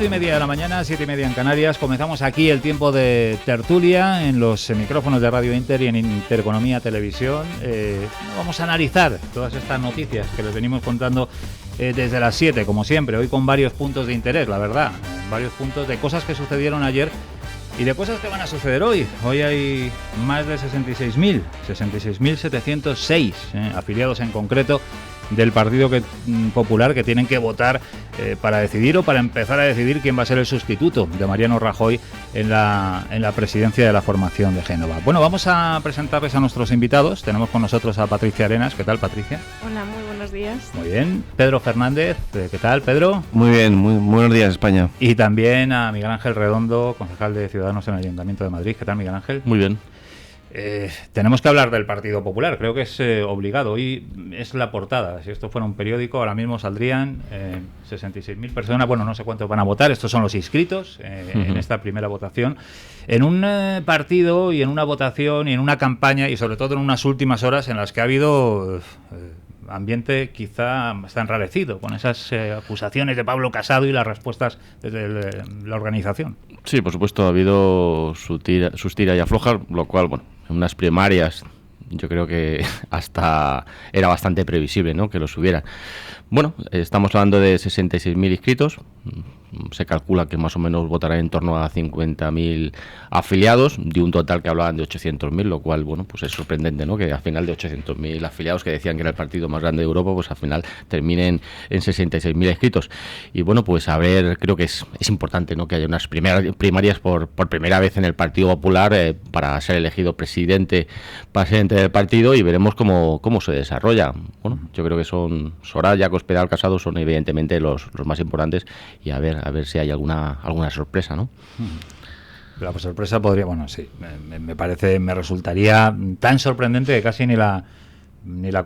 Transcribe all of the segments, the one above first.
8:30 de la mañana, 7:30 en Canarias. Comenzamos aquí el tiempo de tertulia en los micrófonos de Radio Inter y en Intereconomía Televisión. Vamos a analizar todas estas noticias que les venimos contando desde las 7, como siempre. Hoy con varios puntos de interés, la verdad. Varios puntos de cosas que sucedieron ayer y de cosas que van a suceder hoy. Hoy hay más de 66.706 afiliados en concreto del Partido Popular que tienen que votar para decidir o para empezar a decidir quién va a ser el sustituto de Mariano Rajoy en la presidencia de la formación de Génova. Bueno, vamos a presentarles a nuestros invitados. Tenemos con nosotros a Patricia Arenas. ¿Qué tal, Patricia? Hola, muy buenos días. Muy bien. Pedro Fernández. ¿Qué tal, Pedro? Muy bien, muy buenos días, España. Y también a Miguel Ángel Redondo, concejal de Ciudadanos en el Ayuntamiento de Madrid. ¿Qué tal, Miguel Ángel? Muy bien. Tenemos que hablar del Partido Popular, creo que es obligado. Hoy es la portada. Si esto fuera un periódico, ahora mismo saldrían 66.000 personas. Bueno, no sé cuántos van a votar. Estos son los inscritos en esta primera votación. En un partido y en una votación y en una campaña y sobre todo en unas últimas horas en las que ha habido ambiente quizá está enrarecido con esas acusaciones de Pablo Casado y las respuestas desde la organización. Sí, por supuesto, ha habido sus tira y aflojas, lo cual, bueno, en unas primarias yo creo que hasta era bastante previsible, ¿no?, que los hubiera. Bueno, estamos hablando de 66.000 inscritos. Se calcula que más o menos votarán en torno a 50.000 afiliados, de un total que hablaban de 800.000, lo cual, bueno, pues es sorprendente, ¿no?, que al final de 800.000 afiliados que decían que era el partido más grande de Europa, pues al final terminen en 66.000 inscritos. Y bueno, pues a ver, creo que es importante, ¿no?, que haya unas primarias por primera vez en el Partido Popular para ser elegido presidente del partido, y veremos cómo se desarrolla. Bueno, yo creo que son Soraya, Cospedal, Casado son evidentemente los más importantes, y a ver si hay alguna sorpresa, ¿no? La sorpresa podría, bueno, sí, me resultaría tan sorprendente que casi ni la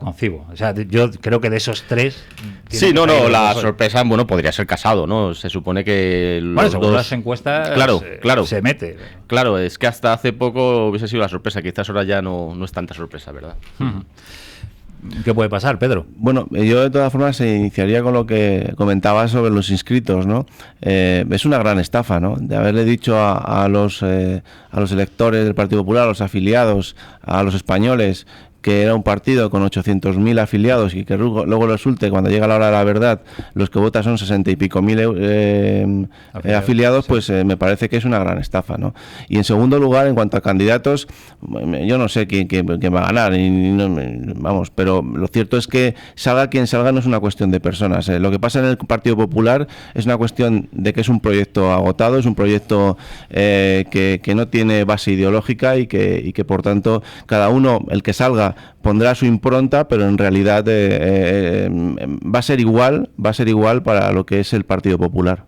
concibo. O sea, yo creo que de esos tres... Sí, la sorpresa, bueno, podría ser Casado, ¿no? Se supone que según las encuestas claro, se mete. Claro, es que hasta hace poco hubiese sido la sorpresa, quizás ahora ya no es tanta sorpresa, ¿verdad? ¿Qué puede pasar, Pedro? Bueno, yo de todas formas iniciaría con lo que comentaba sobre los inscritos, ¿no? Es una gran estafa, ¿no?, de haberle dicho a los electores del Partido Popular, a los afiliados, a los españoles, que era un partido con 800.000 afiliados y que luego resulte, cuando llega la hora de la verdad, los que votan son 60 y pico mil afiliados, pues me parece que es una gran estafa, ¿no? Y en segundo lugar, en cuanto a candidatos, yo no sé quién va a ganar, pero lo cierto es que salga quien salga no es una cuestión de personas. Lo que pasa en el Partido Popular es una cuestión de que es un proyecto agotado, es un proyecto que no tiene base ideológica y que por tanto cada uno, el que salga, pondrá su impronta, pero en realidad va a ser igual para lo que es el Partido Popular.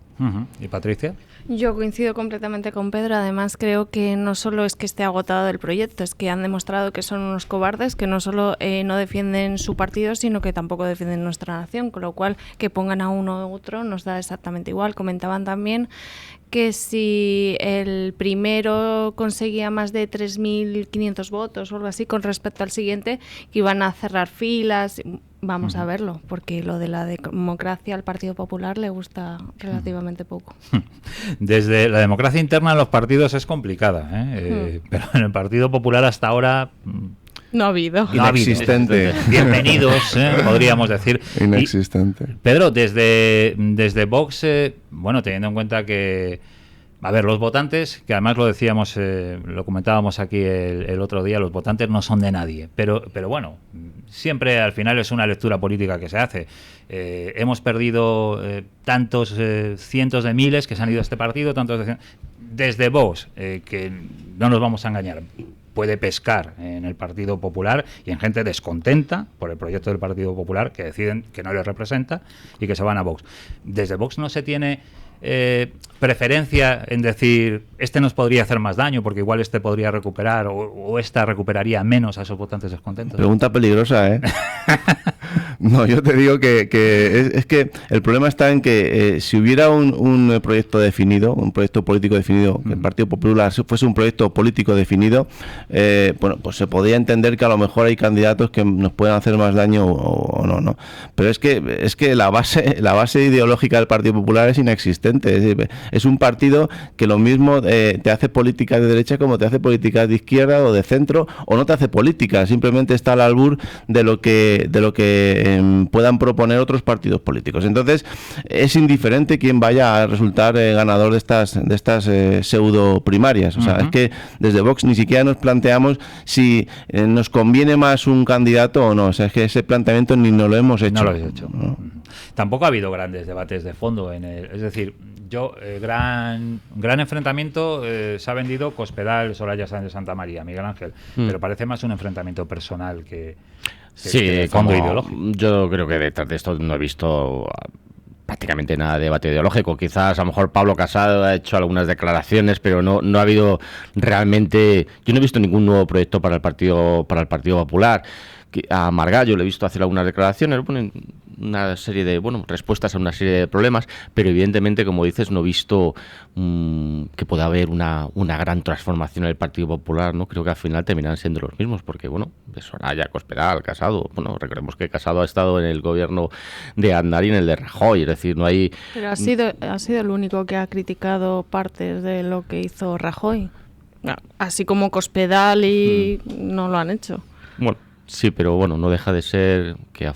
¿Y Patricia? Yo coincido completamente con Pedro. Además, creo que no solo es que esté agotado el proyecto, es que han demostrado que son unos cobardes, que no solo no defienden su partido, sino que tampoco defienden nuestra nación, con lo cual que pongan a uno u otro nos da exactamente igual. Comentaban también que si el primero conseguía más de 3.500 votos o algo así con respecto al siguiente, que iban a cerrar filas. Vamos a verlo, porque lo de la democracia al Partido Popular le gusta relativamente poco. Desde la democracia interna en los partidos es complicada, pero en el Partido Popular hasta ahora... No ha habido. Inexistente. Bienvenidos, podríamos decir. Inexistente. Pedro, desde Vox, bueno, teniendo en cuenta que, a ver, los votantes, que además lo decíamos, lo comentábamos aquí el otro día, los votantes no son de nadie, pero bueno, siempre al final es una lectura política que se hace. Hemos perdido tantos cientos de miles que se han ido a este partido, desde Vox, que no nos vamos a engañar, puede pescar en el Partido Popular y en gente descontenta por el proyecto del Partido Popular, que deciden que no les representa y que se van a Vox. Desde Vox no se tiene preferencia en decir este nos podría hacer más daño porque igual este podría recuperar o esta recuperaría menos a esos votantes descontentos. Pregunta peligrosa, ¿eh? No, yo te digo que es que el problema está en que si hubiera un proyecto definido, un proyecto político definido, que el Partido Popular fuese un proyecto político definido, bueno, pues se podría entender que a lo mejor hay candidatos que nos puedan hacer más daño o no, ¿no? Pero es que la base ideológica del Partido Popular es inexistente. Es decir, es un partido que lo mismo te hace política de derecha como te hace política de izquierda o de centro, o no te hace política, simplemente está al albur de lo que puedan proponer otros partidos políticos. Entonces, es indiferente quién vaya a resultar ganador de estas pseudo primarias. O sea, es que desde Vox ni siquiera nos planteamos si nos conviene más un candidato o no. O sea, es que ese planteamiento ni nos lo hemos hecho. No lo habéis hecho. ¿No? Tampoco ha habido grandes debates de fondo es decir, gran enfrentamiento se ha vendido Cospedal, Soraya Sáenz de Santa María, Miguel Ángel, pero parece más un enfrentamiento personal que de fondo ideológico. Yo creo que detrás de esto no he visto prácticamente nada de debate ideológico. Quizás a lo mejor Pablo Casado ha hecho algunas declaraciones, pero no ha habido realmente. Yo no he visto ningún nuevo proyecto para el Partido Popular. A Margallo le he visto hacer algunas declaraciones, una serie de respuestas a una serie de problemas, pero evidentemente, como dices, no he visto que pueda haber una gran transformación en el Partido Popular, ¿no? Creo que al final terminarán siendo los mismos, porque Soraya, Cospedal, Casado, recordemos que Casado ha estado en el gobierno de Aznar y en el de Rajoy, es decir, no hay. Pero ha sido el único que ha criticado partes de lo que hizo Rajoy, así como Cospedal y no lo han hecho. Bueno. Sí, pero no deja de ser que ha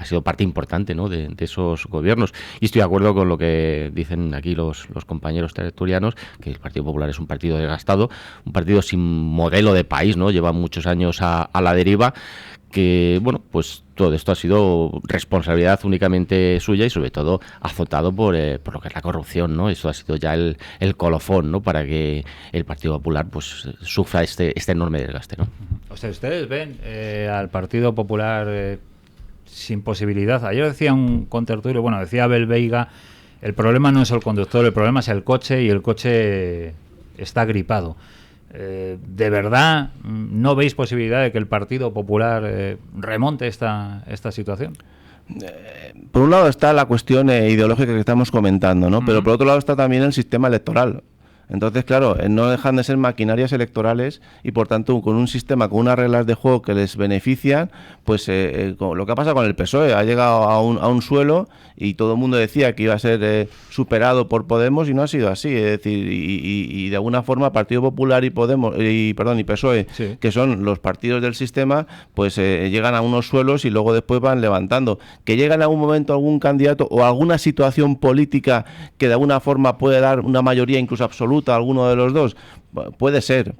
sido parte importante, ¿no?, de esos gobiernos. Y estoy de acuerdo con lo que dicen aquí los compañeros tertulianos, que el Partido Popular es un partido desgastado, un partido sin modelo de país, ¿no? Lleva muchos años a la deriva, que, pues todo esto ha sido responsabilidad únicamente suya y sobre todo azotado por lo que es la corrupción, ¿no? Eso ha sido ya el colofón, ¿no?, para que el Partido Popular pues sufra este enorme desgaste, ¿no? O sea, ¿ustedes ven al Partido Popular sin posibilidad? Ayer decía un contertulio, decía Abel Veiga, el problema no es el conductor, el problema es el coche y el coche está gripado. ¿De verdad no veis posibilidad de que el Partido Popular remonte esta situación? Por un lado está la cuestión ideológica que estamos comentando, ¿no? Pero por otro lado está también el sistema electoral. Entonces, claro, no dejan de ser maquinarias electorales y, por tanto, con un sistema, con unas reglas de juego que les benefician, pues lo que ha pasado con el PSOE, ha llegado a un suelo y todo el mundo decía que iba a ser superado por Podemos y no ha sido así. Es decir, y de alguna forma Partido Popular y PSOE, sí, que son los partidos del sistema, pues llegan a unos suelos y luego después van levantando. Que llega en algún momento algún candidato o alguna situación política que de alguna forma puede dar una mayoría incluso absoluta a alguno de los dos, puede ser.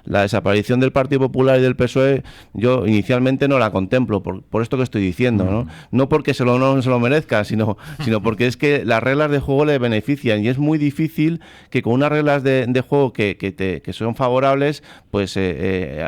La desaparición del Partido Popular y del PSOE yo inicialmente no la contemplo por esto que estoy diciendo, no porque no se lo merezca, sino porque es que las reglas de juego le benefician y es muy difícil que con unas reglas de juego que son favorables, pues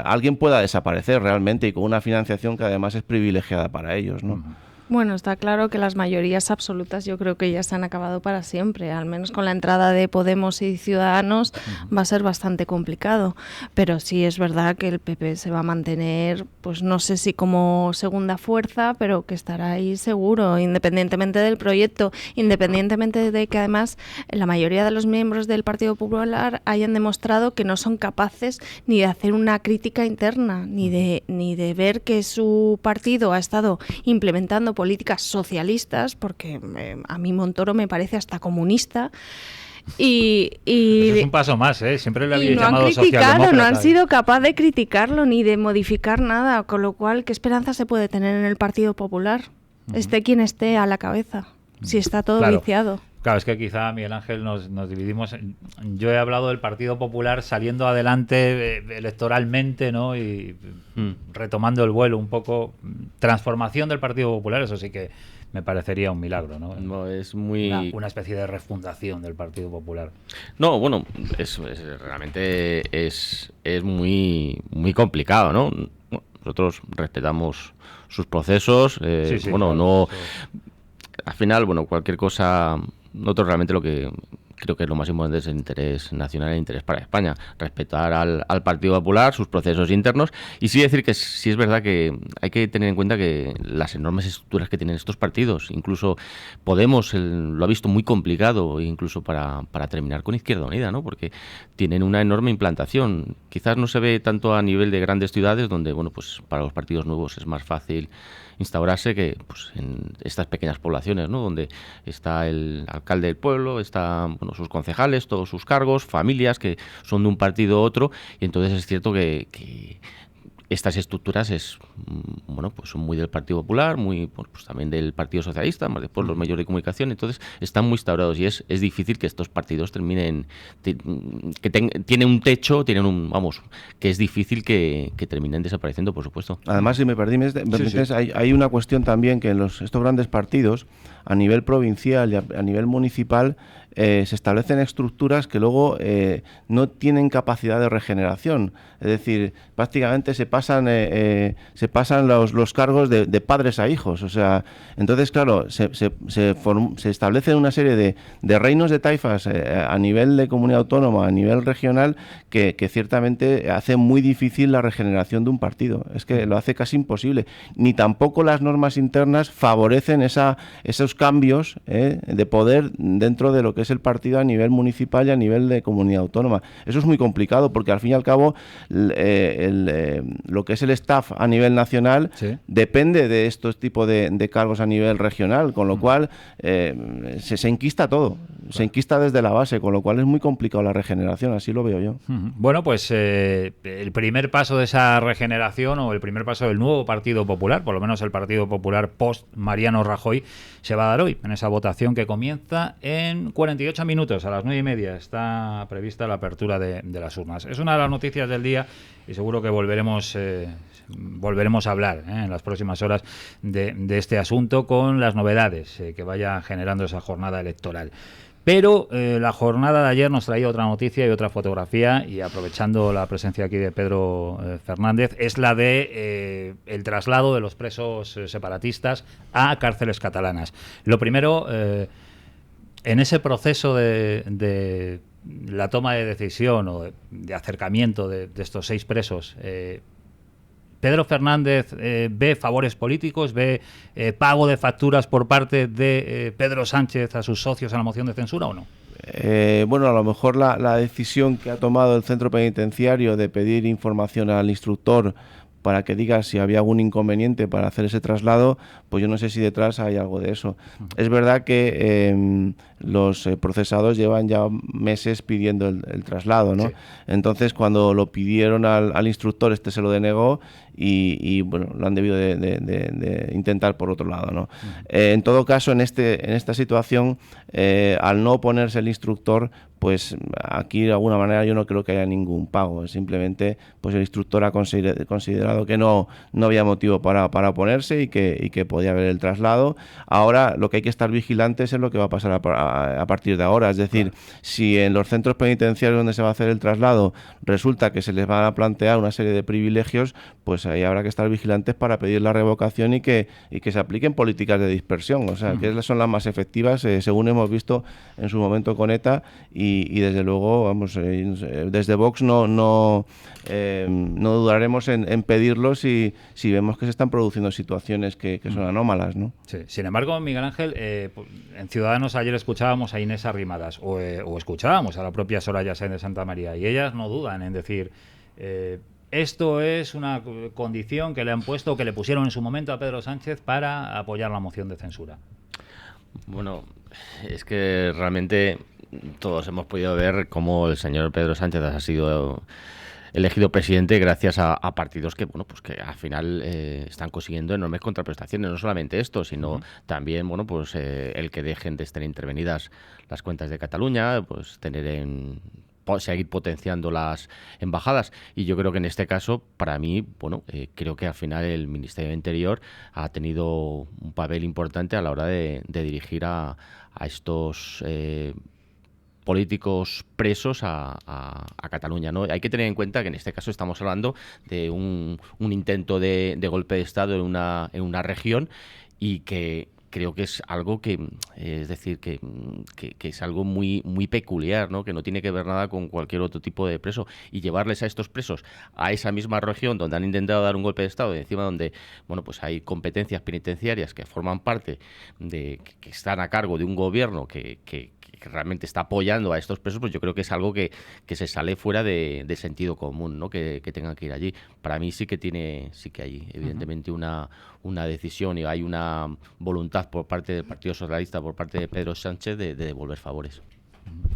alguien pueda desaparecer realmente y con una financiación que además es privilegiada para ellos, ¿no? Bueno, está claro que las mayorías absolutas yo creo que ya se han acabado para siempre, al menos con la entrada de Podemos y Ciudadanos va a ser bastante complicado, pero sí es verdad que el PP se va a mantener, pues no sé si como segunda fuerza, pero que estará ahí seguro, independientemente del proyecto, independientemente de que además la mayoría de los miembros del Partido Popular hayan demostrado que no son capaces ni de hacer una crítica interna, ni de ver que su partido ha estado implementando políticas socialistas, porque a mí Montoro me parece hasta comunista. Y es un paso más, siempre le habéis llamado socialdemócrata. No han sido capaces de criticarlo ni de modificar nada, con lo cual, ¿qué esperanza se puede tener en el Partido Popular? Esté quien esté a la cabeza, si está todo viciado. Claro, es que quizá, Miguel Ángel, nos dividimos. Yo he hablado del Partido Popular saliendo adelante electoralmente, ¿no? Y retomando el vuelo un poco. Transformación del Partido Popular, eso sí que me parecería un milagro, ¿no? No, es muy... Una especie de refundación del Partido Popular. No, realmente es muy, muy complicado, ¿no? Nosotros respetamos sus procesos, sí, no... Al final, cualquier cosa... Nosotros realmente lo que creo que es lo más importante, es el interés nacional, el interés para España, respetar al Partido Popular, sus procesos internos, y sí decir que sí es verdad que hay que tener en cuenta que las enormes estructuras que tienen estos partidos, incluso Podemos lo ha visto muy complicado, incluso para terminar con Izquierda Unida, ¿no? Porque tienen una enorme implantación. Quizás no se ve tanto a nivel de grandes ciudades, donde, bueno, pues para los partidos nuevos es más fácil instaurarse que pues en estas pequeñas poblaciones, ¿no? Donde está el alcalde del pueblo, están, bueno, sus concejales, todos sus cargos, familias que son de un partido u otro, y entonces es cierto que estas estructuras bueno, pues son muy del Partido Popular, muy pues también del Partido Socialista, más después los medios de comunicación, entonces están muy instaurados y es difícil que estos partidos terminen, tienen un techo, vamos, que es difícil que terminen desapareciendo, por supuesto. Además, si me permites, sí. Hay una cuestión también que en estos grandes partidos, a nivel provincial y a nivel municipal, se establecen estructuras que luego no tienen capacidad de regeneración. Es decir, prácticamente se pasan los cargos de padres a hijos. O sea, entonces, claro, se establecen una serie de reinos de taifas a nivel de comunidad autónoma, a nivel regional, que ciertamente hace muy difícil la regeneración de un partido. Es que lo hace casi imposible. Ni tampoco las normas internas favorecen esos cambios de poder dentro de lo que es el partido a nivel municipal y a nivel de comunidad autónoma. Eso es muy complicado porque al fin y al cabo lo que es el staff a nivel nacional depende de estos tipos de cargos a nivel regional, con lo cual se enquista todo, se enquista desde la base, con lo cual es muy complicado la regeneración, así lo veo yo. Bueno, pues el primer paso de esa regeneración o el primer paso del nuevo Partido Popular, por lo menos el Partido Popular post Mariano Rajoy, se va a dar hoy en esa votación que comienza en 48 minutos, a las 9:30 está prevista la apertura de las urnas. Es una de las noticias del día y seguro que volveremos a hablar en las próximas horas de este asunto con las novedades que vaya generando esa jornada electoral. Pero la jornada de ayer nos traía otra noticia y otra fotografía, y aprovechando la presencia aquí de Pedro Fernández, es la de el traslado de los presos separatistas a cárceles catalanas. Lo primero, en ese proceso de la toma de decisión o de acercamiento de estos 6 presos, ¿Pedro Fernández ve favores políticos, ve pago de facturas por parte de Pedro Sánchez a sus socios en la moción de censura o no? Bueno, a lo mejor la decisión que ha tomado el centro penitenciario de pedir información al instructor para que diga si había algún inconveniente para hacer ese traslado, pues yo no sé si detrás hay algo de eso. Es verdad que los procesados llevan ya meses pidiendo el traslado, ¿no? Sí. Entonces, cuando lo pidieron al instructor, se lo denegó y bueno, lo han debido de intentar por otro lado, ¿no? En todo caso, en esta situación, al no oponerse el instructor, pues aquí de alguna manera yo no creo que haya ningún pago. Simplemente pues el instructor ha considerado que no había motivo para oponerse y que podía haber el traslado. Ahora lo que hay que estar vigilantes es lo que va a pasar a partir de ahora. Es decir, si en los centros penitenciarios donde se va a hacer el traslado resulta que se les van a plantear una serie de privilegios, pues ahí habrá que estar vigilantes para pedir la revocación y que se apliquen políticas de dispersión. O sea, que son las más efectivas, según hemos visto en su momento con ETA, y desde luego, vamos, desde Vox no dudaremos en pedirlo si vemos que se están produciendo situaciones que son anómalas, ¿no? Sí. Sin embargo, Miguel Ángel, en Ciudadanos ayer escuchábamos a Inés Arrimadas o escuchábamos a la propia Soraya Sáenz de Santa María, y ellas no dudan en decir esto es una condición que le han puesto, que le pusieron en su momento a Pedro Sánchez para apoyar la moción de censura. Bueno, es que realmente todos hemos podido ver cómo el señor Pedro Sánchez ha sido elegido presidente gracias a partidos que, bueno, pues que al final están consiguiendo enormes contraprestaciones. No solamente esto, sino también, bueno, pues el que dejen de estar intervenidas las cuentas de Cataluña, pues seguir potenciando las embajadas. Y yo creo que en este caso, para mí, bueno, creo que al final el Ministerio de Interior ha tenido un papel importante a la hora de dirigir a estos políticos presos a Cataluña, ¿no? Hay que tener en cuenta que en este caso estamos hablando de un intento de golpe de Estado en una región, y que creo que es algo que, es decir, que es algo muy, muy peculiar, ¿no? Que no tiene que ver nada con cualquier otro tipo de preso, y llevarles a estos presos a esa misma región donde han intentado dar un golpe de Estado y encima donde, bueno, pues hay competencias penitenciarias que forman parte de, que están a cargo de un gobierno que realmente está apoyando a estos presos, pues yo creo que es algo que se sale fuera de sentido común, ¿no? Que tengan que ir allí. Para mí sí que hay evidentemente una decisión y hay una voluntad por parte del Partido Socialista, por parte de Pedro Sánchez de devolver favores.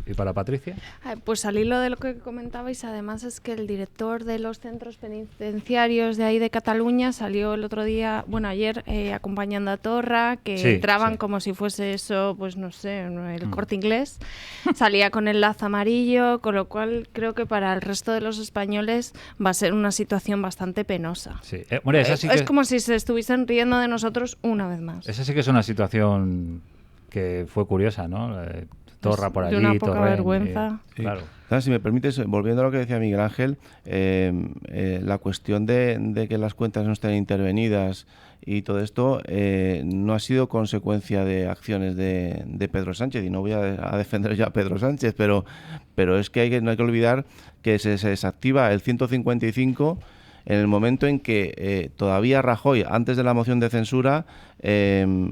¿Y para Patricia? Pues al hilo de lo que comentabais, además es que el director de los centros penitenciarios de ahí de Cataluña salió el otro día, bueno, ayer, acompañando a Torra, que entraban como si fuese eso, pues no sé, el Corte Inglés, salía con el lazo amarillo, con lo cual creo que para el resto de los españoles va a ser una situación bastante penosa. Sí. Bueno, esa sí que... Es como si se estuviesen riendo de nosotros una vez más. Esa sí que es una situación que fue curiosa, ¿no? Torra por allí, de una poca Torrent, vergüenza. Claro. Si me permites, volviendo a lo que decía Miguel Ángel, la cuestión de que las cuentas no estén intervenidas y todo esto no ha sido consecuencia de acciones de Pedro Sánchez, y no voy a defender ya a Pedro Sánchez, pero es que no hay que olvidar que se desactiva el 155 en el momento en que todavía Rajoy, antes de la moción de censura,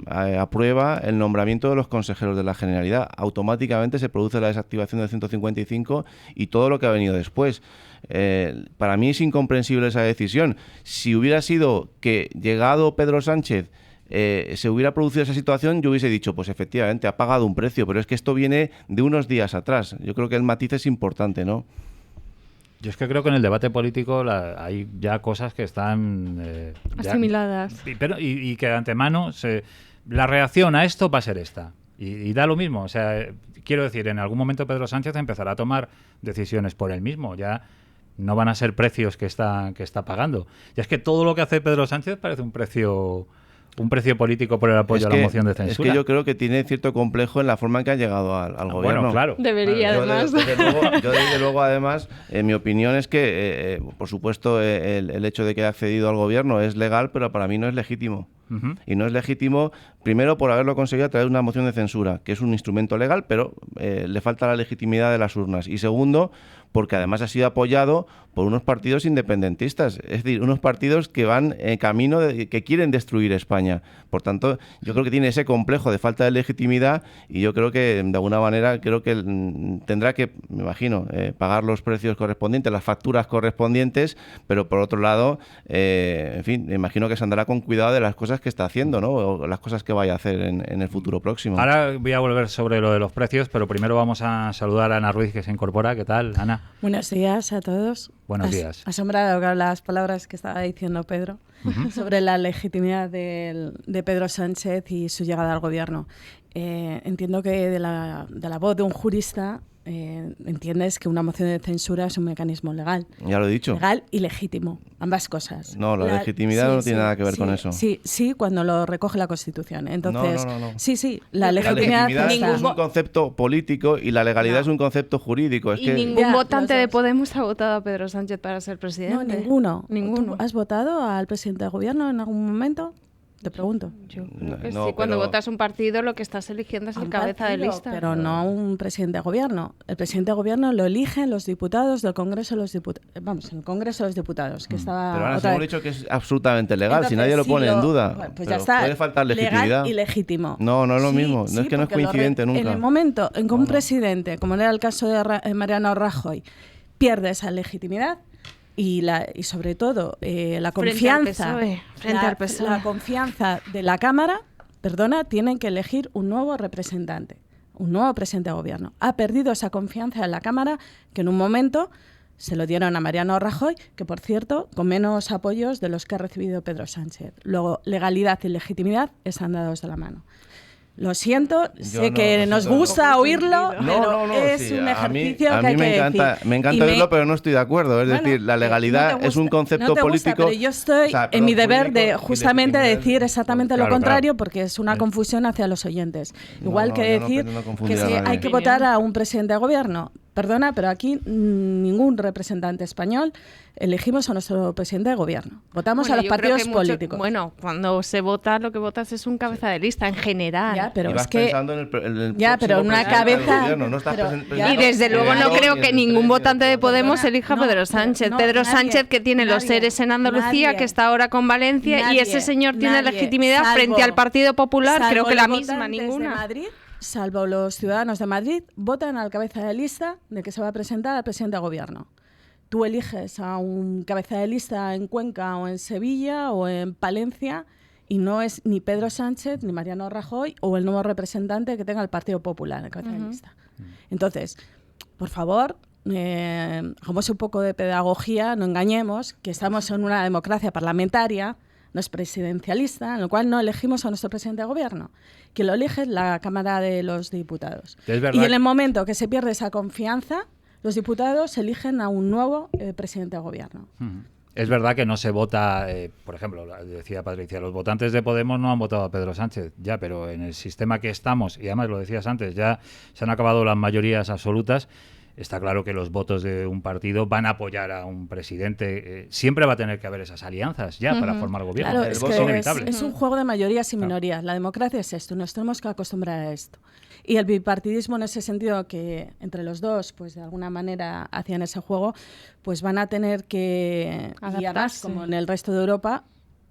aprueba el nombramiento de los consejeros de la Generalidad. Automáticamente se produce la desactivación del 155 y todo lo que ha venido después. Para mí es incomprensible esa decisión. Si hubiera sido que, llegado Pedro Sánchez, se hubiera producido esa situación, yo hubiese dicho, pues efectivamente ha pagado un precio, pero es que esto viene de unos días atrás. Yo creo que el matiz es importante, ¿no? Yo es que creo que en el debate político hay ya cosas que están... asimiladas. Y que de antemano la reacción a esto va a ser esta. Y da lo mismo. O sea, quiero decir, en algún momento Pedro Sánchez empezará a tomar decisiones por él mismo. Ya no van a ser precios que está pagando. Ya es que todo lo que hace Pedro Sánchez parece un precio político por el apoyo a la moción de censura. Es que yo creo que tiene cierto complejo en la forma en que ha llegado al gobierno. Bueno, claro. Debería, además. Yo desde luego, además, mi opinión es que, por supuesto, el hecho de que haya accedido al gobierno es legal, pero para mí no es legítimo. Uh-huh. Y no es legítimo, primero, por haberlo conseguido a través de una moción de censura, que es un instrumento legal, pero le falta la legitimidad de las urnas. Y segundo, porque además ha sido apoyado por unos partidos independentistas, es decir, unos partidos que van en camino que quieren destruir España. Por tanto, yo creo que tiene ese complejo de falta de legitimidad, y yo creo que, de alguna manera, tendrá que, me imagino, pagar los precios correspondientes, las facturas correspondientes, pero por otro lado, en fin, me imagino que se andará con cuidado de las cosas que está haciendo, ¿no? O las cosas que vaya a hacer en el futuro próximo. Ahora voy a volver sobre lo de los precios, pero primero vamos a saludar a Ana Ruiz, que se incorpora. ¿Qué tal, Ana? Buenos días a todos. Buenos días. Asombrado con las palabras que estaba diciendo Pedro sobre la legitimidad de Pedro Sánchez y su llegada al gobierno. Entiendo que de la voz de un jurista entiendes que una moción de censura es un mecanismo legal. Ya lo he dicho. Legal y legítimo, ambas cosas. No, la legitimidad no tiene nada que ver con eso. Sí, cuando lo recoge la Constitución. Entonces, no. Sí, la legitimidad es un concepto político y la legalidad es un concepto jurídico. Y ningún votante de Podemos ha votado a Pedro Sánchez para ser presidente. No, ninguno. ¿Tú has votado al presidente del gobierno en algún momento? Te pregunto. Yo creo que sí. Cuando votas un partido, lo que estás eligiendo es el cabeza de lista. Pero no un presidente de gobierno. El presidente de gobierno lo eligen los diputados del Congreso de los Diputados. Vamos, el Congreso de los Diputados, que estaba... Pero ahora hemos dicho que es absolutamente legal. Entonces, si nadie lo pone en duda. Bueno, pues ya está. Puede faltar legitimidad. Legal y legítimo. No es lo mismo. No es que no es coincidente nunca. En el momento en que un presidente, como era el caso de Mariano Rajoy, pierde esa legitimidad, y sobre todo la confianza frente al PSOE. La confianza de la Cámara, tienen que elegir un nuevo representante, un nuevo presidente de gobierno. Ha perdido esa confianza en la Cámara, que en un momento se lo dieron a Mariano Rajoy, que por cierto, con menos apoyos de los que ha recibido Pedro Sánchez. Luego, legalidad y legitimidad están dados de la mano. Lo siento, sé que nos gusta oírlo, pero es un ejercicio que hay que decir. Me encanta oírlo, pero no estoy de acuerdo. Es decir, la legalidad es un concepto político. Pero yo estoy en mi deber de justamente decir exactamente lo contrario, porque es una confusión hacia los oyentes. Igual que decir que si hay que votar a un presidente de gobierno. Perdona, pero aquí ningún representante español elegimos a nuestro presidente de gobierno. Votamos a los partidos políticos. Bueno, cuando se vota, lo que votas es un cabeza de lista en general. Ya, pero es que pero una cabeza. Y desde luego no creo que ningún votante de Podemos elija a Pedro Sánchez. Pedro Sánchez, que tiene los seres en Andalucía, que está ahora con Valencia, y ese señor tiene legitimidad frente al Partido Popular. Creo que la misma, ninguna. De Madrid, salvo los ciudadanos de Madrid, votan al cabeza de lista de que se va a presentar al presidente de gobierno. Tú eliges a un cabeza de lista en Cuenca o en Sevilla o en Palencia y no es ni Pedro Sánchez ni Mariano Rajoy o el nuevo representante que tenga el Partido Popular en cabeza de lista. Entonces, por favor, hagamos un poco de pedagogía, no engañemos, que estamos en una democracia parlamentaria, no es presidencialista, en lo cual no elegimos a nuestro presidente de gobierno, que lo elige la Cámara de los Diputados. Y en el momento que se pierde esa confianza, los diputados eligen a un nuevo presidente de gobierno. Es verdad que no se vota, por ejemplo, decía Patricia, los votantes de Podemos no han votado a Pedro Sánchez, ya, pero en el sistema que estamos, y además lo decías antes, ya se han acabado las mayorías absolutas. Está claro que los votos de un partido van a apoyar a un presidente. Siempre va a tener que haber esas alianzas ya para formar gobierno. Claro, es inevitable. Es un juego de mayorías y minorías. La democracia es esto, nos tenemos que acostumbrar a esto. Y el bipartidismo, en ese sentido, que entre los dos, pues de alguna manera hacían ese juego, pues van a tener que, y además, como en el resto de Europa,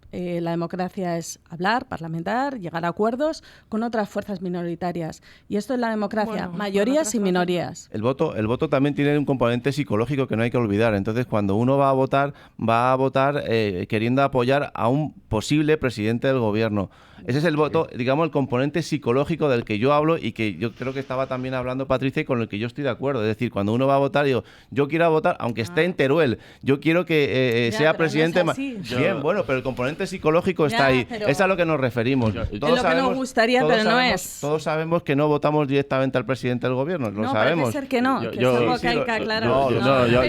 la democracia es hablar, parlamentar, llegar a acuerdos con otras fuerzas minoritarias. Y esto es la democracia, mayorías y minorías. El voto también tiene un componente psicológico que no hay que olvidar. Entonces, cuando uno va a votar queriendo apoyar a un posible presidente del gobierno. Ese es el voto, digamos, el componente psicológico del que yo hablo y que yo creo que estaba también hablando Patricia y con el que yo estoy de acuerdo. Es decir, cuando uno va a votar, digo, yo quiero votar, aunque esté en Teruel, yo quiero que sea presidente. No es bien, bueno, pero el componente psicológico está ahí. Es a lo que nos referimos. Es lo que nos gustaría, pero no es. Todos sabemos que no votamos directamente al presidente del gobierno, lo sabemos. Parece ser que no, que es algo que hay que aclarar. Yo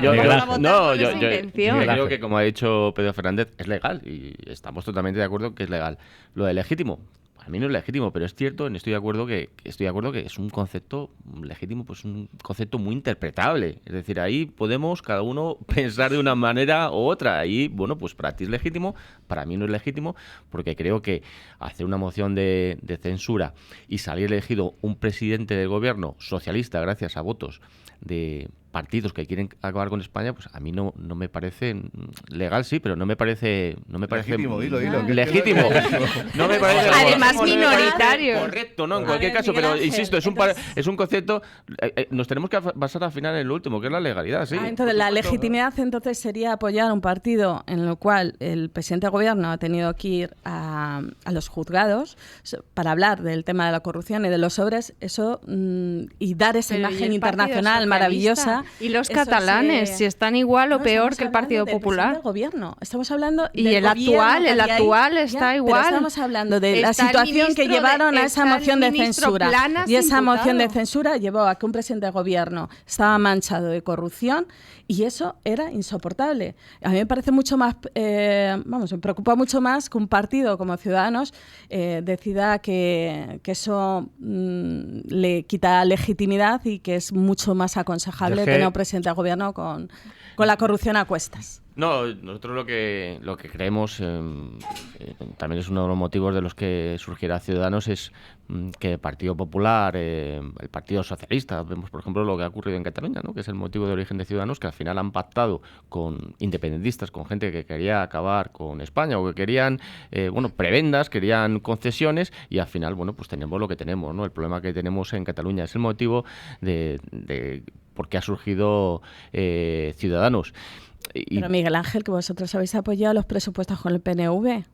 creo que, como ha dicho Pedro Fernández, es legal y estamos totalmente de acuerdo que es legal. Lo de legítimo, a mí no es legítimo, pero es cierto, estoy de acuerdo que es un concepto legítimo, pues un concepto muy interpretable. Es decir, ahí podemos cada uno pensar de una manera u otra. Ahí, bueno, pues para ti es legítimo, para mí no es legítimo, porque creo que hacer una moción de censura y salir elegido un presidente del gobierno socialista gracias a votos de partidos que quieren acabar con España, pues a mí no me parece legal, sí, pero no me parece legítimo, dilo, legítimo. No me parece además minoritario. Correcto, ¿no? En cualquier caso, pero insisto, es un concepto, nos tenemos que basar al final en lo último, que es la legalidad, sí. Entonces la legitimidad entonces sería apoyar a un partido en el cual el presidente de gobierno ha tenido que ir a los juzgados para hablar del tema de la corrupción y de los sobres, eso y dar esa imagen internacional maravillosa. Y los catalanes, si están igual o peor que el Partido Popular. Del gobierno. Estamos hablando y el actual está igual. Pero estamos hablando de la situación que llevaron a esa moción de censura. Y esa moción de censura llevó a que un presidente de gobierno estaba manchado de corrupción y eso era insoportable. A mí me parece mucho más, me preocupa mucho más que un partido como Ciudadanos decida que eso le quita legitimidad y que es mucho más aconsejable tener un presidente de gobierno con la corrupción a cuestas. No, nosotros lo que creemos, también es uno de los motivos de los que surgirá Ciudadanos, es que el Partido Popular, el Partido Socialista, vemos por ejemplo lo que ha ocurrido en Cataluña, ¿no? Que es el motivo de origen de Ciudadanos, que al final han pactado con independentistas, con gente que quería acabar con España o que querían, prebendas, querían concesiones y al final, pues tenemos lo que tenemos, ¿no? El problema que tenemos en Cataluña es el motivo de por qué ha surgido Ciudadanos. Pero Miguel Ángel, que vosotros habéis apoyado los presupuestos con el PNV.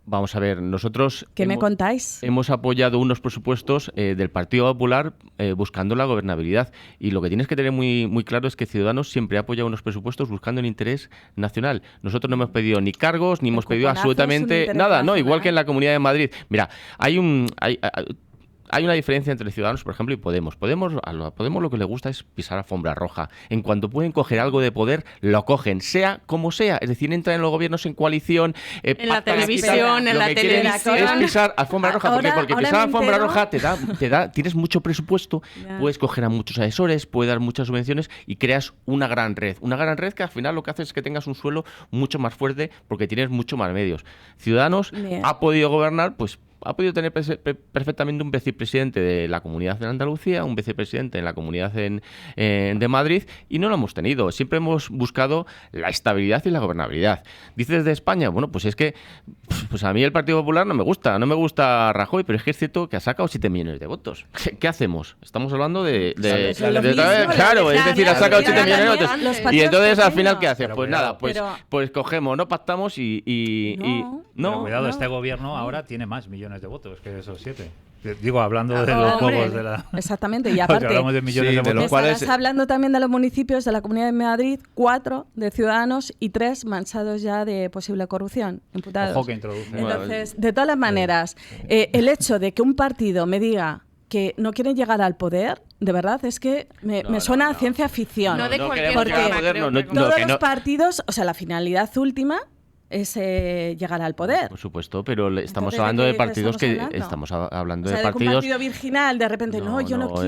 Vamos a ver, nosotros... ¿Qué me contáis? Hemos apoyado unos presupuestos del Partido Popular buscando la gobernabilidad. Y lo que tienes que tener muy, muy claro es que Ciudadanos siempre ha apoyado unos presupuestos buscando el interés nacional. Nosotros no hemos pedido ni cargos, ni hemos pedido absolutamente nada, ¿no? Igual que en la Comunidad de Madrid. Mira, hay una diferencia entre Ciudadanos, por ejemplo, y Podemos. A Podemos lo que le gusta es pisar alfombra roja. En cuanto pueden coger algo de poder, lo cogen, sea como sea. Es decir, entran en los gobiernos en coalición, en la televisión, en la televisión. Es pisar alfombra roja. Porque pisar alfombra roja tienes mucho presupuesto, Ya. puedes coger a muchos asesores, puedes dar muchas subvenciones y creas una gran red. Una gran red que al final lo que hace es que tengas un suelo mucho más fuerte porque tienes mucho más medios. Ciudadanos Bien. ha podido gobernar, pues ha podido tener perfectamente un vicepresidente de la Comunidad de Andalucía, un vicepresidente en la Comunidad de Madrid, y no lo hemos tenido. Siempre hemos buscado la estabilidad y la gobernabilidad. Dices de España, bueno, pues es que pues a mí el Partido Popular no me gusta Rajoy, pero es que es cierto que ha sacado 7 millones de votos. ¿Qué hacemos? Estamos hablando claro, es decir, ha sacado 7 millones de votos. Y entonces al final, ¿qué hace? Pues nada, pues cogemos, no pactamos y Pero cuidado, este gobierno ahora tiene más millones de votos que esos 7. Digo, hablando de los juegos de la... Exactamente, y Porque aparte, hablamos de millones de votos. los cuales- estarás hablando también de los municipios de la Comunidad de Madrid, 4 de Ciudadanos y 3 manchados ya de posible corrupción, imputados. Ojo que introduce. Entonces, de todas las maneras, el hecho de que un partido me diga que no quieren llegar al poder, de verdad, es que me suena a ciencia ficción. No de cualquier queremos llegar al forma, poder, creo no, que no, Todos que los no. partidos, o sea, la finalidad última es llegar al poder. Por supuesto, pero estamos Entonces, hablando ¿de de qué partidos que estamos hablando? estamos hablando O sea, de de que un partidos. partido virginal de repente, yo no quiero. No.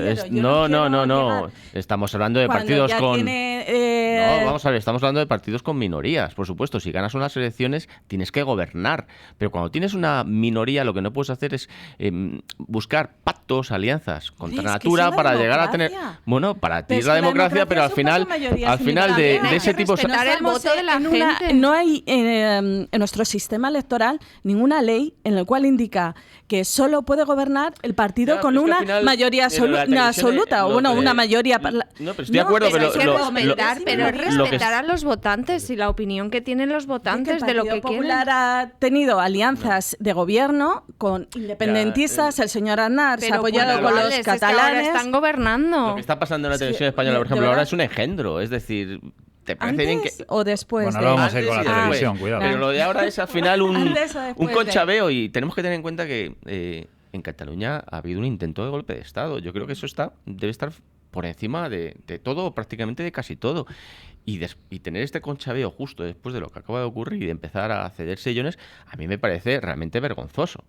llegar. Estamos hablando de Cuando partidos ya con. tiene, No, vamos a ver, estamos hablando de partidos con minorías, por supuesto. Si ganas unas elecciones, tienes que gobernar. Pero cuando tienes una minoría, lo que no puedes hacer es buscar pactos, alianzas contra Es que natura es la para llegar a tener. democracia. Bueno, para ti Pero es la democracia, pero al son final, cuatro mayorías al final de simultáneas. ese Hay que tipo. respetar el voto de la gente. No hay en nuestro sistema electoral ninguna ley en la cual indica que solo puede gobernar el partido Ya, con pero es que una al final, mayoría pero la televisión absoluta, o lo bueno, que- una mayoría... No, pero estoy de acuerdo, Pero pero hay que lo- respetar, pero es lo que- respetar a los votantes y la opinión que tienen los votantes de lo que el Partido quieren. Popular ha tenido alianzas de gobierno con independentistas, el señor Aznar se ha Pero apoyado con puntuales, los es que ahora catalanes. están gobernando. Lo que está pasando en la Es que, televisión española, por de ejemplo, ahora verdad. es un engendro. Es decir, ¿te parece bien que.? ¿Antes o después Bueno, de...? ahora vamos a ir con la Antes y televisión, después. cuidado. Pero lo de ahora es al final Antes o después un conchabeo y tenemos que tener en cuenta que en Cataluña ha habido un intento de golpe de Estado. Yo creo que eso debe estar por encima de todo, prácticamente de casi todo. Y tener este conchabeo justo después de lo que acaba de ocurrir y de empezar a ceder sillones, a mí me parece realmente vergonzoso.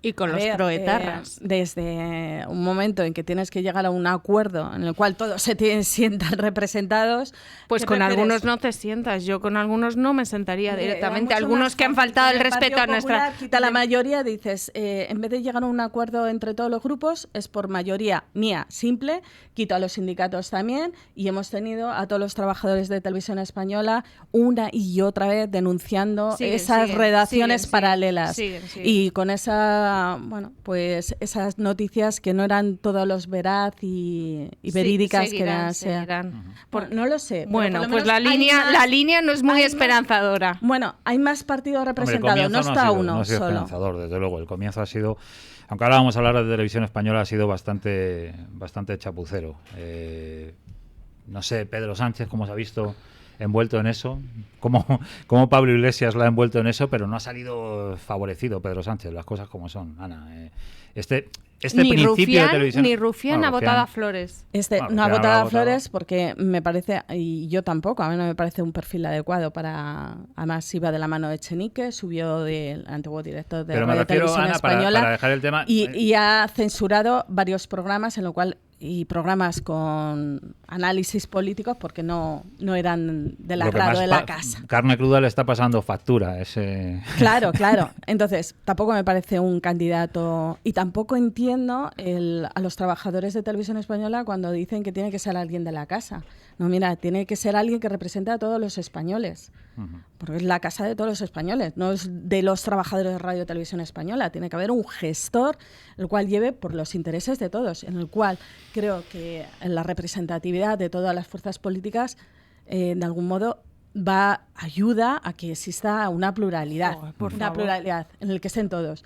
Y con A los ver, proetarras. desde un momento en que tienes que llegar a un acuerdo en el cual todos sientan representados. Pues ¿qué con prefieres? algunos no te sientas. Yo con algunos no me sentaría Hombre, directamente. era mucho Algunos más que han fácil. faltado el Con respeto a Partido nuestra. Popular, quita la mayoría, dices, en vez de llegar a un acuerdo entre todos los grupos, es por mayoría mía, simple, quito a los sindicatos también, y hemos tenido a todos los trabajadores de Televisión Española una y otra vez denunciando Siguen, esas siguen, redacciones siguen, paralelas. siguen. Y con esa, bueno, pues esas noticias que no eran todos los veraz y verídicas que eran. seguirán. Bueno, no lo sé. pero Bueno, por lo pues menos la hay línea, más- la línea no es muy hay más- esperanzadora. Bueno, hay más partidos Hombre, el representados, comienzo no está ha sido, uno no ha sido solo. esperanzador, desde luego. El comienzo ha sido, aunque ahora vamos a hablar de televisión española, ha sido bastante chapucero. No sé, Pedro Sánchez, cómo se ha visto envuelto en eso, cómo Pablo Iglesias la ha envuelto en eso, pero no ha salido favorecido Pedro Sánchez, las cosas como son, Ana. Este Ni principio de Rufián, televisión... ni Rufián Bueno, ha votado a Flores. Bueno, No ha Rufián votado habrá a Flores votado. porque me parece, y yo tampoco, a mí no me parece un perfil adecuado para. Además, iba de la mano de Echenique, subió del antiguo director de Pero me Radio refiero, Televisión Ana, Española. para dejar el tema... Y ha censurado varios programas en lo cual y programas con análisis políticos porque no eran del lo que agrado más de la casa. Carne cruda le está pasando factura. Ese... Claro. Entonces, tampoco me parece un candidato y tampoco entiendo a los trabajadores de Televisión Española cuando dicen que tiene que ser alguien de la casa. No, mira, tiene que ser alguien que represente a todos los españoles. Porque es la casa de todos los españoles, no es de los trabajadores de Radio Televisión Española. Tiene que haber un gestor el cual lleve por los intereses de todos, en el cual creo que la representatividad de todas las fuerzas políticas de algún modo ayuda a que exista una pluralidad, pluralidad en el que estén todos.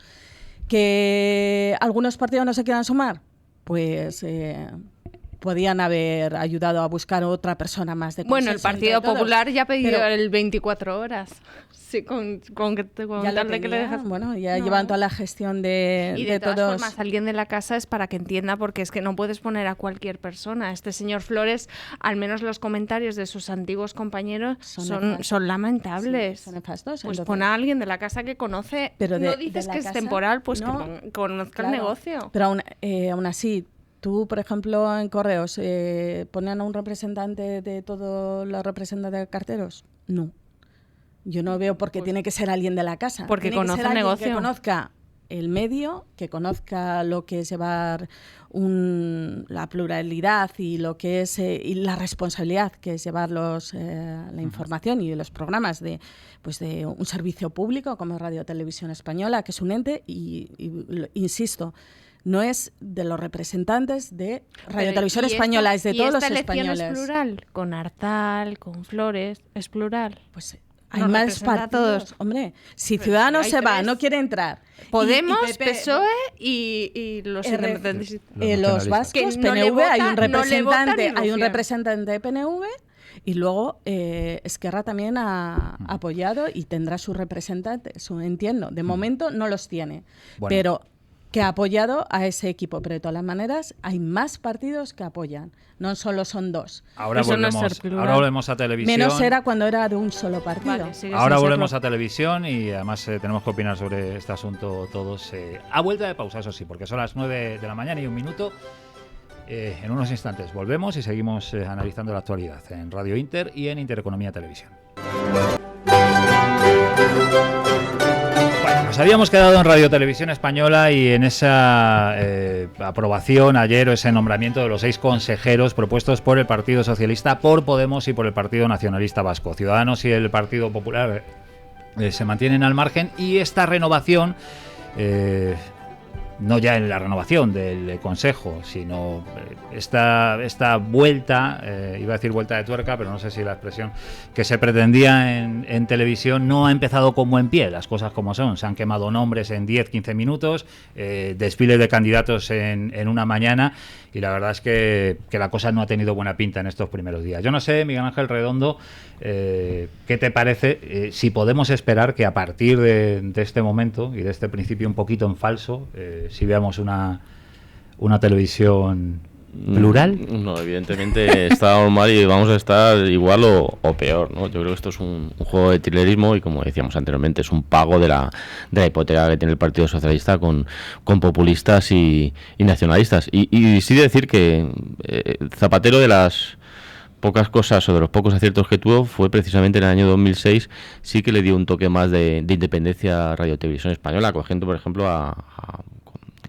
¿Que algunos partidos no se quieran sumar? Pues podían haber ayudado a buscar otra persona más de consenso. Bueno, el Partido Popular ya ha pedido Pero el 24 horas. Sí, con ya tal de que le dejas. bueno, ya No. llevan toda la gestión Y de todas todos. formas, alguien de la casa es para que entienda, porque es que no puedes poner a cualquier persona. Este señor Flores, al menos los comentarios de sus antiguos compañeros son lamentables. Sí, son nefastos. Pues Entonces, pon a alguien de la casa que conoce. Pero no de dices la que es casa, temporal, pues no. que conozca el Claro, negocio. Pero aún así, tú, por ejemplo, en Correos, ¿ponen a un representante de todos los representantes de carteros? No. Yo no veo por qué tiene que ser alguien de la casa. Porque Tiene que conoce ser el alguien negocio. que conozca el medio, que conozca lo que es llevar la pluralidad y lo que es y la responsabilidad que es llevar la información y los programas de un servicio público como Radio Televisión Española, que es un ente insisto, no es de los representantes de Radio Televisión Española, es de todos los españoles. ¿Es plural? Con Artal, con Flores, ¿es plural? Pues hay Nos más representa a partidos. todos. Hombre, si Pero Ciudadanos si se hay va, tres. no quiere entrar. Podemos, y PP, PSOE y los R- independentistas. los vascos, Que no le PNV, vota- hay un no le vota representante, ni hay un Rufián. representante de PNV y luego Esquerra también ha apoyado y tendrá su representante, entiendo. De momento no los tiene, Bueno. pero que ha apoyado a ese equipo. Pero de todas las maneras hay más partidos que apoyan, no solo son dos. Ahora Eso no es volvemos, ser plural. ahora volvemos a televisión. Menos era cuando era de un solo partido. Vale, sigue Ahora sin volvemos serlo. a televisión y además tenemos que opinar sobre este asunto todos. A vuelta de pausa, eso sí, porque son las 9 de la mañana y 1 minuto. En unos instantes volvemos y seguimos analizando la actualidad en Radio Inter y en Intereconomía Televisión. Bueno, nos habíamos quedado en Radio Televisión Española y en esa aprobación ayer o ese nombramiento de los 6 consejeros propuestos por el Partido Socialista, por Podemos y por el Partido Nacionalista Vasco. Ciudadanos y el Partido Popular se mantienen al margen y esta renovación, no ya en la renovación del Consejo, sino esta vuelta, iba a decir vuelta de tuerca, pero no sé si la expresión que se pretendía en televisión no ha empezado con buen pie, las cosas como son. Se han quemado nombres en 10-15 minutos, desfiles de candidatos en una mañana y la verdad es que la cosa no ha tenido buena pinta en estos primeros días. Yo no sé, Miguel Ángel Redondo, ¿qué te parece? Si podemos esperar que a partir de este momento y de este principio un poquito en falso, si veamos una televisión plural. No, evidentemente estábamos mal y vamos a estar igual o peor, ¿no? Yo creo que esto es un juego de trilerismo y, como decíamos anteriormente, es un pago de la hipoteca que tiene el Partido Socialista con populistas y nacionalistas. Y sí decir que Zapatero, de las pocas cosas o de los pocos aciertos que tuvo, fue precisamente en el año 2006, sí que le dio un toque más de independencia a Radio Televisión Española, cogiendo, por ejemplo,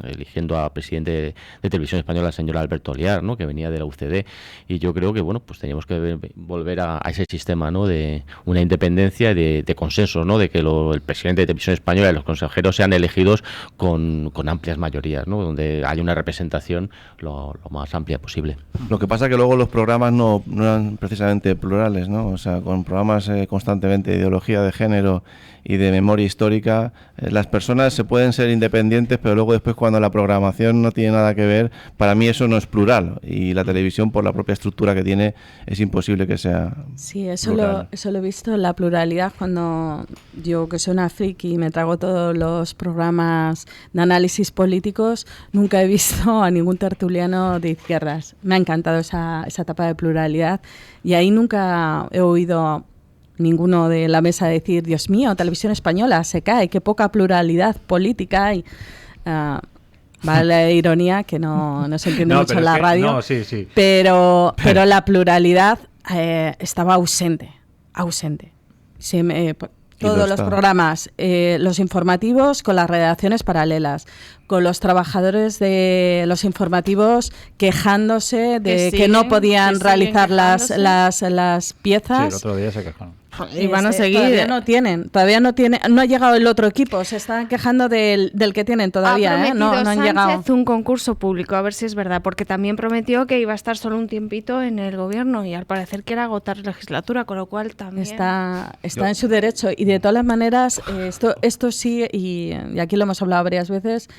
eligiendo a presidente de Televisión Española, el señor Alberto Oliar, ¿no?, que venía de la UCD, y yo creo que, bueno, pues teníamos que volver a ese sistema, ¿no?, de una independencia, de consenso, ¿no?, de que el presidente de Televisión Española y los consejeros sean elegidos con amplias mayorías, ¿no?, donde haya una representación lo más amplia posible. Lo que pasa es que luego los programas no eran precisamente plurales, ¿no? O sea, con programas constantemente de ideología de género y de memoria histórica, las personas se pueden ser independientes, pero luego después, cuando la programación no tiene nada que ver, para mí eso no es plural, y la televisión, por la propia estructura que tiene, es imposible que sea Sí, eso plural. lo he visto en la pluralidad cuando yo, que soy una friki y me trago todos los programas de análisis políticos, nunca he visto a ningún tertuliano de izquierdas. Me ha encantado esa etapa de pluralidad y ahí nunca he oído ninguno de la mesa decir: Dios mío, Televisión Española se cae, qué poca pluralidad política hay. Vale, la ironía, que no se entiende mucho en la radio, No, sí. pero la pluralidad estaba ausente. Todos los programas, los informativos con las redacciones paralelas, con los trabajadores de los informativos quejándose de que no podían realizar las Sí, piezas. el otro día se quejaron. Y van a seguir. Todavía no ha llegado el otro equipo, se están quejando del que tienen todavía, ¿eh? No han llegado. Un concurso público, a ver si es verdad, porque también prometió que iba a estar solo un tiempito en el gobierno y al parecer quiere agotar legislatura, con lo cual también... Está en su derecho y de todas las maneras, esto sí, y aquí lo hemos hablado varias veces,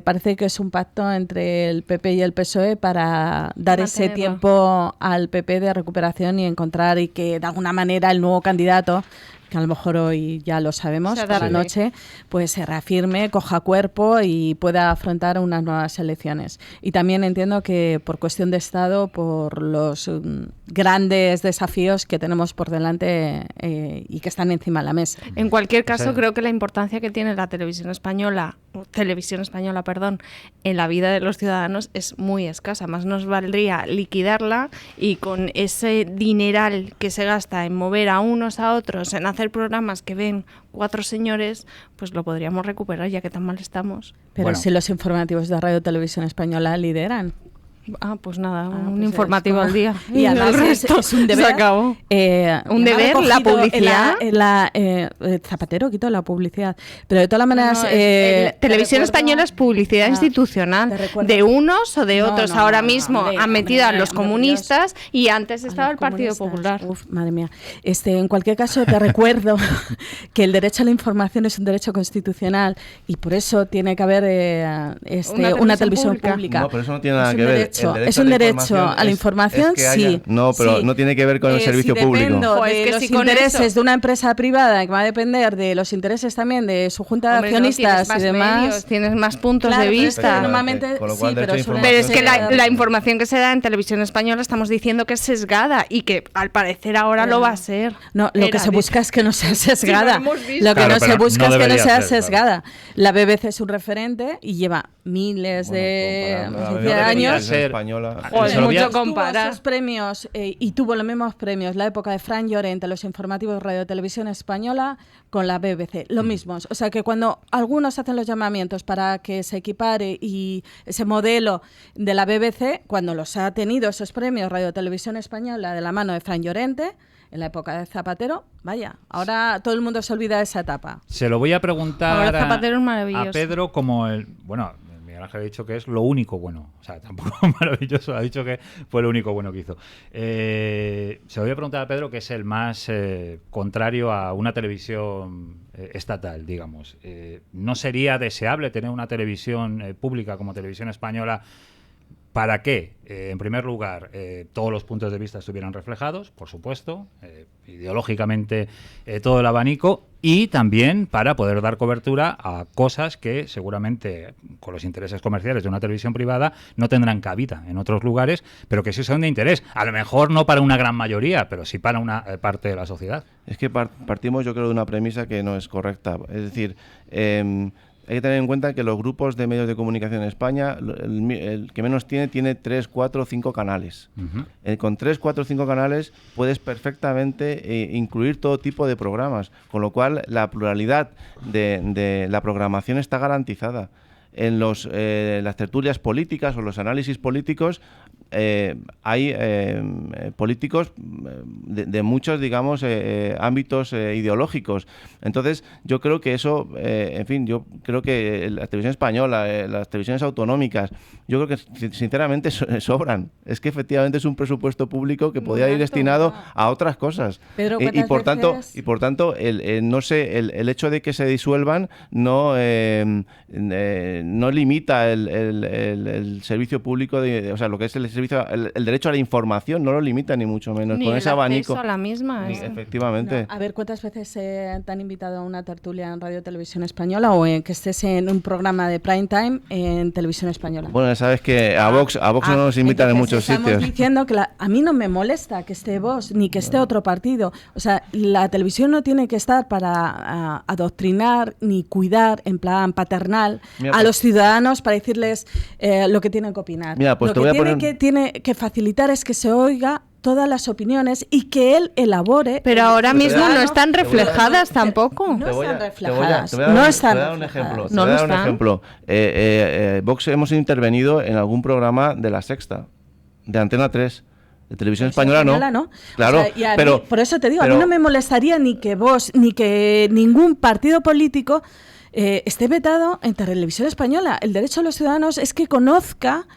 parece que es un pacto entre el PP y el PSOE para dar ese tiempo al PP de recuperación y encontrar y que de alguna manera el nuevo candidato, que a lo mejor hoy ya lo sabemos, por la noche, pues se reafirme, coja cuerpo y pueda afrontar unas nuevas elecciones. Y también entiendo que por cuestión de Estado, por los grandes desafíos que tenemos por delante y que están encima de la mesa. En cualquier caso, creo que la importancia que tiene la televisión española, en la vida de los ciudadanos es muy escasa. Más nos valdría liquidarla y con ese dineral que se gasta en mover a unos a otros, en hacer programas que ven 4 señores, pues lo podríamos recuperar ya que tan mal estamos. Pero si los informativos de Radio Televisión Española lideran. Pues nada, un informativo al día. Y además es un deber. Se acabó. Un deber, la publicidad. Zapatero quitó la publicidad. Pero de todas las maneras... Televisión Española es publicidad institucional. De unos o de otros. Ahora mismo han metido a los comunistas y antes estaba el Partido Popular. Madre mía. En cualquier caso, te recuerdo que el derecho a la información es un derecho constitucional y por eso tiene que haber una televisión pública. No, pero eso no tiene nada que ver. Es un derecho a la información, sí. No, pero no tiene que ver con el servicio público. Dependo de los intereses de una empresa privada que va a depender de los intereses también de su junta de accionistas y demás. Medios, tienes más puntos de vista. Normalmente pero es que la información que se da en Televisión Española estamos diciendo que es sesgada y que al parecer ahora lo va a ser. No, lo que se busca es que no sea sesgada. Lo que no se busca es que no sea sesgada. La BBC es un referente y lleva miles de años. Española. Mucho comparar. Tuvo esos premios y tuvo los mismos premios la época de Fran Llorente, los informativos Radio Televisión Española con la BBC, los mismos. O sea que cuando algunos hacen los llamamientos para que se equipare y ese modelo de la BBC, cuando los ha tenido esos premios Radio Televisión Española de la mano de Fran Llorente, en la época de Zapatero, vaya, ahora todo el mundo se olvida de esa etapa. Se lo voy a preguntar a Pedro como Miguel Ángel ha dicho que es lo único bueno, o sea, tampoco maravilloso, ha dicho que fue lo único bueno que hizo. Se lo voy a preguntar a Pedro, que es el más contrario a una televisión estatal, digamos. ¿No sería deseable tener una televisión pública como Televisión Española para que, en primer lugar, todos los puntos de vista estuvieran reflejados, por supuesto, ideológicamente todo el abanico, y también para poder dar cobertura a cosas que seguramente con los intereses comerciales de una televisión privada no tendrán cabida en otros lugares, pero que sí son de interés? A lo mejor no para una gran mayoría, pero sí para una parte de la sociedad. Es que partimos, yo creo, de una premisa que no es correcta. Es decir, hay que tener en cuenta que los grupos de medios de comunicación en España, el que menos tiene 3, 4, 5 canales. Uh-huh. Con 3, 4, 5 canales puedes perfectamente incluir todo tipo de programas, con lo cual la pluralidad de la programación está garantizada. En las tertulias políticas o los análisis políticos hay políticos de muchos, digamos, ámbitos ideológicos. Entonces, yo creo que eso, yo creo que la televisión española, las televisiones autonómicas, yo creo que sinceramente sobran. Es que efectivamente es un presupuesto público que podría ir destinado a otras cosas. Pedro, y por tanto, el hecho de que se disuelvan no limita el servicio público, o sea, lo que es el derecho a la información, no lo limita ni mucho menos, ni con ese abanico. A la misma. Efectivamente. No, a ver, ¿cuántas veces te han invitado a una tertulia en Radio Televisión Española o que estés en un programa de prime time en Televisión Española? Bueno, sabes que a Vox no nos invitan en muchos sitios. Estamos diciendo que a mí no me molesta que esté Vox ni que esté otro partido. O sea, la televisión no tiene que estar para adoctrinar ni cuidar en plan paternal a los ciudadanos para decirles lo que tienen que opinar. Mira, pues lo que tiene que facilitar es que se oiga todas las opiniones y que él elabore. Pero ahora mismo no están reflejadas tampoco. No están reflejadas. Te voy a dar un ejemplo. Vox hemos intervenido en algún programa de La Sexta, de Antena 3. Es De Televisión Española no. Claro, o sea, y a pero... mí, por eso te digo, a mí no me molestaría ni que vos, ni que ningún partido político esté vetado en Televisión Española. El derecho de los ciudadanos es que conozca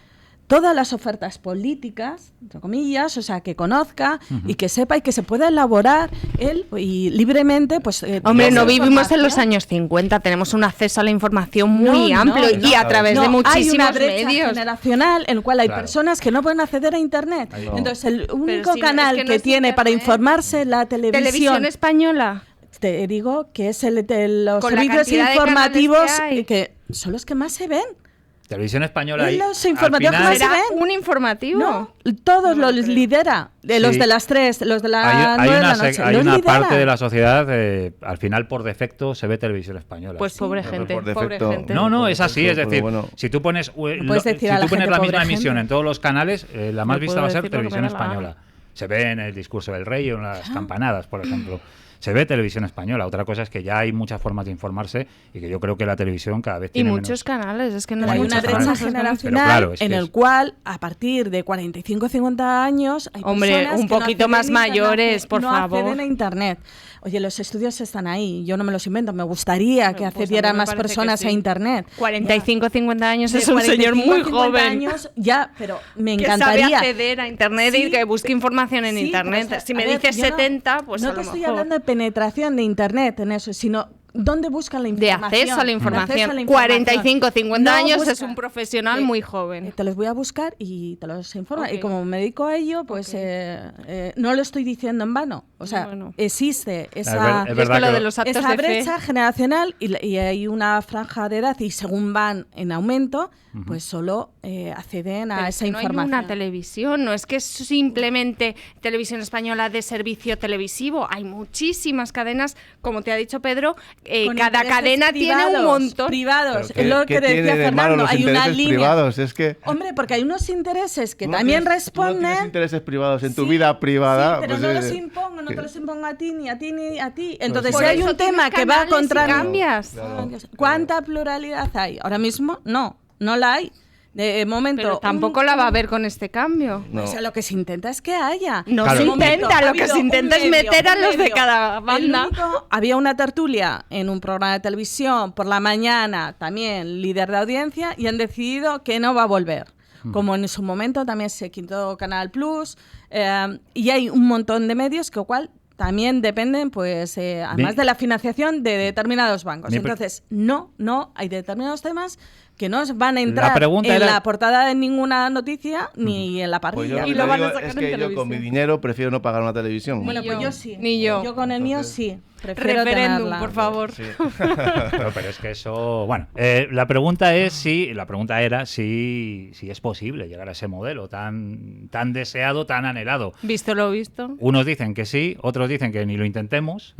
todas las ofertas políticas, entre comillas, o sea, que conozca y que sepa y que se pueda elaborar él y libremente, pues... Hombre, no vivimos en los años 50, tenemos un acceso a la información muy amplio y a través de muchísimos hay una brecha medios generacional en el cual hay personas que no pueden acceder a Internet. Entonces, el único si canal que tiene para informarse la Televisión Española. Te digo que es el de los Con la servicios cantidad de informativos canales que hay. que son los que más se ven. Televisión Española. Y los informativos al más final, se ¿Será ven? un informativo? No, todos los lidera. Los Sí. de las 3, los de las hay 9 de la una, noche. hay los una lidera. parte de la sociedad, al final por defecto se ve Televisión Española. Pues pobre pero gente, por pobre defecto. gente. No, es así, es Pero decir, bueno. si tú pones, puedes decir si a la tú pones gente la misma pobre emisión gente. en todos los canales, la más No vista puedo va a ser decir lo que Televisión me da la Española. gana. Se ve en el discurso del rey o en las campanadas, por ejemplo. Se ve Televisión Española. Otra cosa es que ya hay muchas formas de informarse y que yo creo que la televisión cada vez Y tiene muchos canales, es que no Pero hay hay una muchos brecha canales. generacional Pero claro, es en que el es- cual, a partir de 45-50 años, hay Hombre, personas un que no poquito acceden más a Internet, mayores, por no favor. acceden a Internet. Oye, los estudios están ahí, yo no me los invento, me gustaría que Pues a mí accedieran me más parece que personas sí. a Internet. 45-50 años De es un señor 45 muy 50 joven. años, ya, pero me Que encantaría. sabe acceder a Internet y Sí, que busque información en sí, Internet. pero, o sea, Si me a ver, dices yo no- 70, pues no a te lo estoy mejor. hablando de penetración de Internet en eso, sino dónde buscan la De información. acceso a la De información. acceso a la información. 45-50 No años es buscan. un profesional muy joven. Te los voy a buscar y te los informo. Ok. Y como me dedico a ello, pues no lo estoy diciendo en vano. O sea, Bueno. existe Es esa, ver- Es verdad que lo que de lo- los actos esa de fe... brecha generacional y hay una franja de edad y según van en aumento, pues solo acceden a Pero es esa que no hay información. una televisión, no es que es simplemente Televisión Española de servicio televisivo. Hay muchísimas cadenas, como te ha dicho Pedro, Con cada intereses cadena tiene un privados, montón. Privados, Pero es lo ¿qué que tiene decía de malo Fernando, los hay una intereses línea. privados? Es que Hombre, porque hay unos intereses que tú no también tienes- tú no tienes responden. intereses privados en tu Sí, vida privada. sí, pero pues, no los impongo, no te los impongo a ti, ni a ti, ni a ti. Entonces, Por si hay eso un tienes tema que va canales y contra... cambias. ¿Cuánta pluralidad hay? Ahora mismo no la hay. De momento... Pero tampoco la va a haber con este cambio. No. O sea, lo que se intenta es que haya. No Claro. se De momento, intenta, ha lo que habido se un intenta es medio, meter a un los de medio. cada banda. Había una tertulia en un programa de televisión por la mañana, también líder de audiencia, y han decidido que no va a volver. Como en su momento también se quitó Canal Plus, y hay un montón de medios que igual también dependen, pues, además de la financiación de determinados bancos. Mi- Entonces, no hay determinados temas que no van a entrar pregunta en era- la portada de ninguna noticia ni en la Pues parrilla. yo Y lo lo que van a digo sacar es en que yo con televisión. mi dinero prefiero no pagar una televisión. Bueno, Ni pues yo, yo sí. ni yo. Yo con el mío sí. Prefiero Referéndum, tenerla. por favor. No, pero es que eso, bueno, la pregunta era si es posible llegar a ese modelo tan deseado, tan anhelado. Visto lo visto. Unos dicen que sí, otros dicen que ni lo intentemos.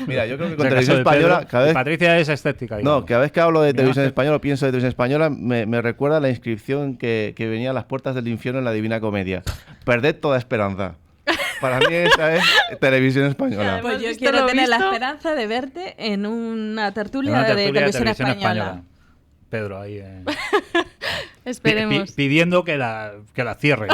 Mira, yo creo que Es con el caso televisión de española, Pedro. cada vez, Patricia es escéptica. digamos. no, cada vez que hablo de televisión Mira. española, o pienso de televisión española, me recuerda la inscripción que venía a las puertas del infierno en la Divina Comedia. Perded toda esperanza. Para mí esa es televisión española. Pues yo ¿Visto quiero lo tener la visto? esperanza de verte en una tertulia, Una de tertulia televisión española. Pedro ahí Esperemos. pidiendo que la cierren.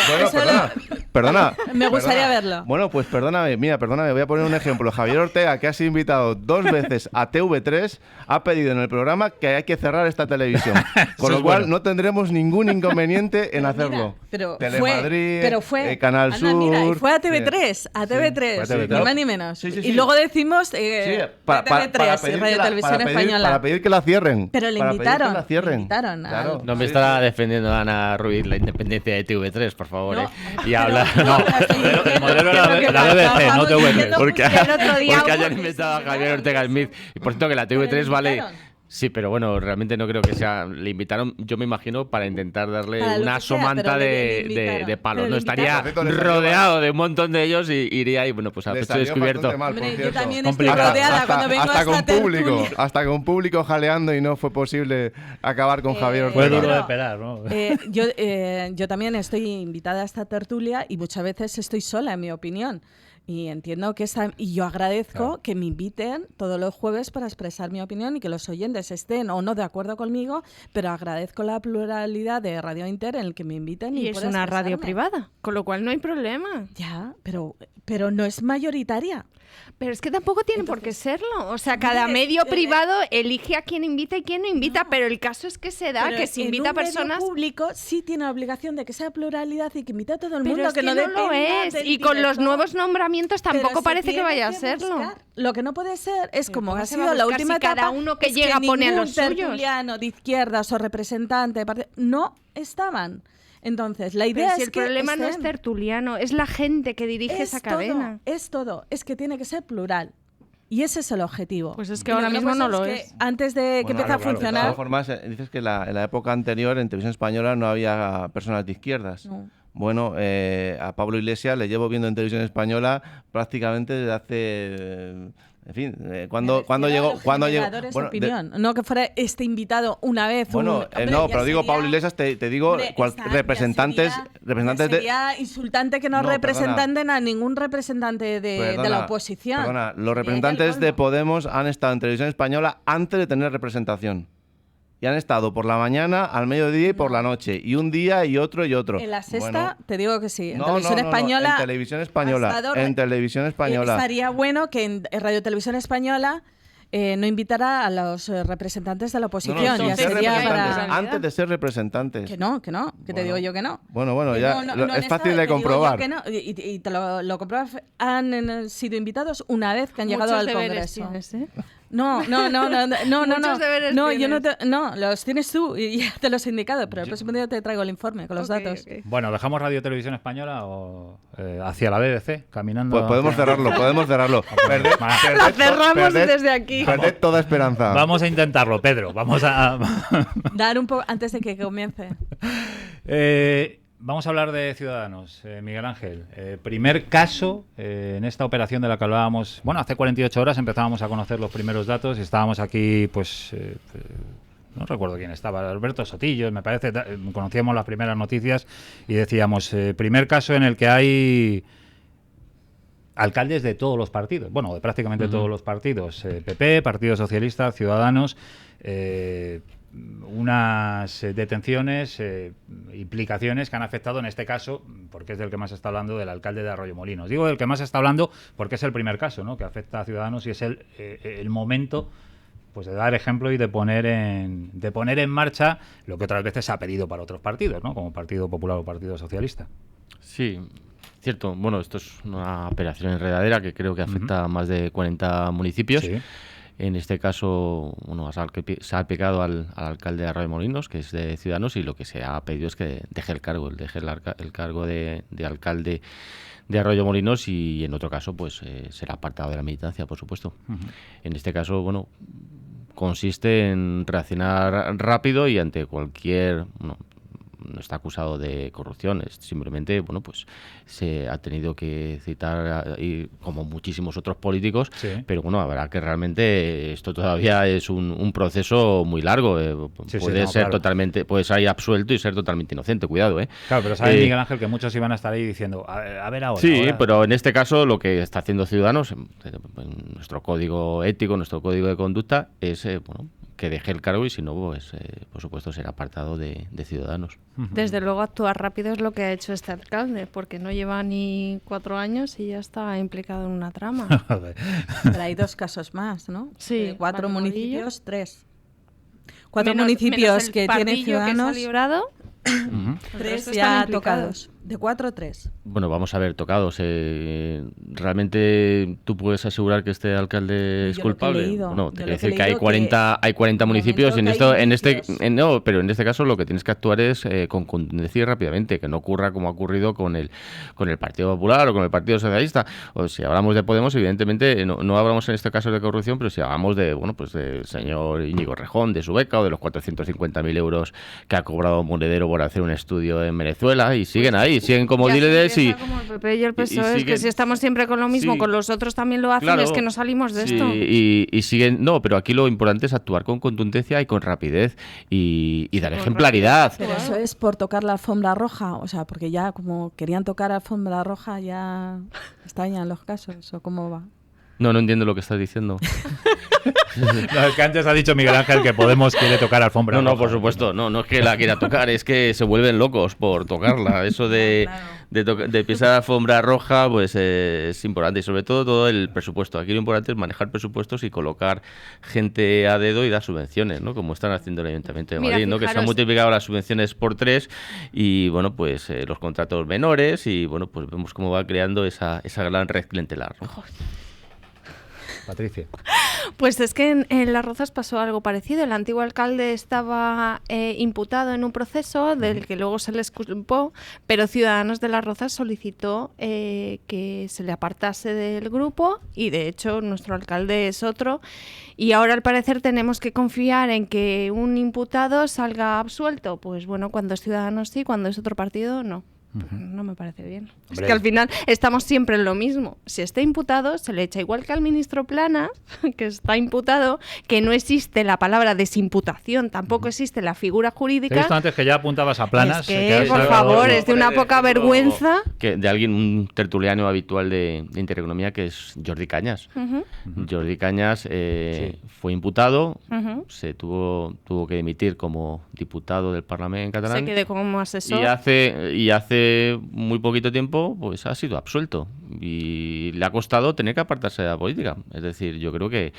Bueno, perdona. Me gustaría perdona. verlo. Bueno, pues perdóname, voy a poner un ejemplo. Javier Ortega, que ha sido invitado 2 veces a TV3, ha pedido en el programa que hay que cerrar esta televisión. Con Eso lo es cual bueno. no tendremos ningún inconveniente en hacerlo. Pero Telemadrid, fue Canal Anda, mira, y Sur. fue a TV3, Sí. a TV3, fue a TV3. ni más ni menos. Sí, sí, Y sí. luego decimos Sí, TV3 y Radio Televisión Española. para pedir que la cierren. Pero le Para pedir invitaron, que la cierren. le invitaron Claro. No me Sí, estará defendiendo Ana Ruiz la independencia de TV3, por favor. No, Y hablar. No, el modelo era la BBC, no TV3. Porque, El otro día porque hubo hayan inventado a Javier Ortega Smith. Y por cierto, que la TV3 vale. invitaron. Sí, pero bueno, realmente no creo que sea. Le invitaron, yo me imagino, para intentar darle Para lo una que sea, somanta pero le de invitaron. palos. Pero No le estaría invitaron. rodeado de un montón de ellos y iría y bueno, pues a Le pecho salió descubierto. bastante mal, por Hombre, yo cierto. también estoy Complicado. rodeada cuando vengo hasta a esta con público, tertulia. hasta con público jaleando y no fue posible acabar con Javier Fue Ortega. duro de Pedro, pelar, ¿no? Yo también estoy invitada a esta tertulia y muchas veces estoy sola, en mi opinión. Y entiendo que y yo agradezco Claro. que me inviten todos los jueves para expresar mi opinión y que los oyentes estén o no de acuerdo conmigo, pero agradezco la pluralidad de Radio Inter en el que me inviten y Y es pueda una radio expresarme. privada, con lo cual no hay problema. Ya, pero no es mayoritaria. Pero es que tampoco tiene por qué serlo. O sea, cada medio privado elige a quién invita y quién no invita, pero el caso es que se da, Pero que se en invita a un medio personas... público sí tiene la obligación de que sea pluralidad y que invite a todo el Pero mundo, es que no dependa lo es. del Y con los director. nuevos nombramientos Pero tampoco se parece que tiene vaya a que serlo. buscar. Lo que no puede ser es Pero como ¿cómo ha se va sido a la buscar última si cada etapa, uno que es llega pone a ningún los suyos? tertuliano de izquierdas o representante de partido no estaban. Entonces, la idea Pero si es el que problema no es estén. tertuliano, es la gente que dirige esa cadena. Es todo, es que tiene que ser plural. Y ese es el objetivo. Pues es que Y ahora lo mismo pasa no lo que es. antes de que Bueno, empiece a claro, de funcionar, todas formas, dices que en la época anterior en Televisión Española no había personas de izquierdas. No. Bueno, a Pablo Iglesias le llevo viendo en Televisión Española prácticamente desde hace... en fin, cuando llegó... Cuando llegó generadores de bueno, opinión, no que fuera este invitado una vez. bueno, hombre, no, ya pero digo sería- Pablo Iglesias, te digo hombre, representantes, ya sería insultante que no, No, representen a ningún representante de Perdona, la oposición. Perdona, los Sería representantes ya el de colmo. Podemos han estado en Televisión Española antes de tener representación. Y han estado por la mañana, al mediodía y por la noche. Y un día y otro y otro. En la sexta, Bueno, te digo que sí. En no, Televisión no, no, no, Española. en Televisión Española. ha estado En Televisión Española. Estaría bueno que en Radio Televisión Española no invitara a los representantes de la No, oposición. no, ya sin ser sería representantes, para. antes de ser representantes. Que no, que te Bueno. digo yo que no. Bueno, Que ya no, es en fácil esta de te digo yo comprobar. que no, y te lo compruebas. Han sido invitados una vez que han llegado Muchos al deberes Congreso. tienes, ¿eh? No, Muchos deberes no, tienes. no, los tienes tú y ya te los he indicado, pero el próximo día te traigo el informe con los Ok, datos. ok. Bueno, ¿dejamos Radio Televisión Española o hacia la BBC, caminando? Pues podemos hacia- cerrarlo, podemos cerrarlo. Perded- Vale. perded- La cerramos perded- desde aquí. Perded toda esperanza. Vamos a intentarlo, Pedro. Vamos a... Dar un poco antes de que comience. Vamos a hablar de Ciudadanos, Miguel Ángel. Primer caso en esta operación de la que hablábamos. Bueno, hace 48 horas empezábamos a conocer los primeros datos y estábamos aquí, pues, no recuerdo quién estaba, Alberto Sotillo, me parece, conocíamos las primeras noticias y decíamos, primer caso en el que hay alcaldes de todos los partidos, bueno, de prácticamente todos los partidos, PP, Partido Socialista, Ciudadanos, unas detenciones, implicaciones que han afectado en este caso, porque es del que más se está hablando, del alcalde de Arroyomolinos. Digo del que más se está hablando porque es el primer caso, ¿no?, que afecta a Ciudadanos y es el momento, pues, de dar ejemplo y de poner en marcha lo que otras veces se ha pedido para otros partidos, ¿no?, como Partido Popular o Partido Socialista. Sí, cierto. Bueno, esto es una operación enredadera que creo que afecta a más de 40 municipios. Sí. En este caso, bueno, se ha aplicado al alcalde de Arroyomolinos, que es de Ciudadanos, y lo que se ha pedido es que deje el cargo, el cargo de alcalde de Arroyomolinos, y en otro caso, pues será apartado de la militancia, por supuesto. En este caso, bueno, consiste en reaccionar rápido y ante cualquier... Bueno, no está acusado de corrupción, es simplemente, bueno, pues se ha tenido que citar, y como muchísimos otros políticos, Sí. pero bueno, habrá que realmente, esto todavía es un proceso muy largo, Sí, puede no, ser claro. totalmente, puede salir absuelto y ser totalmente inocente, cuidado, Claro, pero sabe Eh, Miguel Ángel que muchos iban a estar ahí diciendo, a ver ahora. Sí, ahora. pero en este caso lo que está haciendo Ciudadanos, en nuestro código ético, nuestro código de conducta, es bueno, que deje el cargo, y si no, pues por supuesto será apartado de Ciudadanos. Desde luego, actuar rápido es lo que ha hecho este alcalde, porque no lleva ni 4 años y ya está implicado en una trama. Joder. Pero hay 2 casos más, ¿no? Sí, 4 Valdemorillo. municipios, 3. 4 Menos municipios el que Pardillo, tienen Ciudadanos, que se ha librado, Ujú. el 3 resto ya están implicados. tocados. De 4, 3. Bueno, vamos a ver, tocados. ¿Realmente tú puedes asegurar que este alcalde es Yo lo que he culpable? leído, Bueno, yo te lo quiero que he decir que hay leído 40 municipios, y en momento que hay esto, indicios. no, pero en este caso lo que tienes que actuar es con contundencia y rápidamente, que no ocurra como ha ocurrido con el Partido Popular o con el Partido Socialista. O si hablamos de Podemos, evidentemente no hablamos en este caso de corrupción, pero si hablamos de, bueno, pues del señor Íñigo Rejón, de su beca, o de los 450.000 euros que ha cobrado Monedero por hacer un estudio en Venezuela, y siguen ahí. ahí, siguen como Ya líderes sí, y... está como el PP y el PSOE, es siguen- que si estamos siempre con lo mismo, Sí. con los otros también lo hacen, Claro, es que no salimos de sí, esto. y siguen... No, pero aquí lo importante es actuar con contundencia y con rapidez y dar con ejemplaridad. Pero eso es por tocar la alfombra roja, o sea, porque ya como querían tocar alfombra roja ya estallan los casos, ¿o cómo va? No entiendo lo que estás diciendo. No, es que antes ha dicho Miguel Ángel que Podemos quiere tocar alfombra No, roja. por supuesto, no es que la quiera tocar, es que se vuelven locos por tocarla. Eso de pisar alfombra roja, pues es importante, y sobre todo el presupuesto. Aquí lo importante es manejar presupuestos y colocar gente a dedo y dar subvenciones, ¿no? Como están haciendo el Ayuntamiento de Mira, Madrid, ¿no? Que se han fijaros- multiplicado las subvenciones por 3 y, bueno, pues los contratos menores y, bueno, pues vemos cómo va creando esa gran red clientelar, ¿no? Patricia. Pues es que en Las Rozas pasó algo parecido. El antiguo alcalde estaba imputado en un proceso del que luego se le exculpó, pero Ciudadanos de Las Rozas solicitó que se le apartase del grupo y de hecho nuestro alcalde es otro. Y ahora al parecer tenemos que confiar en que un imputado salga absuelto. Pues bueno, cuando es Ciudadanos sí, cuando es otro partido no. No me parece bien. Es Hombre. que al final estamos siempre en lo mismo. Si está imputado, se le echa igual que al ministro Planas, que está imputado, que no existe la palabra desimputación, tampoco existe la figura He jurídica. visto antes que ya apuntabas a Planas. Es que, has- por favor, es de una poca vergüenza. Que de alguien, un tertuliano habitual de Intereconomía, que es Jordi Cañas. Ujú, Jordi Cañas fue imputado, ujú. se tuvo que dimitir como diputado del Parlamento catalán. Se quedó como asesor. Y hace muy poquito tiempo pues ha sido absuelto y le ha costado tener que apartarse de la política. Es decir, yo creo que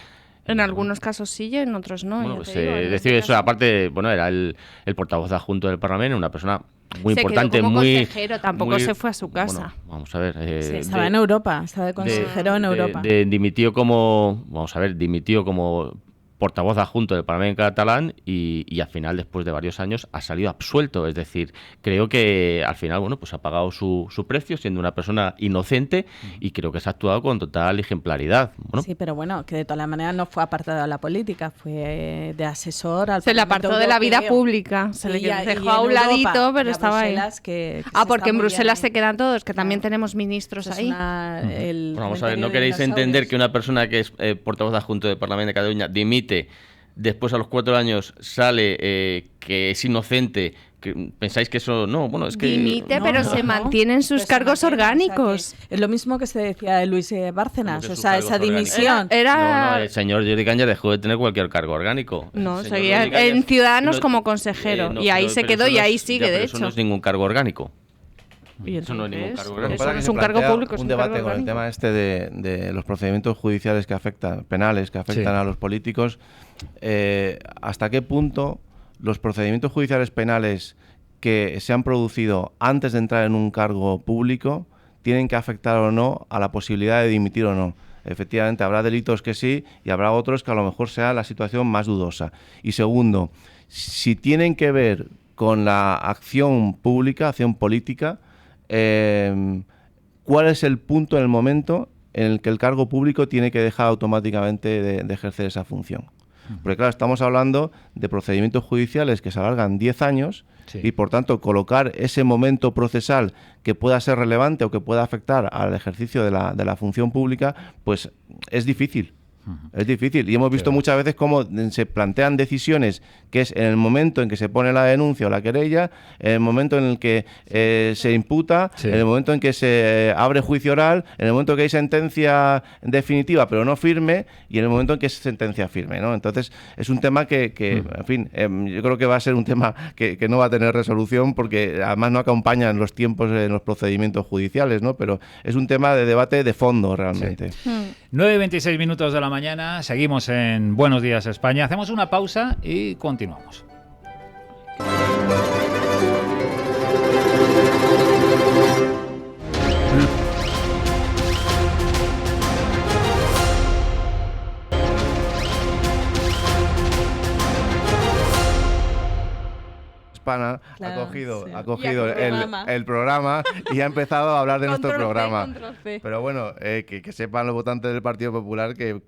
En algunos casos sí y en otros no. bueno, ya pues, te digo, en decir este eso, caso aparte, bueno, era el portavoz adjunto del Parlamento, una persona muy se importante, quedó como muy consejero, tampoco muy- se fue a su casa. Bueno, vamos a ver. Sí, estaba en Europa, estaba de consejero en Europa. Dimitió como portavoz adjunto del Parlamento catalán y al final, después de varios años, ha salido absuelto. Es decir, creo que al final, bueno, pues ha pagado su precio siendo una persona inocente y creo que se ha actuado con total ejemplaridad. Bueno, Sí, pero bueno, que de todas las maneras no fue apartado de la política, fue de asesor al Se le Parlamento apartó de la vida Europeo. pública, se le Y a- dejó y a en un Europa, ladito, y pero a estaba ahí. Bruselas, que se Porque está en muy Bruselas bien se quedan todos, que también Claro. tenemos ministros Eso es ahí. el Bueno, vamos a ver, cementerio ¿no de queréis dinosaurios? entender que una persona que es portavoz adjunto del Parlamento de Cataluña dimite, después a los 4 años sale que es inocente? Que ¿pensáis que eso no? Bueno, es que... Dimite, No, pero no, se no. mantienen sus Pero se cargos mantiene, o sea, orgánicos. que es lo mismo que se decía de Luis Bárcenas, ¿Cómo que o sus sea, cargos esa orgánicos? dimisión. Era... No, el señor Jordi Cañas dejó de tener cualquier cargo orgánico. No, El señor seguía Jordi Cañas en Ciudadanos no- como consejero, y ahí pero- se pero quedó eso y no ahí es- sigue, ya, de pero eso no hecho. es ningún cargo orgánico. ¿Y Eso no es ningún entonces? cargo Lo que orgánico. pasa Eso no es es que un se cargo plantea público, es un un debate cargo con el orgánico. tema este de los procedimientos judiciales que afectan, penales que afectan Sí. a los políticos. ¿Hasta qué punto los procedimientos judiciales penales que se han producido antes de entrar en un cargo público tienen que afectar o no a la posibilidad de dimitir o no? Efectivamente, habrá delitos que sí y habrá otros que a lo mejor sea la situación más dudosa. Y segundo, si tienen que ver con la acción pública, acción política, ¿cuál es el punto, el momento en el que el cargo público tiene que dejar automáticamente de ejercer esa función? Porque claro, estamos hablando de procedimientos judiciales que se alargan 10 años Sí. y por tanto colocar ese momento procesal que pueda ser relevante o que pueda afectar al ejercicio de la función pública, pues es difícil. Es difícil y hemos visto Pero- muchas veces cómo se plantean decisiones que es en el momento en que se pone la denuncia o la querella, en el momento en el que se imputa, Sí. en el momento en que se abre juicio oral, en el momento en que hay sentencia definitiva pero no firme y en el momento en que es sentencia firme, ¿no? Entonces es un tema que en fin, yo creo que va a ser un tema que no va a tener resolución porque además no acompañan los tiempos en los procedimientos judiciales, ¿no? Pero es un tema de debate de fondo realmente. 9:26 minutos de la mañana, seguimos en Buenos Días España. Hacemos una pausa y continuamos. Hispana Claro, ha cogido, sí. ha cogido Y el programa y ha empezado a hablar de nuestro Control C, programa. Control C. Pero bueno, que sepan los votantes del Partido Popular que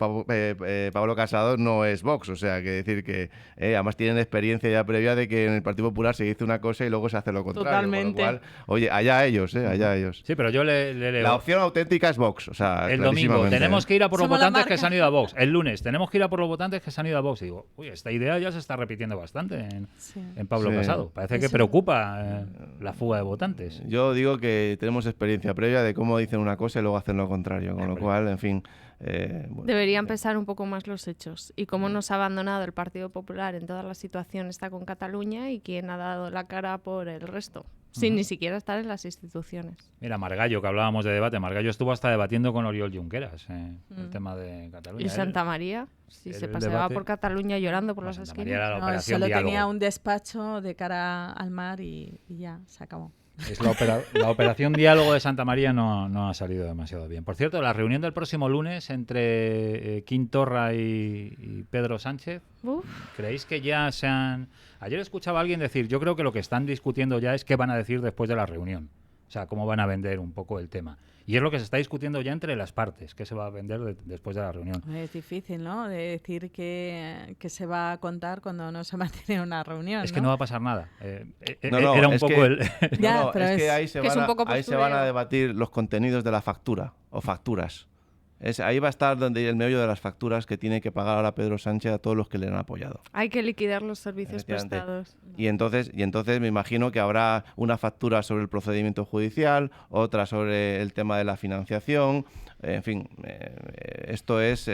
Pablo Casado no es Vox, o sea, que decir que además tienen experiencia ya previa de que en el Partido Popular se dice una cosa y luego se hace lo contrario. Totalmente. Con lo cual, oye, allá ellos, allá ellos. Sí, pero yo le leo. La opción auténtica es Vox, o sea, El domingo clarísimamente, tenemos que ir a por los Somos la votantes que marca. se han ido a Vox. El lunes tenemos que ir a por los votantes que se han ido a Vox. Y digo, uy, esta idea ya se está repitiendo bastante en Pablo Sí. Casado. Parece que Eso. preocupa la fuga de votantes. Yo digo que tenemos experiencia previa de cómo dicen una cosa y luego hacen lo contrario, con lo cual, en fin... bueno, Deberían pesar un poco más los hechos y cómo nos ha abandonado el Partido Popular en toda la situación está con Cataluña y quién ha dado la cara por el resto, sin ni siquiera estar en las instituciones. Mira, Margallo, que hablábamos de debate. Margallo estuvo hasta debatiendo con Oriol Junqueras el tema de Cataluña. Y Santa María, si el se paseaba debate- por Cataluña llorando por Bueno, las Santa María era esquinas. la No, operación solo diálogo. tenía un despacho de cara al mar y ya, se acabó. Es la operación diálogo de Santa María no ha salido demasiado bien. Por cierto, la reunión del próximo lunes entre Quim Torra y Pedro Sánchez, Uf, ¿creéis que ya se han...? Ayer escuchaba a alguien decir, yo creo que lo que están discutiendo ya es qué van a decir después de la reunión. O sea, cómo van a vender un poco el tema. Y es lo que se está discutiendo ya entre las partes, qué se va a vender después de la reunión. Es difícil, ¿no? De decir que se va a contar cuando no se mantiene una reunión. Es que no va a pasar nada. No, era un es poco que- el... Ya, no, pero es que es- ahí se que es van un a- poco ahí se van a postureo. debatir los contenidos de la factura o facturas. Ahí va a estar donde el meollo de las facturas que tiene que pagar ahora Pedro Sánchez a todos los que le han apoyado. hay que liquidar los servicios Efectivamente. prestados. Y entonces me imagino que habrá una factura sobre el procedimiento judicial, otra sobre el tema de la financiación. En fin, esto es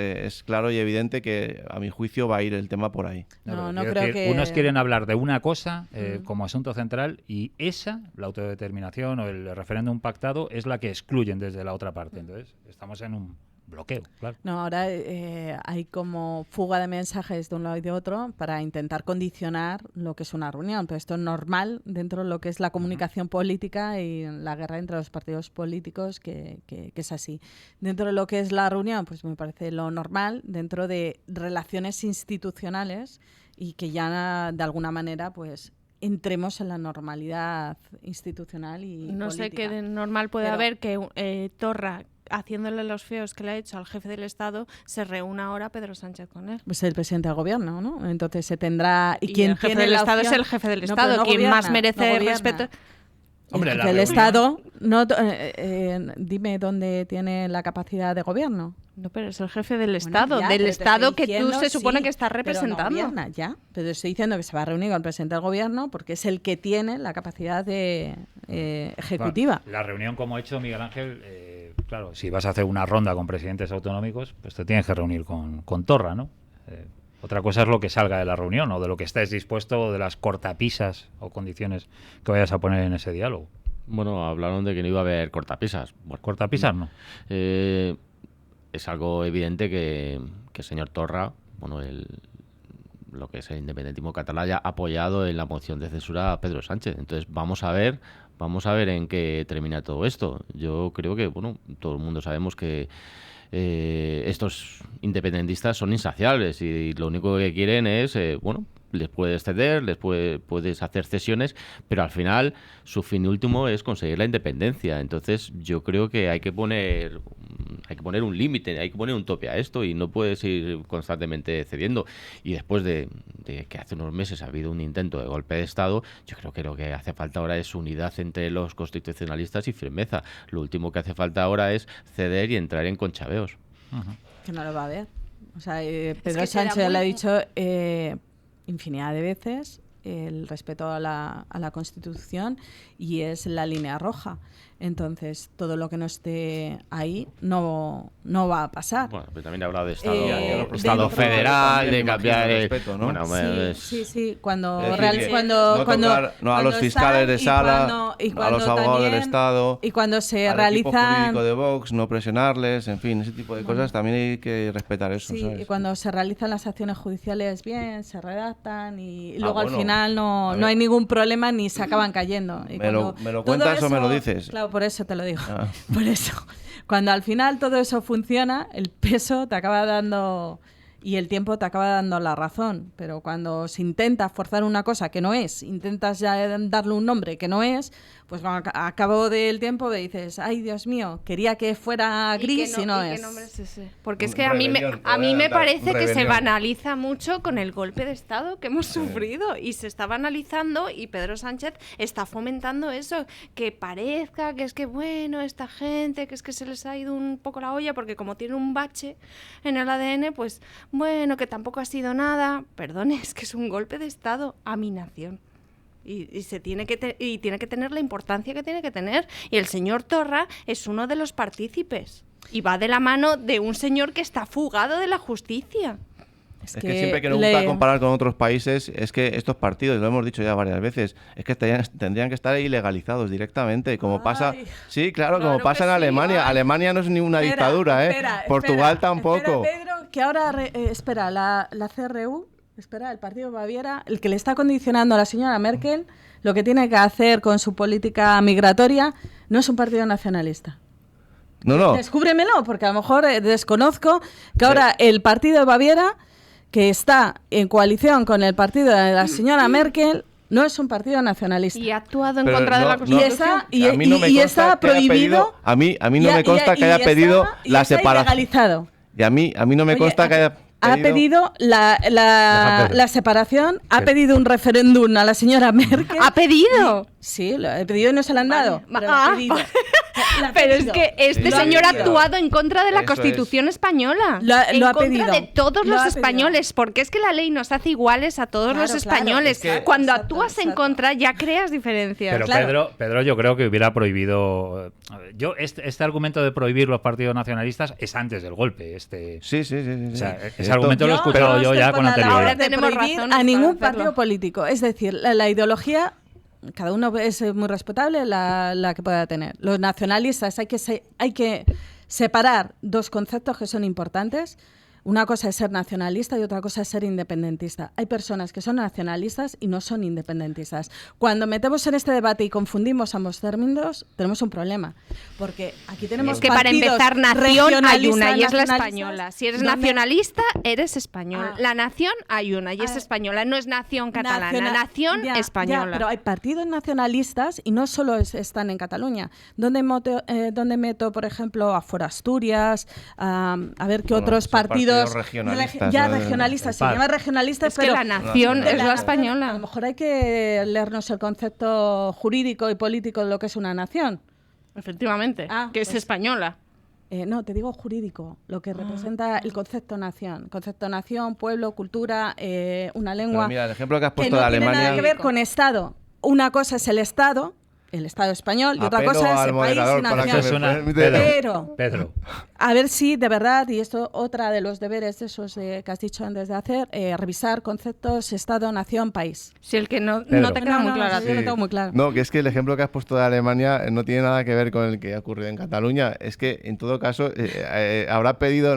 claro y evidente que a mi juicio va a ir el tema por ahí. No, no Quiero creo decir, que... unos quieren hablar de una cosa como asunto central y esa, la autodeterminación o el referéndum pactado, es la que excluyen desde la otra parte. Entonces, estamos en un bloqueo, claro. No, ahora hay como fuga de mensajes de un lado y de otro para intentar condicionar lo que es una reunión. Pero esto es normal dentro de lo que es la comunicación política y la guerra entre los partidos políticos, que es así. Dentro de lo que es la reunión, pues me parece lo normal dentro de relaciones institucionales y que ya de alguna manera pues entremos en la normalidad institucional y No sé política. qué de normal puede Pero- haber que Torra, haciéndole los feos que le ha hecho al jefe del Estado, se reúna ahora Pedro Sánchez con él. Pues el presidente del gobierno, ¿no? Entonces se tendrá... Y quien el jefe tiene del la Estado es opción- el jefe del No, Estado, pero no quien gobierna, más merece no gobierna. respeto. Hombre, el la jefe del reunión- Estado, no, dime dónde tiene la capacidad de gobierno. No, pero es el jefe del Bueno, Estado, ya, del pero te Estado estoy que tú diciendo, se supone sí, que estás pero no representando. gobierna, ya, pero estoy diciendo que se va a reunir con el presidente del gobierno porque es el que tiene la capacidad de ejecutiva. La reunión, como ha hecho Miguel Ángel, claro, si vas a hacer una ronda con presidentes autonómicos, pues te tienes que reunir con Torra, ¿no? Otra cosa es lo que salga de la reunión o de lo que estés dispuesto o de las cortapisas o condiciones que vayas a poner en ese diálogo. Bueno, hablaron de que no iba a haber cortapisas. Bueno, Cortapisas no. Es algo evidente que el señor Torra, bueno, lo que es el independentismo catalán, ya ha apoyado en la moción de censura a Pedro Sánchez. Entonces vamos a ver en qué termina todo esto. Yo creo que, bueno, todo el mundo sabemos que estos independentistas son insaciables y lo único que quieren es, bueno, les puedes ceder, puedes hacer cesiones, pero al final su fin último es conseguir la independencia. Entonces yo creo que hay que poner un límite, hay que poner un tope a esto y no puedes ir constantemente cediendo. Y después de que hace unos meses ha habido un intento de golpe de Estado, yo creo que lo que hace falta ahora es unidad entre los constitucionalistas y firmeza. Lo último que hace falta ahora es ceder y entrar en conchaveos. Que no lo va a ver. O sea, Pedro que será Sánchez muy- le ha dicho infinidad de veces el respeto a la Constitución y es la línea roja. Entonces, todo lo que no esté ahí no va a pasar. Bueno, pero también he hablado de Estado, Estado Estado federal, de también, cambiar imagino, el respeto, ¿no? Bueno, Sí, cuando, Es real- decir, que cuando, no cuando, tocar, no, a cuando los fiscales de están sala, y a cuando los abogados del también- Estado, y cuando se al equipo realizan jurídico de Vox, no presionarles, en fin, ese tipo de cosas también hay que respetar eso, Sí, ¿sabes? y cuando se realizan las acciones judiciales bien, se redactan y luego bueno. al final A ver. no hay ningún problema ni se acaban cayendo. Y ¿Me lo cuando todo cuentas o me lo dices? Claro, por eso te lo digo. Ah. Por eso. Cuando al final todo eso funciona, el peso te acaba dando y el tiempo te acaba dando la razón, pero cuando se intenta forzar una cosa que no es, intentas ya darle un nombre que no es, pues a cabo del tiempo dices, ay Dios mío, quería que fuera gris y no es. ¿Qué nombre es ese? Porque es que a mí me parece que se banaliza mucho con el golpe de Estado que hemos sufrido, y se está banalizando, y Pedro Sánchez está fomentando eso, que parezca que es que bueno, esta gente, que es que se les ha ido un poco la olla, porque como tiene un bache en el ADN, pues bueno, que tampoco ha sido nada. Perdone, es que es un golpe de Estado a mi nación. Y tiene que tener la importancia que tiene que tener. Y el señor Torra es uno de los partícipes. Y va de la mano de un señor que está fugado de la justicia. Es que siempre que nos gusta comparar con otros países, es que estos partidos, lo hemos dicho ya varias veces, es que tendrían que estar ilegalizados directamente, como pasa... Sí, claro, como pasa en Alemania. Alemania no es ni una dictadura, Portugal tampoco. Espera, Pedro, que ahora... espera, la CRU... Espera, el partido de Baviera, el que le está condicionando a la señora Merkel, lo que tiene que hacer con su política migratoria, no es un partido nacionalista. No. Descúbremelo, porque a lo mejor desconozco que ahora el partido de Baviera, que está en coalición con el partido de la señora Merkel, no es un partido nacionalista. Y ha actuado en contra de la Constitución. Y está prohibido. A mí no me consta que haya pedido la separación. Ilegalizado. Y a mí no me consta que haya... Ha pedido la separación, ha pedido un referéndum a la señora Merkel. ¿Ha pedido? Sí, lo ha pedido y no se lo han dado. Pero, lo ha pedido. Pero es que este señor ha actuado en contra de la Constitución española. En contra de todos los españoles. Porque es que la ley nos hace iguales a todos los españoles. Cuando actúas en contra ya creas diferencias. Pero Pedro, yo creo que hubiera prohibido... Este argumento de prohibir los partidos nacionalistas es antes del golpe. Sí. O sea, ese argumento lo he escuchado yo ya con anterioridad. Ahora tenemos razón a ningún partido político. Es decir, la ideología... Cada uno es muy respetable la que pueda tener. Los nacionalistas hay que separar dos conceptos que son importantes. Una cosa es ser nacionalista y otra cosa es ser independentista. Hay personas que son nacionalistas y no son independentistas. Cuando metemos en este debate y confundimos ambos términos, tenemos un problema. Porque aquí tenemos es que para empezar, nación hay una y es la española. Si eres nacionalista, eres español. La nación hay una y es española. No es nación catalana, nación española. Ya, pero hay partidos nacionalistas y no solo están en Cataluña. ¿Dónde meto, por ejemplo, a For Asturias? A ver qué otros partidos regionalistas. Regionalistas, se llama regionalistas, es pero que la nación es la española. A lo mejor hay que leernos el concepto jurídico y político de lo que es una nación. Efectivamente, que es española. No, te digo jurídico, lo que representa el concepto nación. Concepto nación, pueblo, cultura, una lengua. Pero mira, el ejemplo que has puesto no de Alemania... tiene nada que ver con Estado. Una cosa es el Estado español, y otra cosa es el país y nación. Pedro. A ver si de verdad, y esto otra de los deberes de esos que has dicho antes de hacer, revisar conceptos Estado, nación, país. Si el que no te queda muy claro. Yo lo tengo muy claro. No, que es que el ejemplo que has puesto de Alemania no tiene nada que ver con el que ha ocurrido en Cataluña. Es que, en todo caso, habrá pedido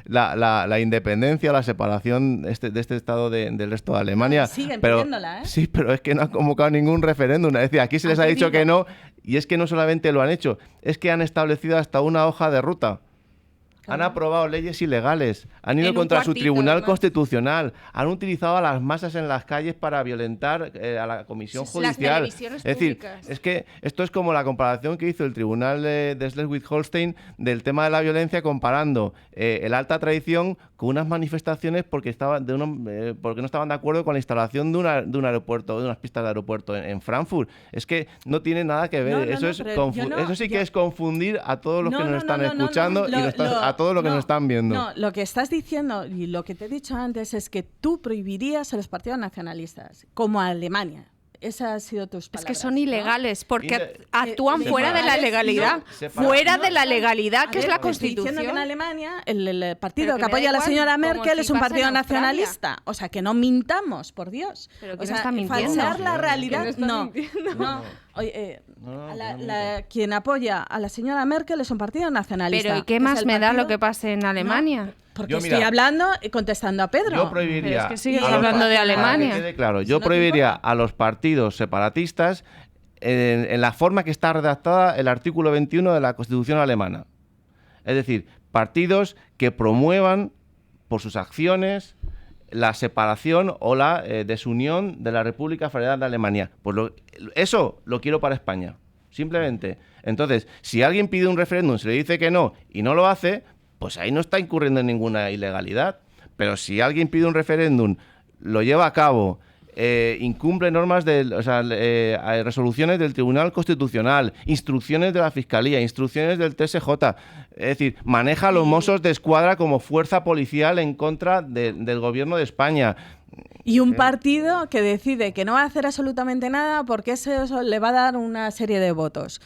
la independencia, la separación de este Estado del resto de Alemania. Siguen pidiéndola, ¿eh? Sí, pero es que no han convocado ningún referéndum. Es decir, aquí se les ha dicho que no, y es que no solamente lo han hecho, es que han establecido hasta una hoja de ruta. Han aprobado leyes ilegales, han ido contra su tribunal constitucional, han utilizado a las masas en las calles para violentar a la comisión judicial. Es decir, es que esto es como la comparación que hizo el tribunal de Schleswig-Holstein del tema de la violencia, comparando el alta traición con unas manifestaciones porque no estaban de acuerdo con la instalación de un aeropuerto, de unas pistas de aeropuerto en Frankfurt. Es que no tiene nada que ver. Eso sí que es confundir a todos los que nos están escuchando y a todos los que nos están viendo. No, lo que estás diciendo y lo que te he dicho antes es que tú prohibirías a los partidos nacionalistas, como a Alemania. Esas han sido tus palabras. Es que son ilegales, porque actúan fuera de la legalidad. Fuera de la legalidad, que es la Constitución. Diciendo que en Alemania el partido que apoya a la señora Merkel es un partido nacionalista. O sea, que no mintamos, por Dios. Pero o sea, falsear la realidad, no. Oye, quien apoya a la señora Merkel es un partido nacionalista. Pero ¿y qué más me da lo que pase en Alemania? No. Porque estoy hablando y contestando a Pedro. Yo prohibiría... Pero es que sigues hablando de Alemania. Para que quede claro, yo prohibiría a los partidos separatistas en la forma que está redactada el artículo 21 de la Constitución alemana. Es decir, partidos que promuevan por sus acciones, la separación o la desunión de la República Federal de Alemania. Pues eso lo quiero para España, simplemente. Entonces, si alguien pide un referéndum, se le dice que no y no lo hace, pues ahí no está incurriendo en ninguna ilegalidad. Pero si alguien pide un referéndum, lo lleva a cabo, incumple normas resoluciones del Tribunal Constitucional, instrucciones de la Fiscalía, instrucciones del TSJ, es decir, maneja a los Mossos de Escuadra como fuerza policial en contra del gobierno de España. Y un partido que decide que no va a hacer absolutamente nada porque eso le va a dar una serie de votos.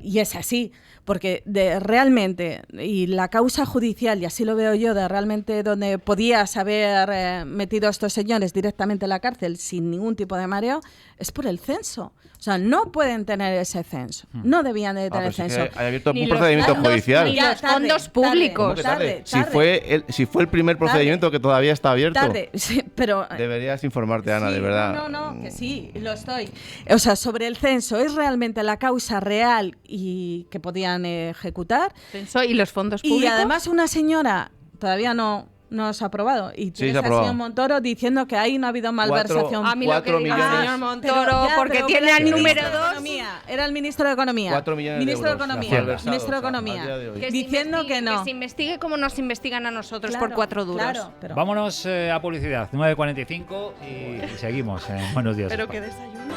Y es así, porque realmente, y la causa judicial, y así lo veo yo, de realmente donde podías haber metido a estos señores directamente en la cárcel sin ningún tipo de mareo, es por el censo. O sea, no pueden tener ese censo. No debían de tener censo. Hay abierto un procedimiento judicial. Ni los fondos públicos. Tarde. Si fue el primer procedimiento que todavía está abierto. Sí, pero deberías informarte, Ana, sí, de verdad. No, que sí, lo estoy. O sea, sobre el censo, ¿es realmente la causa real y que podían ejecutar? Censo y los fondos públicos. Y además una señora todavía no se ha aprobado. Y tienes al señor Montoro diciendo que ahí no ha habido malversación. A mí lo que diga el señor Montoro, porque tiene el número 2. Era el ministro de Economía. 4 millones de euros. Ministro de Economía. Diciendo que no. Que se investigue como nos investigan a nosotros por 4 duros. Claro, pero Vámonos a publicidad, 9:45 y seguimos en Buenos Días. Pero que desayuno.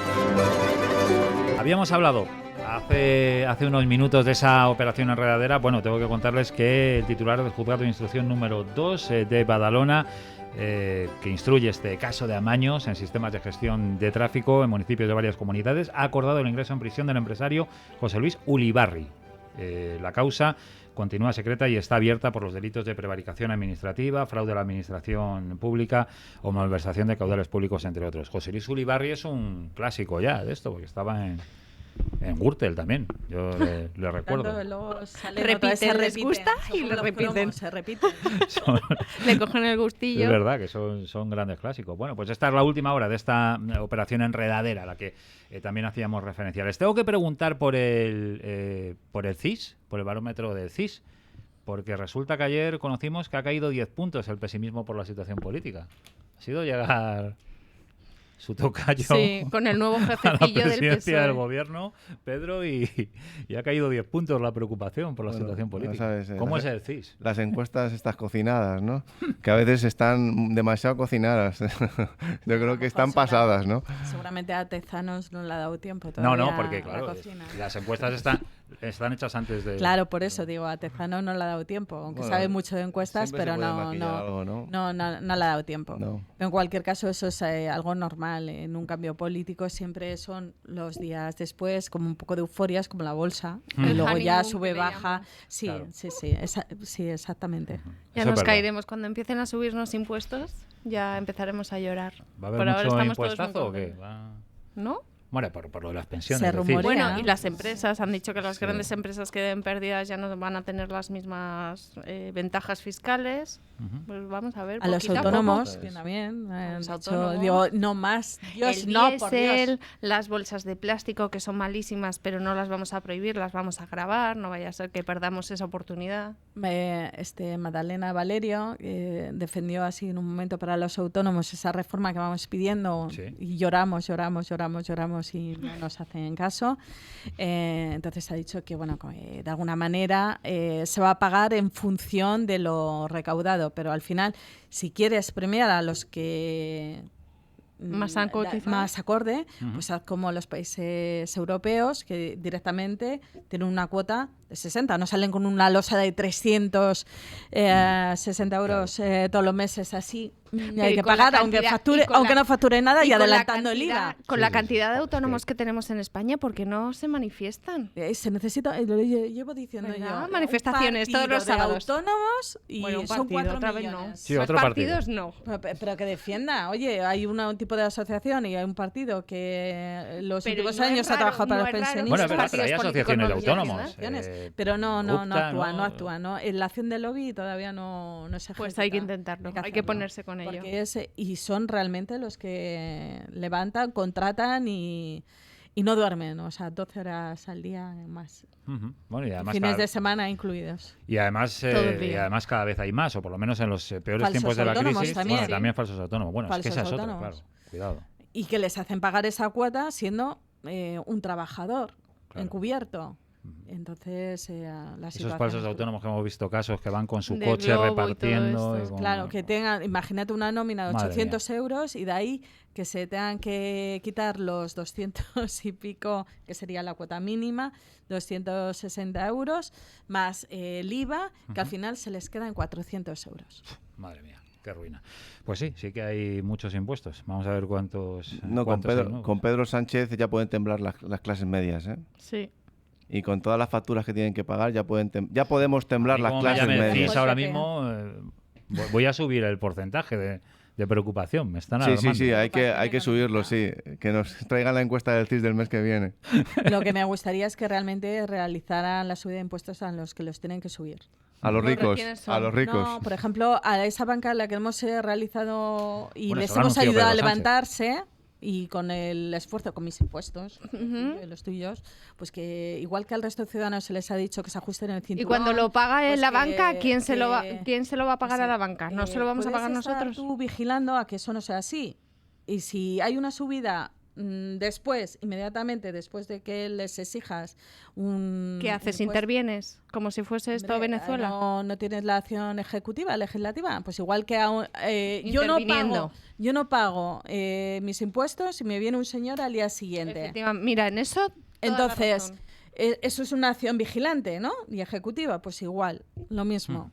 Habíamos hablado hace unos minutos de esa operación enredadera. Bueno, tengo que contarles que el titular del juzgado de instrucción número 2 de Badalona, que instruye este caso de amaños en sistemas de gestión de tráfico en municipios de varias comunidades, ha acordado el ingreso en prisión del empresario José Luis Ulibarri. La causa continúa secreta y está abierta por los delitos de prevaricación administrativa, fraude a la administración pública o malversación de caudales públicos, entre otros. José Luis Ulibarri es un clásico ya de esto, porque estaba en Gürtel también, yo le recuerdo. Les gusta y lo repiten. Se repiten. Le cogen el gustillo. Es verdad que son grandes clásicos. Bueno, pues esta es la última hora de esta operación enredadera a la que también hacíamos referencia. Les tengo que preguntar por el CIS, por el barómetro del CIS, porque resulta que ayer conocimos que ha caído 10 puntos el pesimismo por la situación política. Ha sido llegar su tocayo, sí, con el nuevo jefecillo del PSOE del gobierno, Pedro, y ha caído 10 puntos la preocupación por la situación política. Sabes, ¿Cómo es el CIS? Las encuestas estas cocinadas, ¿no? Que a veces están demasiado cocinadas. Yo creo que están pasadas, ¿no? Seguramente a Tezanos no le ha dado tiempo todavía. No, porque claro, las encuestas están hechas antes de... Claro, por eso digo, a Tezanos no le ha dado tiempo, aunque sabe mucho de encuestas, pero no le ha dado tiempo. No. Pero en cualquier caso eso es algo normal. En un cambio político siempre son los días después como un poco de euforias, como la bolsa, y luego ya sube, baja. Sí, claro. Sí, exactamente. Ya nos caeremos. Cuando empiecen a subirnos impuestos, ya empezaremos a llorar. ¿Va a haber mucho impuestazo o qué? ¿No? Bueno, por lo de las pensiones. Se rumorea, bueno, y las empresas han dicho que las grandes empresas que den pérdidas ya no van a tener las mismas ventajas fiscales. Pues vamos a ver. A los autónomos también. Digo, no más. Dios, el no, diésel, por Dios. Las bolsas de plástico que son malísimas, pero no las vamos a prohibir, las vamos a gravar. No vaya a ser que perdamos esa oportunidad. Madalena Valerio defendió así en un momento para los autónomos esa reforma que vamos pidiendo, sí. Y lloramos y no nos hacen caso. Entonces ha dicho que bueno, de alguna manera se va a pagar en función de lo recaudado, pero al final, si quieres premiar a los que más acorde, pues haz como los países europeos que directamente tienen una cuota de 60, no salen con una losa de 360 euros todos los meses así. Hay que pagar, aunque no facture nada y adelantando el IVA. Con la cantidad de autónomos que tenemos en España, ¿por qué no se manifiestan? Se necesita, lo llevo diciendo yo. Manifestaciones todos los sábados. Autónomos y son 4 millones. No. Sí, otro partidos no. Pero que defienda. Oye, hay un tipo de asociación y hay un partido que los últimos años ha trabajado para los pensionistas. Bueno, pero hay asociaciones de autónomos. Pero no actúa. La acción de lobby todavía no se ejecuta. Pues hay que intentarlo, hay que ponerse con ello. Porque y son realmente los que levantan, contratan y y no duermen, o sea, 12 horas al día más. Bueno, y además Fines de semana incluidos. Y además, Todo el día. y además cada vez hay más, o por lo menos en los peores Falsos tiempos de la autónomos crisis. también. Bueno, Sí. también falsos autónomos. Bueno, es que Falsos esa es otra, autónomos. claro. Cuidado. Y que les hacen pagar esa cuota siendo un trabajador Claro. encubierto. Entonces, la Esos situación falsos es- autónomos que hemos visto casos que van con su De coche Globo y todo repartiendo. esto. y con- Claro, que tengan, imagínate una nómina de Madre 800 euros y de ahí que se tengan que quitar los 200 y pico, que sería la cuota mínima, 260 euros, más el IVA, que al final se les queda en 400 euros. Madre mía, qué ruina. Pues sí que hay muchos impuestos. Vamos a ver cuántos. No, con cuántos hay Pedro, nuevos. con Pedro Sánchez ya pueden temblar las clases medias, ¿eh? Sí. Y con todas las facturas que tienen que pagar ya ya podemos temblar Y las como me clases llames medias. CIS ahora Pues mismo, voy a subir el porcentaje de preocupación. Me están Sí, alarmando. sí, hay que subirlo, sí. Que nos traigan la encuesta del CIS del mes que viene. Lo que me gustaría es que realmente realizaran la subida de impuestos a los que los tienen que subir. A los Corre, ricos, ¿quiénes son? a los ricos. No, por ejemplo, a esa banca a la que hemos realizado y Bueno, les eso lo ha hemos anunciado ayudado a Pedro Sánchez. levantarse y con el esfuerzo, con mis impuestos, los tuyos, pues que igual que al resto de ciudadanos se les ha dicho que se ajusten el Y cinturón. cuando lo paga pues la que- banca, ¿quién se lo va a pagar sí. a la banca? ¿No se lo vamos a puedes pagar estar nosotros? tú vigilando a que eso no sea así. Y si hay una subida después, inmediatamente después de que les exijas un... ¿Qué haces? un ¿Intervienes? Como si fuese esto Hombre, Venezuela. No tienes la acción ejecutiva, legislativa. Pues igual que Interviniendo. yo no pago mis impuestos y me viene un señor al día siguiente. Efectivamente. Mira, en eso. toda la Entonces, razón. eso es una acción vigilante, ¿no? Y ejecutiva, pues igual, lo mismo.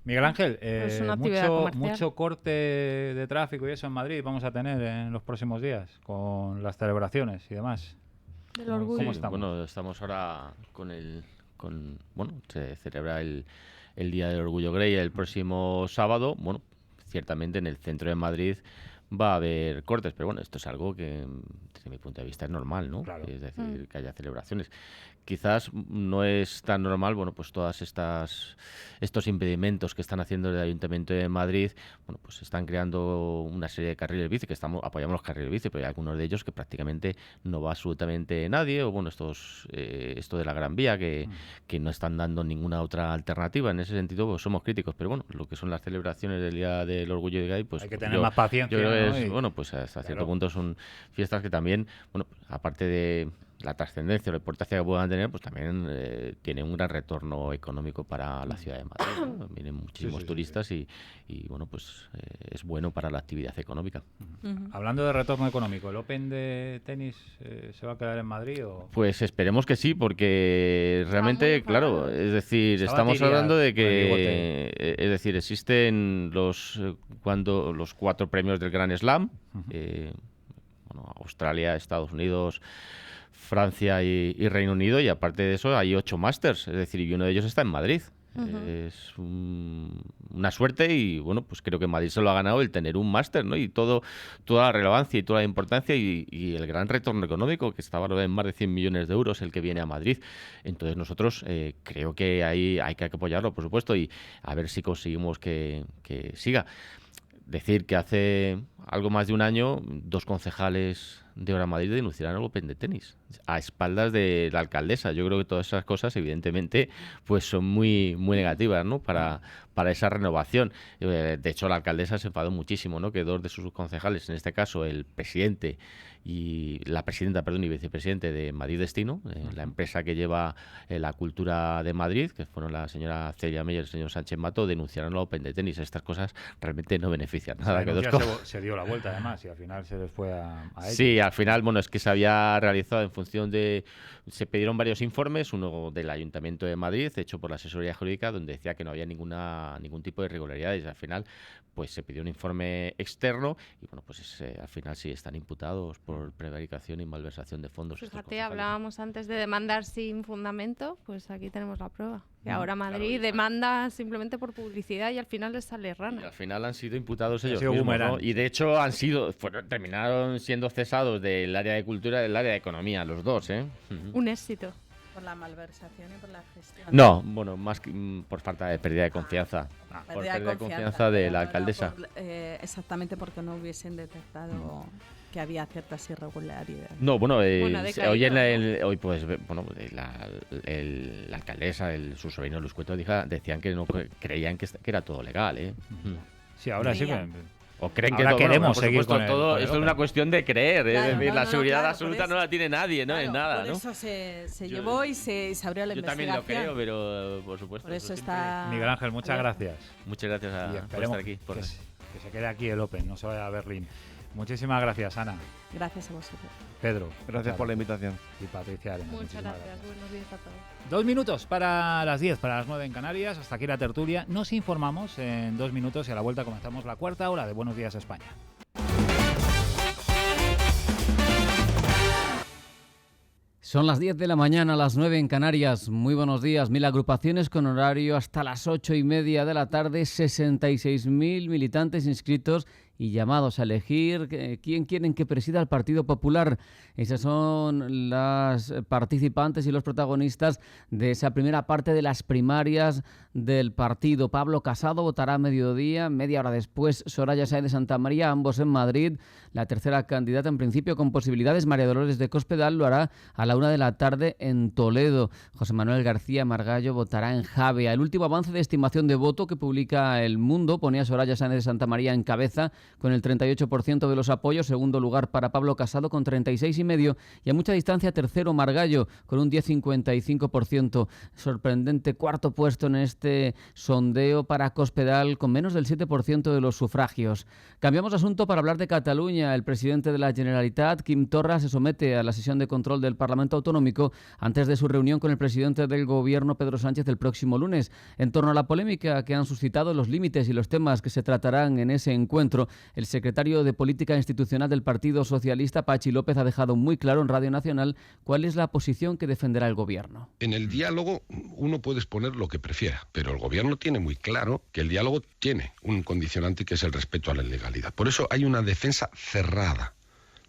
Miguel Ángel, Es una actividad comercial. mucho corte de tráfico y eso en Madrid vamos a tener en los próximos días con las celebraciones y demás. Del ¿Cómo orgullo. estamos? Bueno, estamos ahora bueno, se celebra el Día del Orgullo Gay el próximo sábado. Bueno, ciertamente en el centro de Madrid va a haber cortes, pero bueno, esto es algo que desde mi punto de vista es normal, ¿no? Claro. Es decir, que haya celebraciones. Quizás no es tan normal, bueno, pues estos impedimentos que están haciendo el Ayuntamiento de Madrid, bueno, pues están creando una serie de carriles bici, que apoyamos los carriles bici, pero hay algunos de ellos que prácticamente no va absolutamente nadie, o bueno, esto de la Gran Vía, que no están dando ninguna otra alternativa. En ese sentido, pues somos críticos, pero bueno, lo que son las celebraciones del Día del Orgullo Gay, pues Hay que tener más paciencia, yo creo que ¿no? es, Y- bueno, pues hasta cierto Claro. punto son fiestas que también, bueno, aparte de la trascendencia o la importancia que puedan tener, pues también tiene un gran retorno económico para la ciudad de Madrid, ¿no? Vienen muchísimos sí, turistas y bueno, pues es bueno para la actividad económica. Hablando de retorno económico, ¿el Open de tenis se va a quedar en Madrid o...? Pues esperemos que sí, porque realmente, muy claro, enfadado. es decir, Estaba estamos Tiria hablando de con el que, es decir, existen los 4 premios del Grand Slam, bueno, Australia, Estados Unidos, Francia y Reino Unido, y aparte de eso hay 8 Masters, es decir, y uno de ellos está en Madrid. Es una suerte y bueno, pues creo que Madrid se lo ha ganado el tener un máster, ¿no? Y toda la relevancia y toda la importancia y el gran retorno económico, que está valorado en más de 100 millones de euros, el que viene a Madrid. Entonces nosotros creo que ahí hay que apoyarlo, por supuesto, y a ver si conseguimos que siga. Decir que hace algo más de un año 2 concejales de Ahora Madrid denunciaron el Open de tenis a espaldas de la alcaldesa. Yo creo que todas esas cosas, evidentemente, pues son muy muy negativas, ¿no? Para esa renovación. De hecho, la alcaldesa se enfadó muchísimo, ¿no? Que 2 de sus concejales, en este caso el presidente y la presidenta, perdón, y vicepresidente de Madrid Destino, la empresa que lleva la cultura de Madrid, que fueron la señora Celia Meyer y el señor Sánchez Mato, denunciaron el Open de tenis. Estas cosas realmente no benefician nada. La Que denuncia dos se dio la vuelta además y al final se les fue a ellos. Sí, al final, bueno, es que se había realizado en función de... Se pidieron varios informes, uno del Ayuntamiento de Madrid, hecho por la asesoría jurídica, donde decía que no había ningún tipo de irregularidades. Al final, pues se pidió un informe externo y, bueno, pues al final sí están imputados por prevaricación y malversación de fondos. estos Fíjate, concejales. hablábamos antes de demandar sin fundamento, pues aquí tenemos la prueba. Y ahora claro, Madrid y- demanda simplemente por publicidad y al final les sale Y rana. al final han sido imputados ellos sido mismos, ¿no? boomerang. Y de hecho terminaron siendo cesados del área de cultura y del área de economía, los dos, ¿eh? Un éxito. Por la malversación y por la gestión. No, bueno, más que por falta de pérdida de confianza. Por Pérdida pérdida de confianza de la alcaldesa. Exactamente porque no hubiesen detectado que había ciertas irregularidades. No, bueno, hoy pues bueno, la alcaldesa, su sobrino Luis Cueto decían que no creían que era todo legal, ¿eh? Sí, ahora sí que... O creen ahora que queremos por seguir supuesto, con esto es una cuestión de creer, Claro, es decir, la seguridad claro, absoluta no la tiene nadie, ¿no? Claro, en nada, por ¿no? eso se llevó y se abrió la Yo investigación. también lo creo, pero por supuesto. Por eso siempre... está... Miguel Ángel, muchas gracias. Muchas gracias por estar aquí. Que se quede aquí el Open, no se vaya a Berlín. Muchísimas gracias, Ana. Gracias a vosotros. Pedro. Gracias por la invitación. Y Patricia Arena. Muchas gracias. Buenos días a todos. 2 minutos para las 10, para las 9 en Canarias. Hasta aquí la tertulia. Nos informamos en 2 minutos y a la vuelta comenzamos la cuarta hora de Buenos Días España. Son las 10 de la mañana, las 9 en Canarias. Muy buenos días. 1000 agrupaciones con horario hasta las 8:30 de la tarde. 66.000 militantes inscritos y llamados a elegir quién quieren que presida el Partido Popular. Esas son las participantes y los protagonistas de esa primera parte de las primarias del partido. Pablo Casado votará a mediodía, media hora después Soraya Sáenz de Santamaría, ambos en Madrid. La tercera candidata, en principio con posibilidades, María Dolores de Cospedal, lo hará a la 1 de la tarde en Toledo. José Manuel García Margallo votará en Javea. El último avance de estimación de voto que publica El Mundo ponía a Soraya Sáenz de Santamaría en cabeza con el 38% de los apoyos, segundo lugar para Pablo Casado con 36,5% y a mucha distancia tercero Margallo con un 10,55%. Sorprendente cuarto puesto en este sondeo para Cospedal con menos del 7% de los sufragios. Cambiamos de asunto para hablar de Cataluña. El presidente de la Generalitat, Quim Torra, se somete a la sesión de control del Parlamento Autonómico antes de su reunión con el presidente del Gobierno, Pedro Sánchez, el próximo lunes. En torno a la polémica que han suscitado los límites y los temas que se tratarán en ese encuentro, el secretario de Política Institucional del Partido Socialista, Pachi López, ha dejado muy claro en Radio Nacional cuál es la posición que defenderá el Gobierno. En el diálogo uno puede exponer lo que prefiera, pero el Gobierno tiene muy claro que el diálogo tiene un condicionante que es el respeto a la legalidad. Por eso hay una defensa cerrada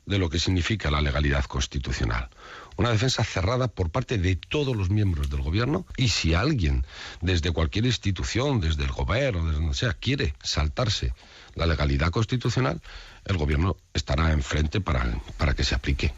de lo que significa la legalidad constitucional. Una defensa cerrada por parte de todos los miembros del Gobierno, y si alguien desde cualquier institución, desde el Gobierno, desde donde sea, quiere saltarse la legalidad constitucional, el Gobierno estará enfrente para que se aplique.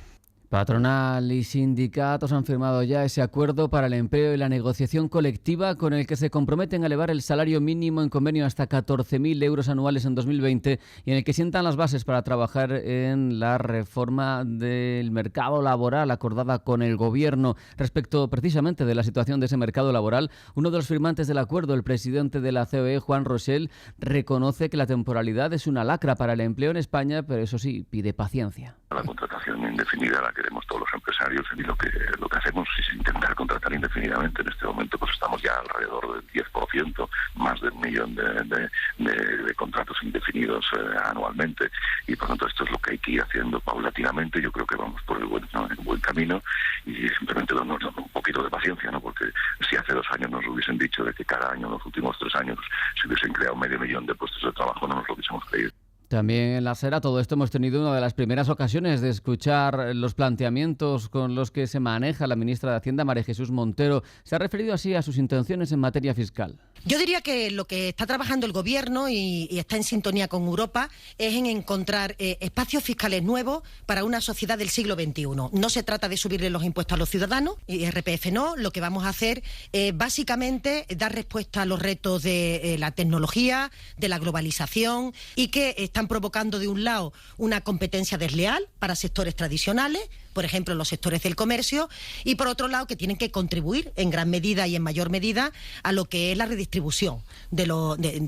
Patronal y sindicatos han firmado ya ese acuerdo para el empleo y la negociación colectiva con el que se comprometen a elevar el salario mínimo en convenio hasta 14.000 euros anuales en 2020 y en el que sientan las bases para trabajar en la reforma del mercado laboral acordada con el Gobierno. Respecto precisamente de la situación de ese mercado laboral, uno de los firmantes del acuerdo, el presidente de la COE, Juan Rosell, reconoce que la temporalidad es una lacra para el empleo en España, pero eso sí, pide paciencia. La contratación indefinida la queremos todos los empresarios y lo que hacemos es intentar contratar indefinidamente. En este momento pues estamos ya alrededor del 10%, más de 1 millón de contratos indefinidos anualmente, y por lo tanto esto es lo que hay que ir haciendo paulatinamente. Yo creo que vamos por el buen camino y simplemente darnos un poquito de paciencia, ¿no? Porque si hace 2 años nos hubiesen dicho de que cada año en los últimos 3 años se hubiesen creado 500.000 de puestos de trabajo, no nos lo hubiésemos creído. También en la SER, todo esto hemos tenido una de las primeras ocasiones de escuchar los planteamientos con los que se maneja la ministra de Hacienda, María Jesús Montero. Se ha referido así a sus intenciones en materia fiscal. Yo diría que lo que está trabajando el Gobierno y está en sintonía con Europa es en encontrar espacios fiscales nuevos para una sociedad del siglo XXI. No se trata de subirle los impuestos a los ciudadanos, IRPF no. Lo que vamos a hacer es básicamente dar respuesta a los retos de la tecnología, de la globalización, y que están provocando de un lado una competencia desleal para sectores tradicionales, por ejemplo los sectores del comercio, y por otro lado que tienen que contribuir en gran medida y en mayor medida a lo que es la redistribución de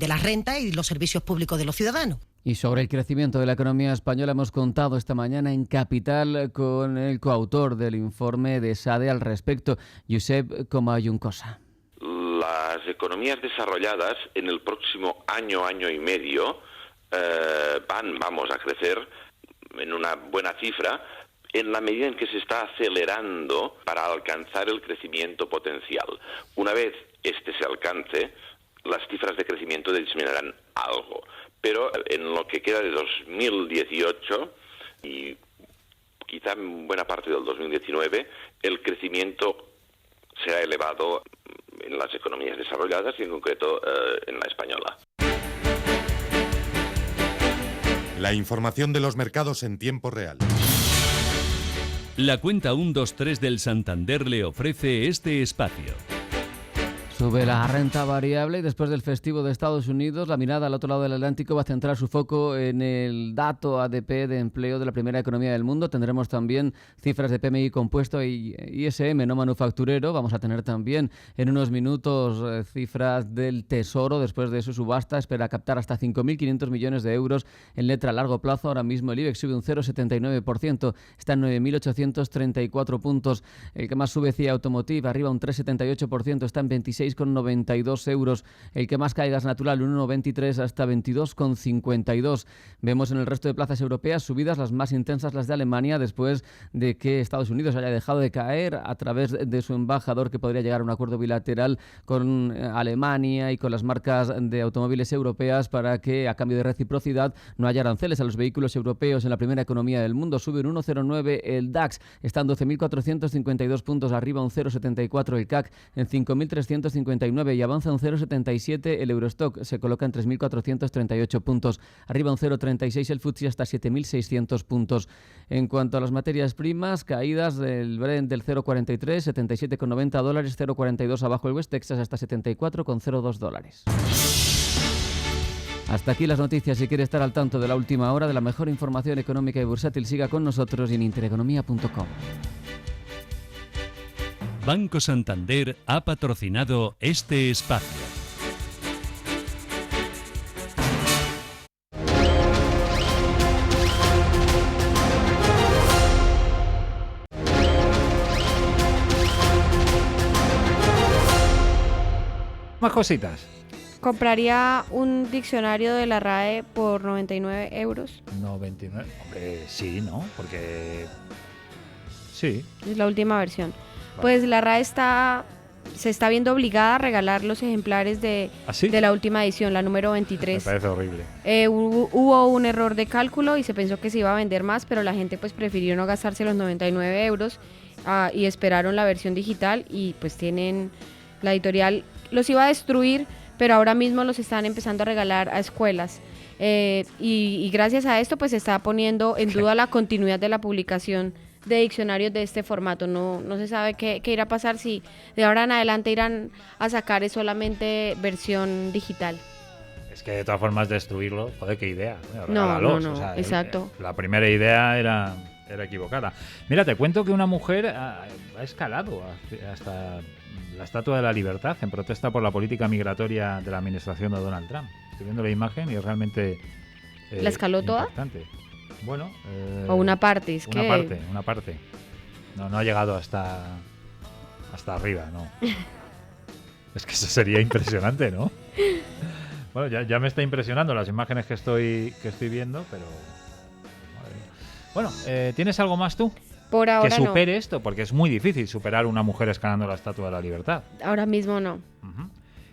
las rentas y los servicios públicos de los ciudadanos. Y sobre el crecimiento de la economía española hemos contado esta mañana en Capital con el coautor del informe de SADE al respecto, Josep Comayuncosa. Las economías desarrolladas en el próximo año y medio vamos a crecer en una buena cifra en la medida en que se está acelerando para alcanzar el crecimiento potencial. Una vez este se alcance, las cifras de crecimiento disminuirán algo, pero en lo que queda de 2018 y quizá en buena parte del 2019, el crecimiento será elevado en las economías desarrolladas y en concreto en la española. La información de los mercados en tiempo real. La cuenta 123 del Santander le ofrece este espacio. Sube la renta variable y después del festivo de Estados Unidos, la mirada al otro lado del Atlántico va a centrar su foco en el dato ADP de empleo de la primera economía del mundo. Tendremos también cifras de PMI compuesto y ISM no manufacturero. Vamos a tener también en unos minutos cifras del Tesoro después de su subasta. Espera captar hasta 5.500 millones de euros en letra a largo plazo. Ahora mismo el IBEX sube un 0,79%, está en 9.834 puntos. El que más sube, CIA Automotive, arriba un 3,78%, está en 26,92 euros. El que más cae, Gas Natural, un 1,23 hasta 22,52. Vemos en el resto de plazas europeas subidas, las más intensas las de Alemania, después de que Estados Unidos haya dejado de caer a través de su embajador, que podría llegar a un acuerdo bilateral con Alemania y con las marcas de automóviles europeas para que, a cambio de reciprocidad, no haya aranceles a los vehículos europeos en la primera economía del mundo. Sube un 1,09 el DAX, está en 12.452 puntos, arriba un 0,74 el CAC en 5.359 y avanza un 0,77 el Eurostock, se coloca en 3.438 puntos, arriba un 0,36 el FTSE hasta 7.600 puntos. En cuanto a las materias primas, caídas del Brent del 0,43, $77,90, 0,42 abajo el West Texas hasta $74,02. Hasta aquí las noticias. Si quiere estar al tanto de la última hora, de la mejor información económica y bursátil, siga con nosotros y en intereconomía.com. Banco Santander ha patrocinado este espacio. Más cositas. Compraría un diccionario de la RAE por 99 euros. 99. Hombre, sí, ¿no? Porque... sí. Es la última versión. Pues la RAE se está viendo obligada a regalar los ejemplares de la última edición, la número 23. Me parece horrible. Hubo un error de cálculo y se pensó que se iba a vender más, pero la gente pues prefirió no gastarse los 99 euros y esperaron la versión digital, y pues tienen... La editorial los iba a destruir, pero ahora mismo los están empezando a regalar a escuelas. Y gracias a esto pues se está poniendo en duda la continuidad de la publicación de diccionarios de este formato. No se sabe qué irá a pasar, si de ahora en adelante irán a sacar solamente versión digital. Es que de todas formas destruirlo, joder, qué idea. No, o sea, exacto. La primera idea era equivocada. Mira, te cuento que una mujer ha escalado hasta la Estatua de la Libertad en protesta por la política migratoria de la administración de Donald Trump. Estoy viendo la imagen y es realmente ¿la escaló toda? Bueno, o una parte, una parte. No ha llegado hasta arriba, no. Es que eso sería impresionante, ¿no? Bueno, ya me está impresionando las imágenes que estoy viendo, pero... Bueno, ¿tienes algo más tú? Por ahora que supere esto, porque es muy difícil superar una mujer escalando la Estatua de la Libertad. Ahora mismo no.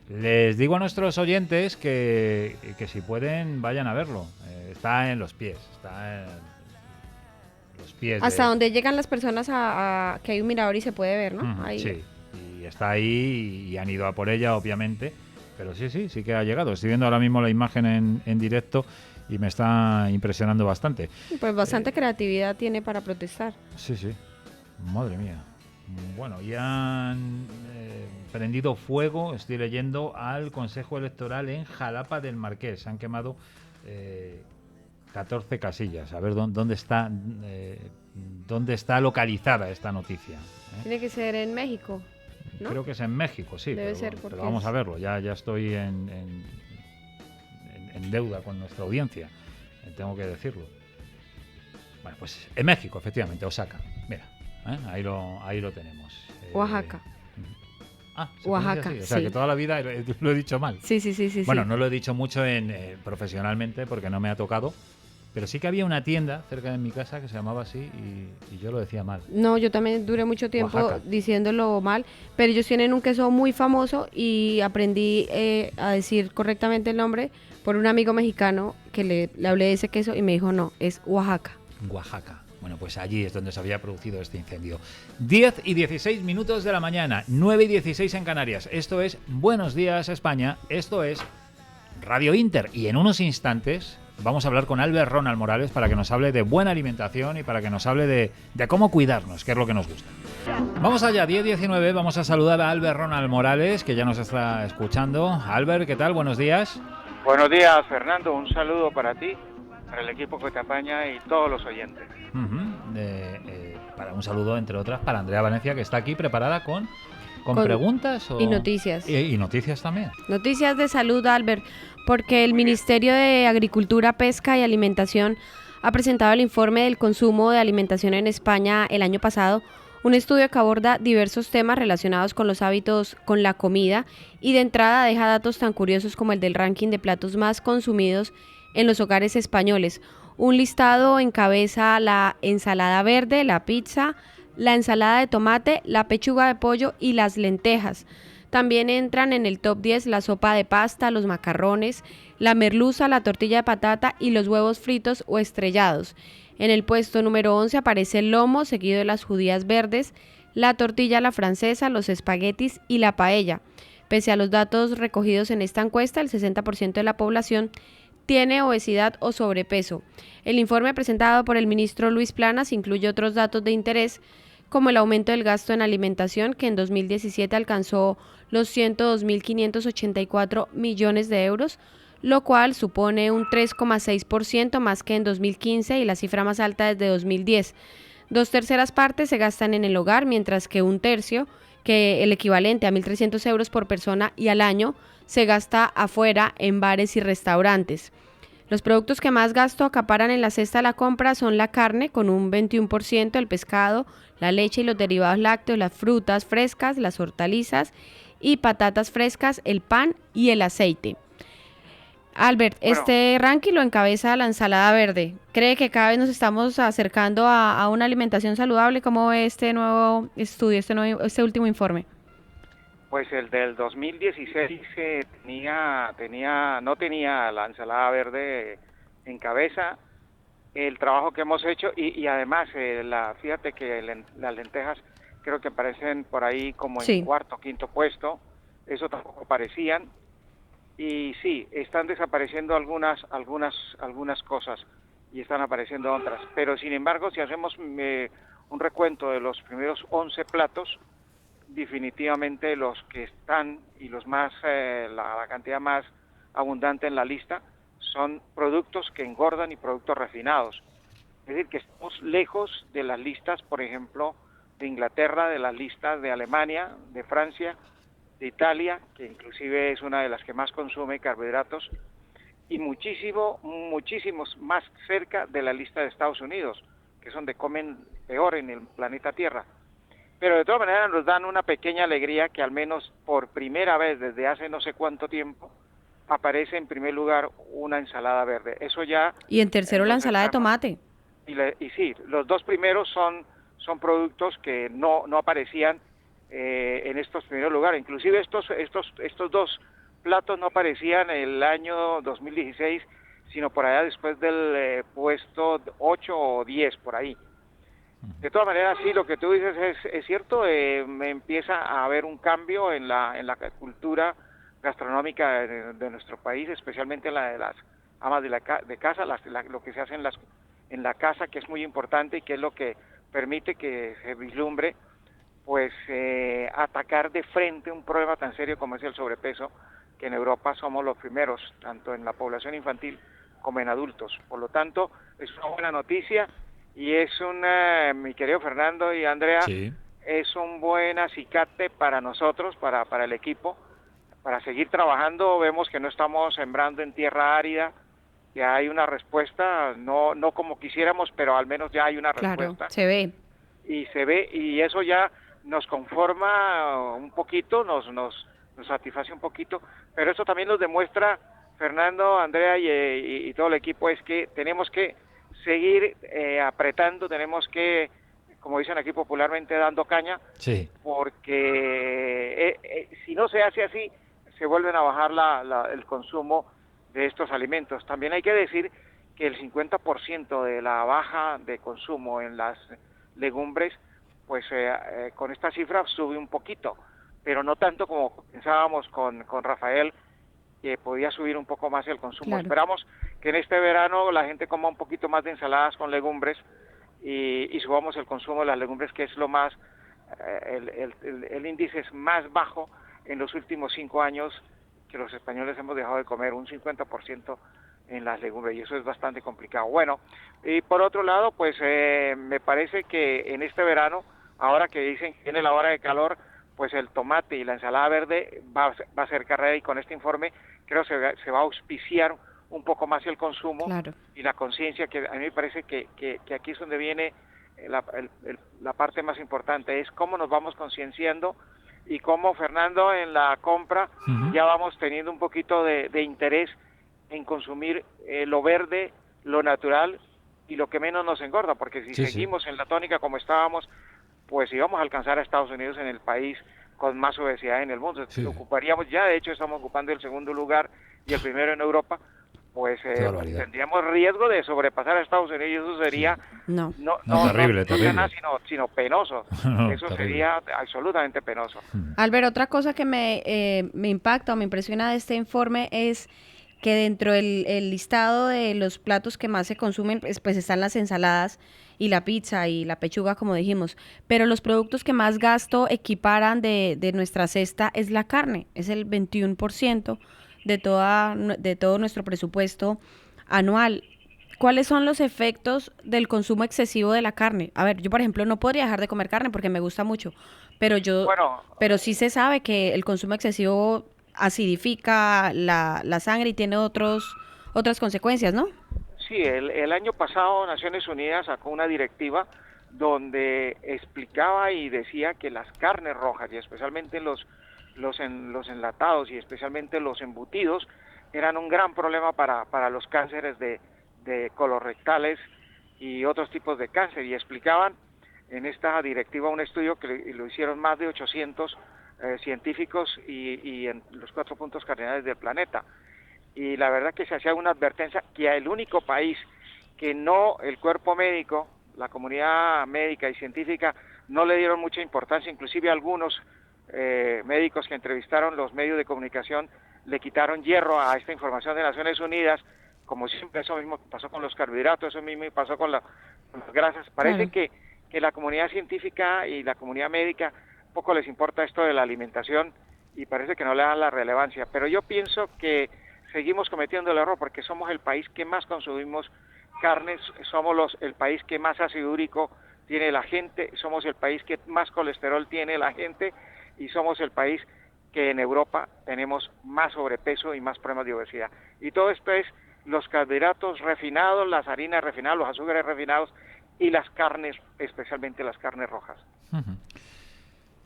Les digo a nuestros oyentes que si pueden vayan a verlo. Está en los pies, hasta donde llegan las personas que hay un mirador y se puede ver, ¿no? Ahí. Sí, y está ahí y han ido a por ella, obviamente, pero sí que ha llegado. Estoy viendo ahora mismo la imagen en directo y me está impresionando bastante. Pues bastante creatividad tiene para protestar. Sí, madre mía. Bueno, y han prendido fuego, estoy leyendo, al Consejo Electoral en Jalapa del Marqués. Se han quemado 14 casillas. A ver dónde está localizada esta noticia. Tiene que ser en México, ¿no? Creo que es en México, sí. Debe ser, porque pero vamos a verlo. Ya estoy en deuda con nuestra audiencia. Tengo que decirlo. Bueno, pues en México, efectivamente, Osaka. Mira, ahí lo tenemos. Oaxaca. Oaxaca, o sea, que toda la vida lo he dicho mal. Sí. Bueno, no lo he dicho mucho profesionalmente porque no me ha tocado, pero sí que había una tienda cerca de mi casa que se llamaba así y yo lo decía mal. No, yo también duré mucho tiempo Oaxaca, diciéndolo mal, pero ellos tienen un queso muy famoso y aprendí a decir correctamente el nombre por un amigo mexicano que le hablé de ese queso y me dijo, no, es Oaxaca. Oaxaca. Bueno, pues allí es donde se había producido este incendio. 10 y 16 minutos de la mañana, 9 y 16 en Canarias. Esto es Buenos Días España, esto es Radio Inter. Y en unos instantes vamos a hablar con Albert Ronald Morales para que nos hable de buena alimentación y para que nos hable de cómo cuidarnos, que es lo que nos gusta. Vamos allá, 10:19, vamos a saludar a Albert Ronald Morales, que ya nos está escuchando. Albert, ¿qué tal? Buenos días. Buenos días, Fernando. Un saludo para ti, para el equipo que te apaña y todos los oyentes. Para un saludo, entre otras, para Andrea Valencia, que está aquí preparada con preguntas y noticias. Y noticias también. Noticias de salud, Albert, porque el Ministerio de Agricultura, Pesca y Alimentación ha presentado el informe del consumo de alimentación en España el año pasado, un estudio que aborda diversos temas relacionados con los hábitos con la comida y de entrada deja datos tan curiosos como el del ranking de platos más consumidos en los hogares españoles. Un listado encabeza la ensalada verde, la pizza, la ensalada de tomate, la pechuga de pollo y las lentejas. También entran en el top 10 la sopa de pasta, los macarrones, la merluza, la tortilla de patata y los huevos fritos o estrellados. En el puesto número 11 aparece el lomo, seguido de las judías verdes, la tortilla a la francesa, los espaguetis y la paella. Pese a los datos recogidos en esta encuesta, el 60% de la población tiene obesidad o sobrepeso. El informe presentado por el ministro Luis Planas incluye otros datos de interés, como el aumento del gasto en alimentación, que en 2017 alcanzó los 102.584 millones de euros, lo cual supone un 3,6% más que en 2015 y la cifra más alta desde 2010. 2/3 partes se gastan en el hogar, mientras que 1/3, que el equivalente a 1.300 euros por persona y al año, se gasta afuera en bares y restaurantes. Los productos que más gasto acaparan en la cesta de la compra son la carne, con un 21%, el pescado, la leche y los derivados lácteos, las frutas frescas, las hortalizas y patatas frescas, el pan y el aceite. Albert, este ranking lo encabeza la ensalada verde. ¿Cree que cada vez nos estamos acercando a una alimentación saludable? ¿Cómo ve este nuevo estudio, este último informe? Pues el del 2016 no tenía la ensalada verde en cabeza. El trabajo que hemos hecho y además fíjate que las lentejas creo que aparecen por ahí como en cuarto, quinto puesto. Eso tampoco aparecían. Y sí, están desapareciendo algunas cosas y están apareciendo otras. Pero sin embargo, si hacemos un recuento de los primeros 11 platos, definitivamente los que están y los más la cantidad más abundante en la lista son productos que engordan y productos refinados. Es decir, que estamos lejos de las listas, por ejemplo, de Inglaterra, de las listas de Alemania, de Francia, de Italia, que inclusive es una de las que más consume carbohidratos, y muchísimos más cerca de la lista de Estados Unidos, que es donde comen peor en el planeta Tierra. Pero de todas maneras nos dan una pequeña alegría que al menos por primera vez desde hace no sé cuánto tiempo aparece en primer lugar una ensalada verde. Eso ya. Y en tercero la ensalada de tomate. Y sí, los dos primeros son productos que no aparecían en estos primeros lugares. Inclusive estos dos platos no aparecían en el año 2016, sino por allá después del puesto 8 o 10, por ahí. De todas maneras, sí, lo que tú dices es cierto. Empieza a haber un cambio en la cultura gastronómica de nuestro país, especialmente la de las amas de casa, lo que se hace en la casa, que es muy importante y que es lo que permite que se vislumbre pues atacar de frente un problema tan serio como es el sobrepeso, que en Europa somos los primeros, tanto en la población infantil como en adultos. Por lo tanto, es una buena noticia y es mi querido Fernando y Andrea, es un buen acicate para nosotros, para el equipo, para seguir trabajando. Vemos que no estamos sembrando en tierra árida, que hay una respuesta, no como quisiéramos, pero al menos ya hay una respuesta. Claro, se ve. Y eso ya nos conforma un poquito, nos satisface un poquito, pero eso también nos demuestra, Fernando, Andrea y todo el equipo, es que tenemos que seguir apretando, tenemos que, como dicen aquí popularmente, dando caña, porque si no se hace así, se vuelven a bajar el consumo de estos alimentos. También hay que decir que el 50% de la baja de consumo en las legumbres, pues con esta cifra sube un poquito, pero no tanto como pensábamos con Rafael, que podía subir un poco más el consumo. Claro. Esperamos que en este verano la gente coma un poquito más de ensaladas con legumbres y subamos el consumo de las legumbres, que es lo más, el índice es más bajo en los últimos 5 años, que los españoles hemos dejado de comer un 50% en las legumbres, y eso es bastante complicado. Bueno, y por otro lado, pues me parece que en este verano, ahora que dicen que viene la hora de calor, pues el tomate y la ensalada verde va a ser carrera, y con este informe creo se va a auspiciar un poco más el consumo. Claro. Y la conciencia, que a mí me parece que aquí es donde viene la parte más importante, es cómo nos vamos concienciando y cómo, Fernando, en la compra ya vamos teniendo un poquito de interés en consumir lo verde, lo natural y lo que menos nos engorda, porque si seguimos en la tónica como estábamos, pues íbamos a alcanzar a Estados Unidos en el país con más obesidad en el mundo. Ocuparíamos, ya de hecho estamos ocupando el segundo lugar y el primero en Europa, pues tendríamos riesgo de sobrepasar a Estados Unidos, y eso sería no terrible. Sino penoso. Eso sería absolutamente penoso. Albert, otra cosa que me impacta o me impresiona de este informe es que dentro del listado de los platos que más se consumen, pues están las ensaladas y la pizza y la pechuga, como dijimos, pero los productos que más gasto equiparan de nuestra cesta es la carne, es el 21% de todo nuestro presupuesto anual. ¿Cuáles son los efectos del consumo excesivo de la carne? A ver, yo por ejemplo no podría dejar de comer carne porque me gusta mucho, pero pero sí se sabe que el consumo excesivo acidifica la sangre y tiene otras consecuencias, ¿no? Sí, el año pasado Naciones Unidas sacó una directiva donde explicaba y decía que las carnes rojas, y especialmente los enlatados y especialmente los embutidos, eran un gran problema para los cánceres de colorectales y otros tipos de cáncer, y explicaban en esta directiva un estudio que lo hicieron más de 800 científicos y en los 4 puntos cardinales del planeta, y la verdad que se hacía una advertencia que el único país que el cuerpo médico, la comunidad médica y científica no le dieron mucha importancia, inclusive algunos médicos que entrevistaron los medios de comunicación le quitaron hierro a esta información de Naciones Unidas, como siempre. Eso mismo pasó con los carbohidratos, eso mismo pasó con las grasas. Parece que la comunidad científica y la comunidad médica poco les importa esto de la alimentación y parece que no le dan la relevancia, pero yo pienso que seguimos cometiendo el error porque somos el país que más consumimos carnes, somos el país que más ácido úrico tiene la gente, somos el país que más colesterol tiene la gente y somos el país que en Europa tenemos más sobrepeso y más problemas de obesidad. Y todo esto es los carbohidratos refinados, las harinas refinadas, los azúcares refinados y las carnes, especialmente las carnes rojas.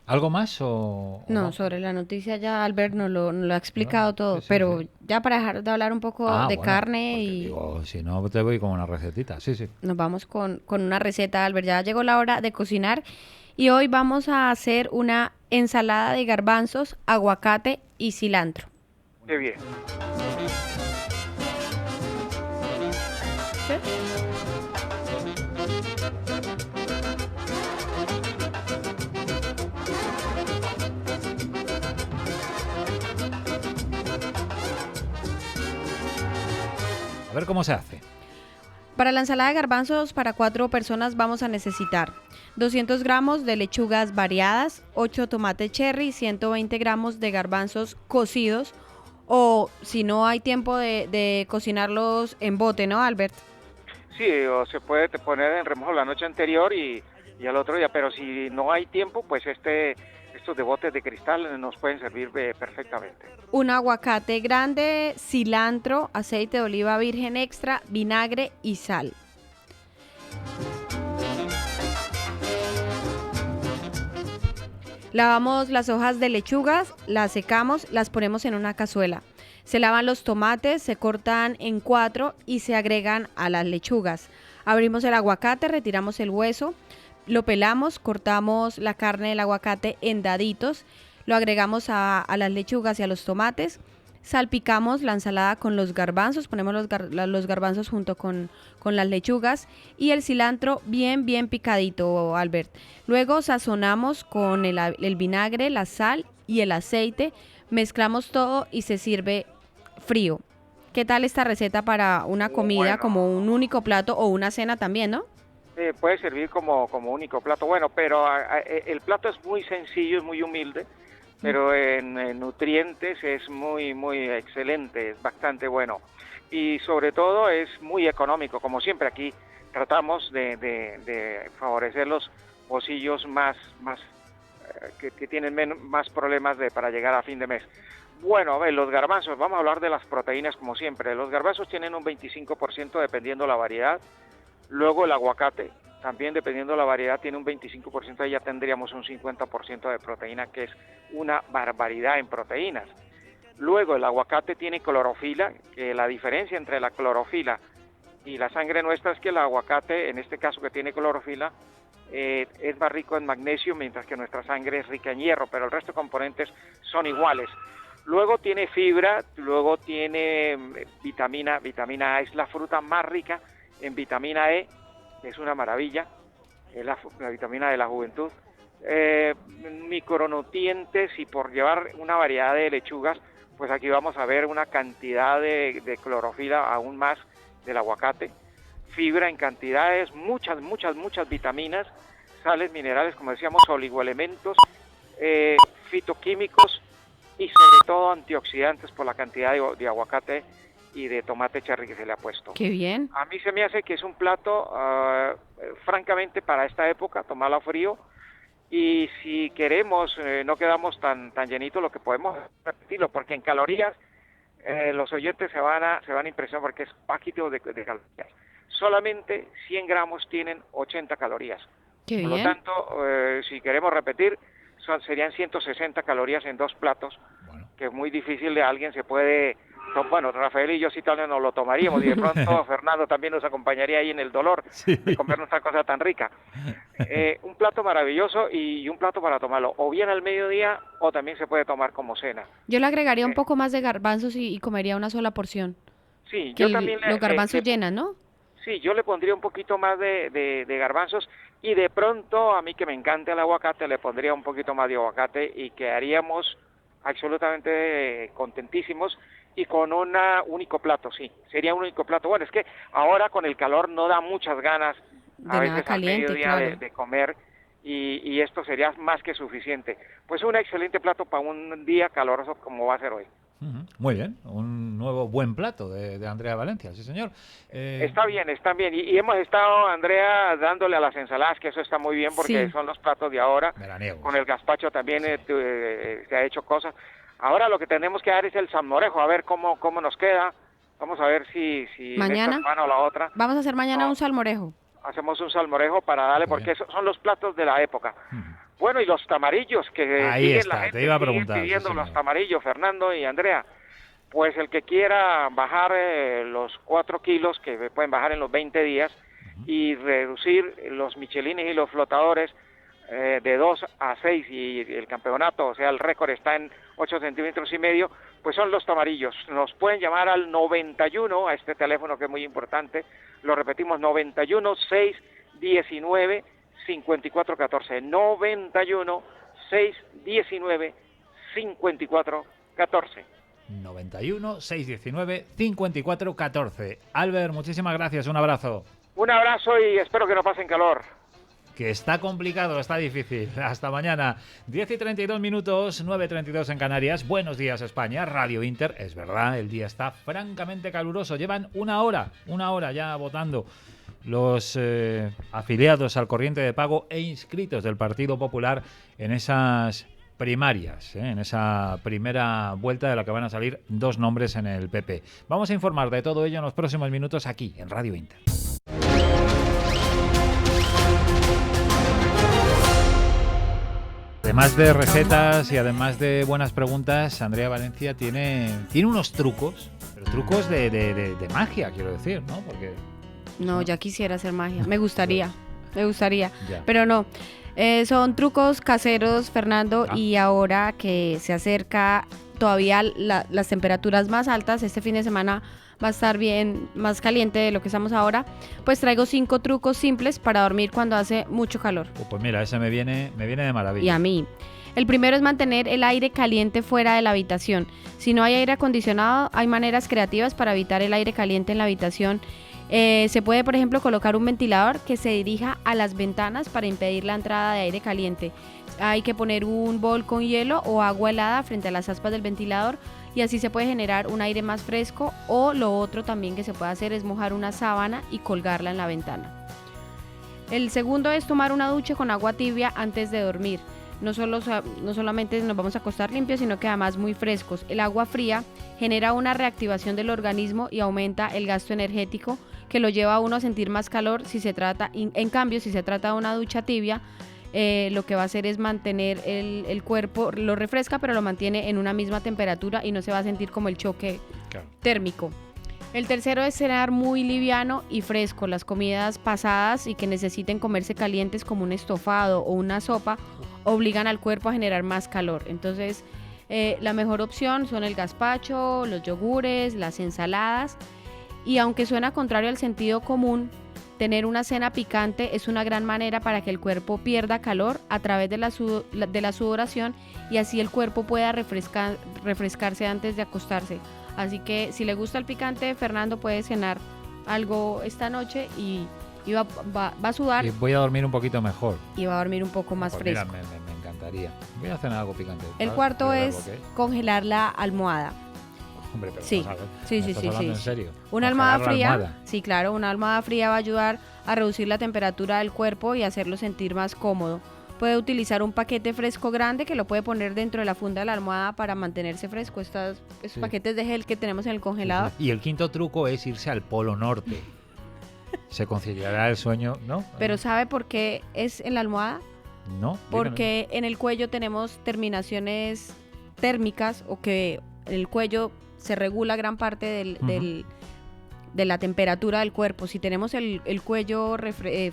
¿Algo más o no? Sobre la noticia ya Albert nos lo ha explicado todo, pero ya para dejar de hablar un poco de carne y... Digo, si no te voy con una recetita, Nos vamos con una receta, Albert. Ya llegó la hora de cocinar y hoy vamos a hacer una ensalada de garbanzos, aguacate y cilantro. ¡Qué bien! A ver cómo se hace. Para la ensalada de garbanzos para 4 personas vamos a necesitar 200 gramos de lechugas variadas, 8 tomates cherry, 120 gramos de garbanzos cocidos, o si no hay tiempo de cocinarlos en bote, ¿no, Albert? Sí, o se puede poner en remojo la noche anterior y al otro día, pero si no hay tiempo, pues estos de botes de cristal nos pueden servir perfectamente. Un aguacate grande, cilantro, aceite de oliva virgen extra, vinagre y sal. Lavamos las hojas de lechugas, las secamos, las ponemos en una cazuela. Se lavan los tomates, se cortan en 4 y se agregan a las lechugas. Abrimos el aguacate, retiramos el hueso, lo pelamos, cortamos la carne del aguacate en daditos, lo agregamos a las lechugas y a los tomates, salpicamos la ensalada con los garbanzos, ponemos los garbanzos junto con las lechugas y el cilantro bien picadito, Albert. Luego sazonamos con el vinagre, la sal y el aceite, mezclamos todo y se sirve frío. ¿Qué tal esta receta para una comida como un único plato o una cena también, no? Puede servir como único plato. Bueno, pero el plato es muy sencillo, es muy humilde, pero en nutrientes es muy excelente, es bastante bueno. Y sobre todo es muy económico, como siempre aquí tratamos de favorecer los bolsillos más que tienen más problemas para llegar a fin de mes. Bueno, a ver, los garbanzos, vamos a hablar de las proteínas como siempre. Los garbanzos tienen un 25% dependiendo la variedad. Luego el aguacate, también dependiendo la variedad, tiene un 25%, ahí ya tendríamos un 50% de proteína, que es una barbaridad en proteínas. Luego el aguacate tiene clorofila, que la diferencia entre la clorofila y la sangre nuestra es que el aguacate, en este caso que tiene clorofila, es más rico en magnesio, mientras que nuestra sangre es rica en hierro, pero el resto de componentes son iguales. Luego tiene fibra, luego tiene vitamina A, es la fruta más rica en vitamina E, es una maravilla, es la vitamina de la juventud. Micronutrientes, y por llevar una variedad de lechugas, pues aquí vamos a ver una cantidad de clorofila aún más del aguacate. Fibra en cantidades, muchas vitaminas, sales minerales, como decíamos, oligoelementos, fitoquímicos y sobre todo antioxidantes por la cantidad de aguacate y de tomate cherry que se le ha puesto. ¡Qué bien! A mí se me hace que es un plato, francamente, para esta época, tomarlo frío, y si queremos, no quedamos tan llenitos, lo que podemos repetirlo, porque en calorías los oyentes se van a impresionar porque es bajito de calorías. Solamente 100 gramos tienen 80 calorías. ¡Qué bien! Por lo tanto, si queremos repetir, serían 160 calorías en 2 platos, que es muy difícil de alguien se puede... Bueno, Rafael y yo sí tal vez nos lo tomaríamos, y de pronto Fernando también nos acompañaría ahí en el dolor de comer nuestra cosa tan rica. Un plato maravilloso y un plato para tomarlo o bien al mediodía o también se puede tomar como cena. Yo le agregaría un poco más de garbanzos y comería una sola porción. Sí, yo también los garbanzos llenan, ¿no? Sí, yo le pondría un poquito más de garbanzos, y de pronto, a mí que me encanta el aguacate, le pondría un poquito más de aguacate y quedaríamos absolutamente contentísimos, y con un único plato, sí, sería un único plato. Bueno, es que ahora con el calor no da muchas ganas a veces caliente, al mediodía claro, de comer, y esto sería más que suficiente. Pues un excelente plato para un día caluroso como va a ser hoy. Muy bien, un nuevo buen plato de Andrea Valencia, sí señor. Está bien, y hemos estado, Andrea, dándole a las ensaladas, que eso está muy bien porque son los platos de ahora. Veraniegos. Con el gazpacho también se ha hecho cosas. Ahora lo que tenemos que dar es el salmorejo, a ver cómo nos queda. Vamos a ver si mañana esta semana o la otra. Vamos a hacer mañana un salmorejo. Hacemos un salmorejo para darle, porque esos son los platos de la época. Bueno, y los tamarillos, que ahí está, la gente te iba a preguntar, pidiendo sí, los tamarillos, Fernando y Andrea. Pues el que quiera bajar los 4 kilos, que pueden bajar en los 20 días, y reducir los michelines y los flotadores de 2 a 6, y el campeonato, o sea, el récord está en 8,5 centímetros, pues son los tamarillos. Nos pueden llamar al 91, a este teléfono que es muy importante, lo repetimos, 91 619 5414, 91 619 5414. 91 619 5414. Albert, muchísimas gracias, un abrazo. Un abrazo y espero que no pasen calor. Que está complicado, está difícil. Hasta mañana. 10:32 minutos, 9:32 en Canarias. Buenos días, España. Radio Inter. Es verdad, el día está francamente caluroso. Llevan una hora ya votando los afiliados al corriente de pago e inscritos del Partido Popular en esas primarias, en esa primera vuelta de la que van a salir 2 nombres en el PP. Vamos a informar de todo ello en los próximos minutos aquí en Radio Inter. Además de recetas y además de buenas preguntas, Andrea Valencia tiene unos trucos, pero trucos de magia, quiero decir, ¿no? Porque no, ya quisiera hacer magia, me gustaría, ya. Pero no. Son trucos caseros, Fernando, y ahora que se acerca todavía las temperaturas más altas. Este fin de semana va a estar bien más caliente de lo que estamos ahora. Pues traigo 5 trucos simples para dormir cuando hace mucho calor. Pues mira, ese me viene de maravilla. Y a mí. El primero es mantener el aire caliente fuera de la habitación. Si no hay aire acondicionado, hay maneras creativas para evitar el aire caliente en la habitación. Se puede, por ejemplo, colocar un ventilador que se dirija a las ventanas para impedir la entrada de aire caliente. Hay que poner un bol con hielo o agua helada frente a las aspas del ventilador y así se puede generar un aire más fresco. O lo otro también que se puede hacer es mojar una sábana y colgarla en la ventana. El segundo es tomar una ducha con agua tibia antes de dormir. No solamente nos vamos a acostar limpios, sino que además muy frescos. El agua fría genera una reactivación del organismo y aumenta el gasto energético, que lo lleva a uno a sentir más calor. En cambio, si se trata de una ducha tibia, lo que va a hacer es mantener el cuerpo, lo refresca, pero lo mantiene en una misma temperatura y no se va a sentir como el choque térmico. El tercero es cenar muy liviano y fresco. Las comidas pasadas y que necesiten comerse calientes, como un estofado o una sopa, obligan al cuerpo a generar más calor. Entonces, la mejor opción son el gazpacho, los yogures, las ensaladas. Y aunque suena contrario al sentido común, tener una cena picante es una gran manera para que el cuerpo pierda calor a través de la sudoración y así el cuerpo pueda refrescarse antes de acostarse. Así que si le gusta el picante, Fernando puede cenar algo esta noche y va a sudar. Y voy a dormir un poquito mejor. Y va a dormir un poco más fresco. Mira, me encantaría. Voy a cenar algo picante. El cuarto es congelar la almohada. Hombre, pero sí. Sí. ¿En serio? Una almohada fría. Sí, claro, una almohada fría va a ayudar a reducir la temperatura del cuerpo y hacerlo sentir más cómodo. Puede utilizar un paquete fresco grande que lo puede poner dentro de la funda de la almohada para mantenerse fresco. Esos paquetes de gel que tenemos en el congelador. Y el quinto truco es irse al Polo Norte. Se conciliará el sueño, ¿no? Pero ¿sabe por qué es en la almohada? No. Porque en el cuello tenemos terminaciones térmicas, o que en el cuello se regula gran parte de la temperatura del cuerpo. Si tenemos el cuello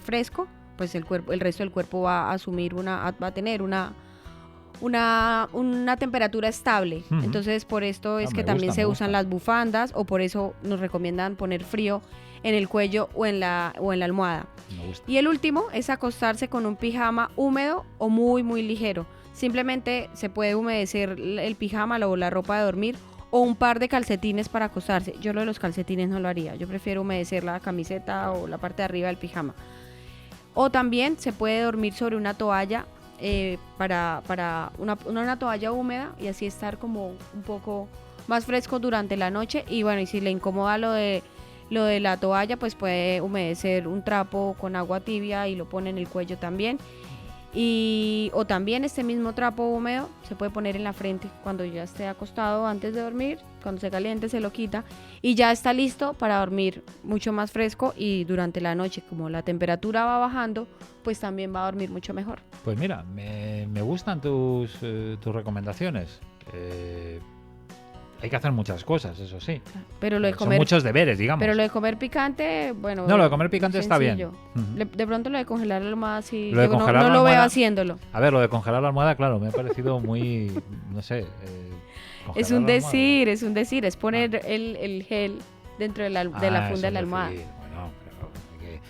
fresco, pues el resto del cuerpo va a asumir va a tener una temperatura estable. Entonces por esto es que también se usan las bufandas, o por eso nos recomiendan poner frío en el cuello o en la almohada. Y el último es acostarse con un pijama húmedo o muy muy ligero. Simplemente se puede humedecer el pijama o la ropa de dormir, o un par de calcetines para acostarse. Yo lo de los calcetines no lo haría. Yo prefiero humedecer la camiseta o la parte de arriba del pijama. O también se puede dormir sobre una toalla, para una toalla húmeda, y así estar como un poco más fresco durante la noche. Y bueno, y si le incomoda lo de la toalla, pues puede humedecer un trapo con agua tibia y lo pone en el cuello también. O también este mismo trapo húmedo se puede poner en la frente cuando ya esté acostado antes de dormir. Cuando se caliente se lo quita y ya está listo para dormir mucho más fresco. Y durante la noche, como la temperatura va bajando, pues también va a dormir mucho mejor. Pues mira, me gustan tus recomendaciones. Hay que hacer muchas cosas, eso sí. Pero lo de comer, son muchos deberes, digamos. Pero lo de comer picante, bueno... No, lo de comer picante está bien. De pronto lo de congelar la almohada, sí, yo no lo veo haciéndolo. A ver, lo de congelar la almohada, claro, me ha parecido muy, no sé... es un decir, es poner el gel dentro de la funda de la almohada. Bueno, pero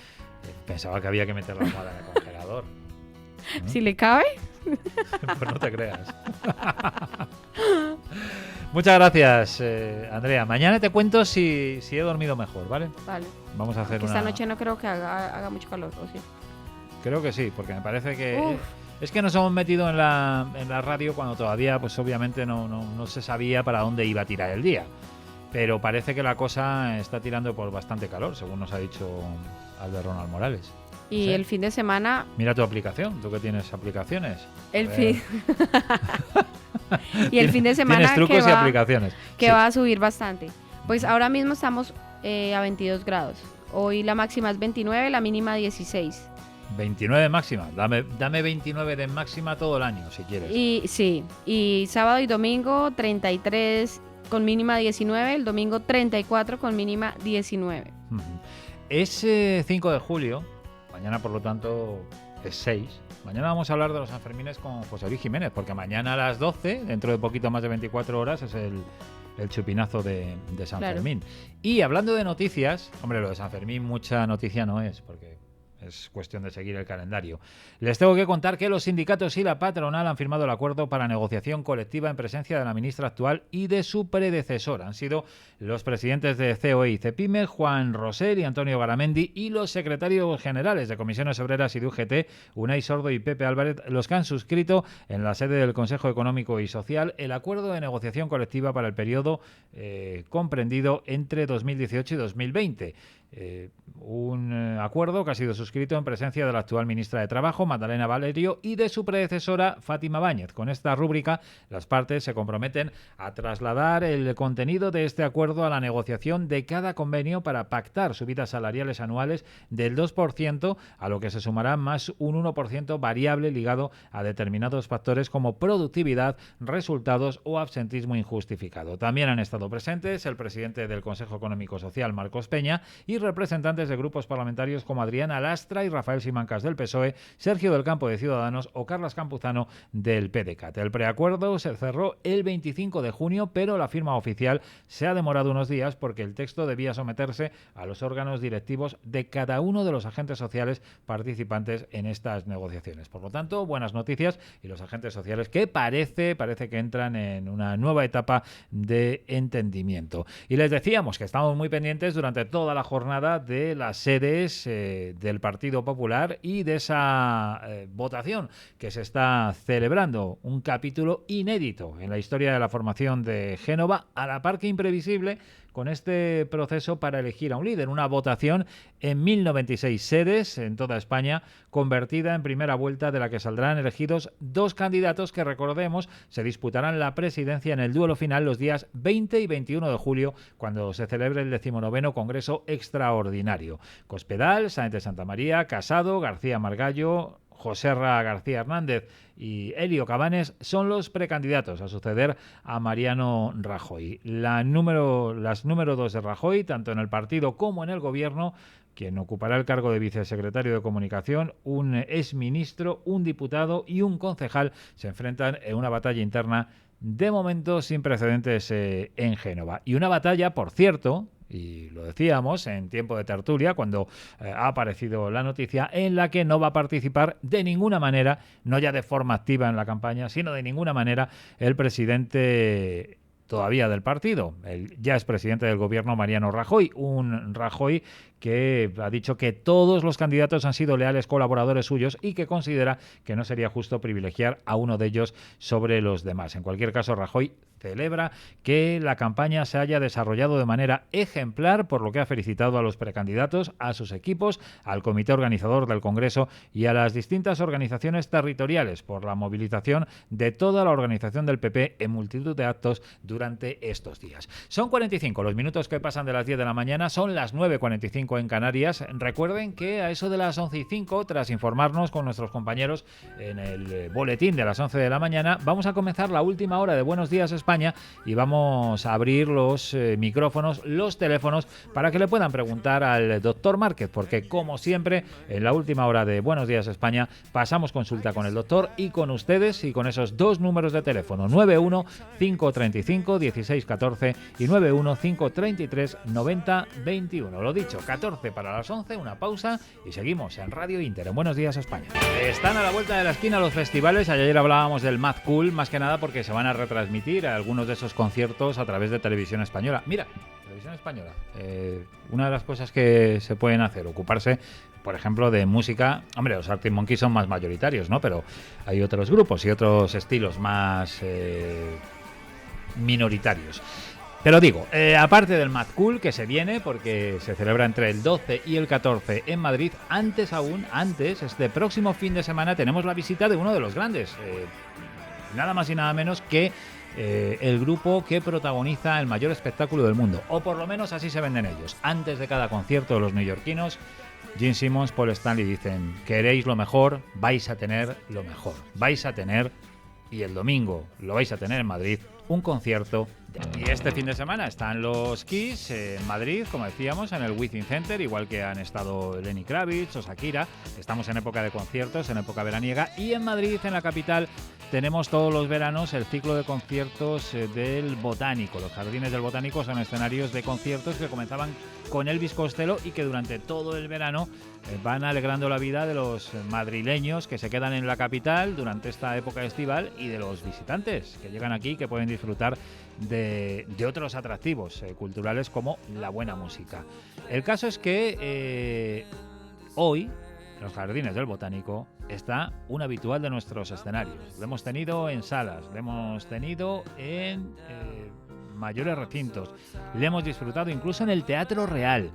pensaba que había que meter la almohada en el congelador. ¿No? Si le cabe. Pues no te creas. Muchas gracias, Andrea. Mañana te cuento si he dormido mejor, ¿vale? Vale. Vamos a hacer esta noche no creo que haga mucho calor, ¿o sí? Creo que sí, porque me parece que... Es que nos hemos metido en la radio cuando todavía, pues obviamente no se sabía para dónde iba a tirar el día. Pero parece que la cosa está tirando por bastante calor, según nos ha dicho Albert Ronald Morales. Y el fin de semana... Mira tu aplicación, tú que tienes aplicaciones. Y el fin de semana tienes trucos y aplicaciones. Que va a subir bastante. Pues ahora mismo estamos a 22 grados. Hoy la máxima es 29, la mínima 16. 29 máxima. Dame 29 de máxima todo el año, si quieres. Y sábado y domingo 33 con mínima 19, el domingo 34 con mínima 19. Es 5 de julio. Mañana, por lo tanto, es 6. Mañana vamos a hablar de los Sanfermines con José Luis Jiménez, porque mañana a las 12, dentro de poquito más de 24 horas, es el chupinazo de San Fermín. Y hablando de noticias, hombre, lo de San Fermín mucha noticia no es, porque es cuestión de seguir el calendario. Les tengo que contar que los sindicatos y la patronal han firmado el acuerdo para negociación colectiva en presencia de la ministra actual y de su predecesora. Han sido los presidentes de COE y CEPIME, Juan Rosell y Antonio Garamendi, y los secretarios generales de Comisiones Obreras y de UGT, Unai Sordo y Pepe Álvarez, los que han suscrito en la sede del Consejo Económico y Social el acuerdo de negociación colectiva para el periodo comprendido entre 2018 y 2020. Un acuerdo que ha sido suscrito en presencia de la actual ministra de Trabajo, Magdalena Valerio, y de su predecesora, Fátima Báñez. Con esta rúbrica, las partes se comprometen a trasladar el contenido de este acuerdo a la negociación de cada convenio para pactar subidas salariales anuales del 2%, a lo que se sumará más un 1% variable ligado a determinados factores como productividad, resultados o absentismo injustificado. También han estado presentes el presidente del Consejo Económico Social, Marcos Peña, y representantes de grupos parlamentarios como Adriana Lastra y Rafael Simancas del PSOE, Sergio del Campo de Ciudadanos o Carles Campuzano del PDeCAT. El preacuerdo se cerró el 25 de junio, pero la firma oficial se ha demorado unos días porque el texto debía someterse a los órganos directivos de cada uno de los agentes sociales participantes en estas negociaciones. Por lo tanto, buenas noticias, y los agentes sociales que parece que entran en una nueva etapa de entendimiento. Y les decíamos que estamos muy pendientes durante toda la jornada de las sedes del Partido Popular y de esa votación que se está celebrando, un capítulo inédito en la historia de la formación de Génova, a la par que imprevisible con este proceso para elegir a un líder, una votación en 1096 sedes en toda España, convertida en primera vuelta de la que saldrán elegidos dos candidatos que, recordemos, se disputarán la presidencia en el duelo final los días 20 y 21 de julio, cuando se celebre el 19º Congreso Extraordinario. Cospedal, Sáenz de Santa María, Casado, García Margallo, Joserra García Hernández y Elio Cabanes son los precandidatos a suceder a Mariano Rajoy. Las número 2 de Rajoy, tanto en el partido como en el gobierno, quien ocupará el cargo de vicesecretario de Comunicación, un exministro, un diputado y un concejal, se enfrentan en una batalla interna de momento sin precedentes en Génova. Y una batalla, por cierto, y lo decíamos en tiempo de tertulia cuando ha aparecido la noticia, en la que no va a participar de ninguna manera, no ya de forma activa en la campaña, sino de ninguna manera el presidente todavía del partido, el ya expresidente del gobierno, Mariano Rajoy, un Rajoy que ha dicho que todos los candidatos han sido leales colaboradores suyos y que considera que no sería justo privilegiar a uno de ellos sobre los demás. En cualquier caso, Rajoy celebra que la campaña se haya desarrollado de manera ejemplar, por lo que ha felicitado a los precandidatos, a sus equipos, al comité organizador del Congreso y a las distintas organizaciones territoriales por la movilización de toda la organización del PP en multitud de actos durante estos días. Son 45 los minutos que pasan de las 10 de la mañana, son las 9:45 en Canarias. Recuerden que a eso de las 11:05, tras informarnos con nuestros compañeros en el boletín de las 11 de la mañana, vamos a comenzar la última hora de Buenos Días España y vamos a abrir los micrófonos, los teléfonos, para que le puedan preguntar al doctor Márquez, porque como siempre en la última hora de Buenos Días España pasamos consulta con el doctor y con ustedes, y con esos dos números de teléfono, 91 535 1614 y 91 533 90 21. Lo dicho, 14 para las 11, una pausa y seguimos en Radio Inter, en Buenos Días España. Están a la vuelta de la esquina los festivales. Ayer hablábamos del Mad Cool, más que nada porque se van a retransmitir algunos de esos conciertos a través de Televisión Española. Mira, Televisión Española, una de las cosas que se pueden hacer, ocuparse, por ejemplo, de música. Hombre, los Arctic Monkeys son más mayoritarios, ¿no? Pero hay otros grupos y otros estilos más minoritarios. Pero digo, aparte del Mad Cool, que se viene porque se celebra entre el 12 y el 14 en Madrid, antes, este próximo fin de semana tenemos la visita de uno de los grandes, nada más y nada menos que el grupo que protagoniza el mayor espectáculo del mundo, o por lo menos así se venden ellos. Antes de cada concierto de los neoyorquinos, Gene Simmons, Paul Stanley dicen: queréis lo mejor, vais a tener lo mejor, vais a tener, y el domingo lo vais a tener en Madrid, un concierto. Y este fin de semana están los Kiss en Madrid, como decíamos, en el Within Center, igual que han estado Lenny Kravitz o Shakira. Estamos en época de conciertos, en época veraniega, y en Madrid, en la capital, tenemos todos los veranos el ciclo de conciertos del Botánico. Los Jardines del Botánico son escenarios de conciertos que comenzaban con Elvis Costello y que durante todo el verano van alegrando la vida de los madrileños que se quedan en la capital durante esta época estival y de los visitantes que llegan aquí, que pueden disfrutar de otros atractivos culturales como la buena música. El caso es que hoy en los Jardines del Botánico está un habitual de nuestros escenarios. Lo hemos tenido en salas, lo hemos tenido en mayores recintos, lo hemos disfrutado incluso en el Teatro Real.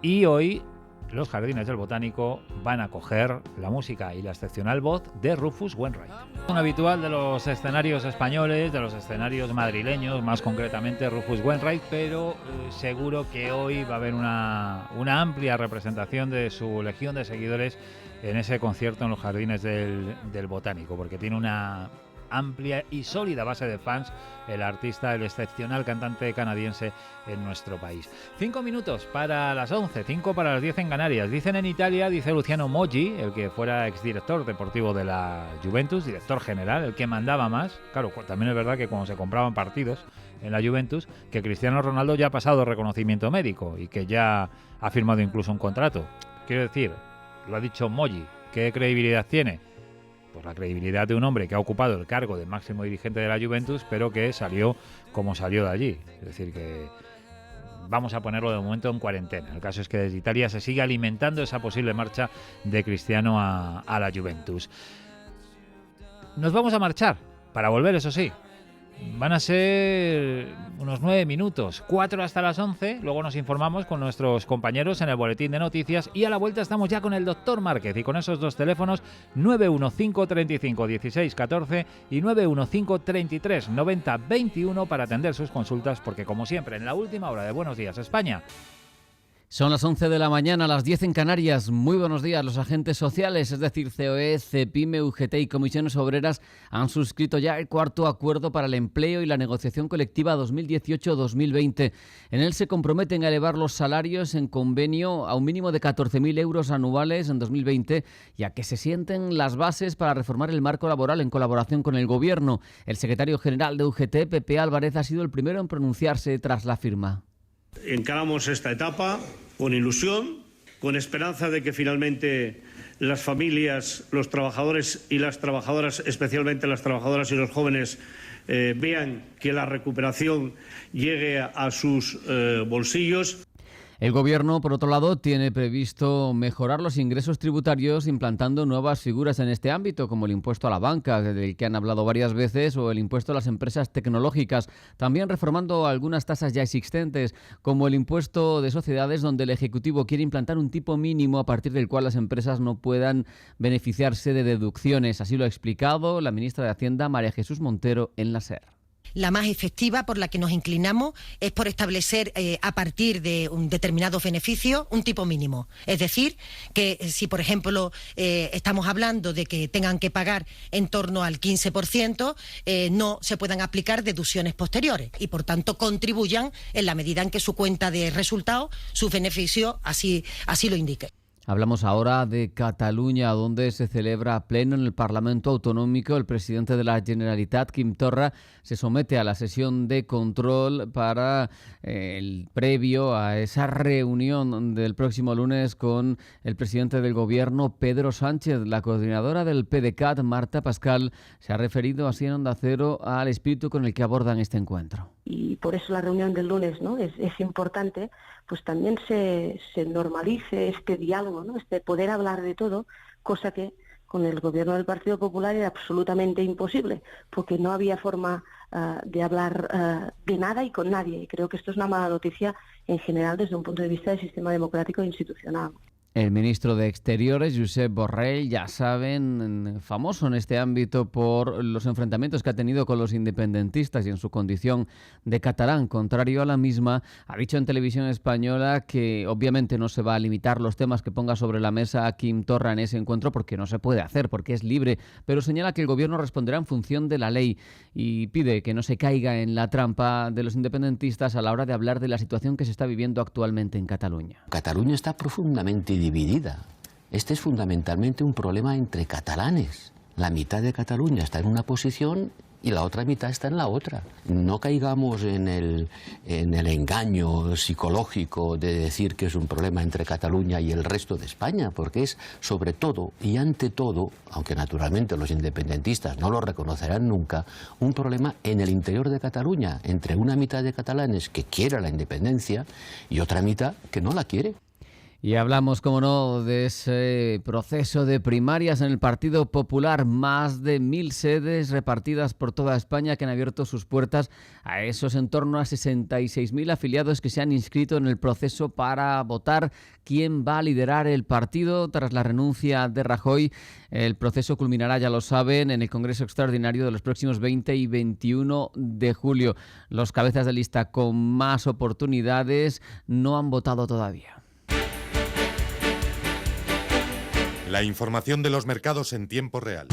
Y hoy los Jardines del Botánico van a acoger la música y la excepcional voz de Rufus Wainwright. Un habitual de los escenarios españoles, de los escenarios madrileños, más concretamente Rufus Wainwright, pero seguro que hoy va a haber una amplia representación de su legión de seguidores en ese concierto en los Jardines del Botánico, porque tiene una amplia y sólida base de fans, el artista, el excepcional cantante canadiense en nuestro país. 5 minutos para las 11, 5 para las 10 en Canarias. Dicen en Italia, dice Luciano Moggi, el que fuera exdirector deportivo de la Juventus, director general, el que mandaba más. Claro, también es verdad que cuando se compraban partidos en la Juventus, que Cristiano Ronaldo ya ha pasado reconocimiento médico y que ya ha firmado incluso un contrato. Quiero decir, lo ha dicho Moggi, ¿qué credibilidad tiene? Pues la credibilidad de un hombre que ha ocupado el cargo de máximo dirigente de la Juventus, pero que salió como salió de allí. Es decir, que vamos a ponerlo de momento en cuarentena. El caso es que desde Italia se sigue alimentando esa posible marcha de Cristiano a la Juventus. Nos vamos a marchar, para volver, eso sí. Van a ser unos 9 minutos, 4 hasta las 11, luego nos informamos con nuestros compañeros en el boletín de noticias y a la vuelta estamos ya con el doctor Márquez y con esos dos teléfonos 915 35 16 14 y 915 33 90 21 para atender sus consultas, porque como siempre en la última hora de Buenos Días España. Son las 11 de la mañana, las 10 en Canarias. Muy buenos días. Los agentes sociales, es decir, COE, CEPIME, UGT y comisiones obreras han suscrito ya el cuarto acuerdo para el empleo y la negociación colectiva 2018-2020. En él se comprometen a elevar los salarios en convenio a un mínimo de 14.000 euros anuales en 2020, ya que se sienten las bases para reformar el marco laboral en colaboración con el Gobierno. El secretario general de UGT, Pepe Álvarez, ha sido el primero en pronunciarse tras la firma. Encaramos esta etapa con ilusión, con esperanza de que finalmente las familias, los trabajadores y las trabajadoras, especialmente las trabajadoras y los jóvenes, vean que la recuperación llegue a sus bolsillos. El Gobierno, por otro lado, tiene previsto mejorar los ingresos tributarios implantando nuevas figuras en este ámbito, como el impuesto a la banca, del que han hablado varias veces, o el impuesto a las empresas tecnológicas. También reformando algunas tasas ya existentes, como el impuesto de sociedades, donde el Ejecutivo quiere implantar un tipo mínimo a partir del cual las empresas no puedan beneficiarse de deducciones. Así lo ha explicado la ministra de Hacienda, María Jesús Montero, en la SER. La más efectiva, por la que nos inclinamos, es por establecer a partir de un determinado beneficio un tipo mínimo. Es decir, que si por ejemplo estamos hablando de que tengan que pagar en torno al 15%, no se puedan aplicar deducciones posteriores y por tanto contribuyan en la medida en que su cuenta de resultados, su beneficio así lo indique. Hablamos ahora de Cataluña, donde se celebra a pleno en el Parlamento Autonómico. El presidente de la Generalitat, Quim Torra, se somete a la sesión de control para el previo a esa reunión del próximo lunes con el presidente del Gobierno, Pedro Sánchez. La coordinadora del PDeCAT, Marta Pascal, se ha referido así en Onda Cero al espíritu con el que abordan este encuentro. Y por eso la reunión del lunes, ¿no? es importante, pues también se normalice este diálogo, ¿no? Este poder hablar de todo, cosa que con el gobierno del Partido Popular era absolutamente imposible, porque no había forma de hablar de nada y con nadie. Y creo que esto es una mala noticia en general desde un punto de vista del sistema democrático e institucional. El ministro de Exteriores, Josep Borrell, ya saben, famoso en este ámbito por los enfrentamientos que ha tenido con los independentistas y en su condición de catalán, contrario a la misma, ha dicho en televisión española que obviamente no se va a limitar los temas que ponga sobre la mesa a Quim Torra en ese encuentro porque no se puede hacer, porque es libre, pero señala que el gobierno responderá en función de la ley y pide que no se caiga en la trampa de los independentistas a la hora de hablar de la situación que se está viviendo actualmente en Cataluña. Cataluña está profundamente dividida. Este es fundamentalmente un problema entre catalanes. La mitad de Cataluña está en una posición y la otra mitad está en la otra. No caigamos en el engaño psicológico de decir que es un problema entre Cataluña y el resto de España, porque es sobre todo y ante todo, aunque naturalmente los independentistas no lo reconocerán nunca, un problema en el interior de Cataluña, entre una mitad de catalanes que quiere la independencia y otra mitad que no la quiere. Y hablamos, como no, de ese proceso de primarias en el Partido Popular. Más de 1.000 sedes repartidas por toda España que han abierto sus puertas a esos en torno a 66.000 afiliados que se han inscrito en el proceso para votar quién va a liderar el partido tras la renuncia de Rajoy. El proceso culminará, ya lo saben, en el Congreso Extraordinario de los próximos 20 y 21 de julio. Los cabezas de lista con más oportunidades no han votado todavía. La información de los mercados en tiempo real.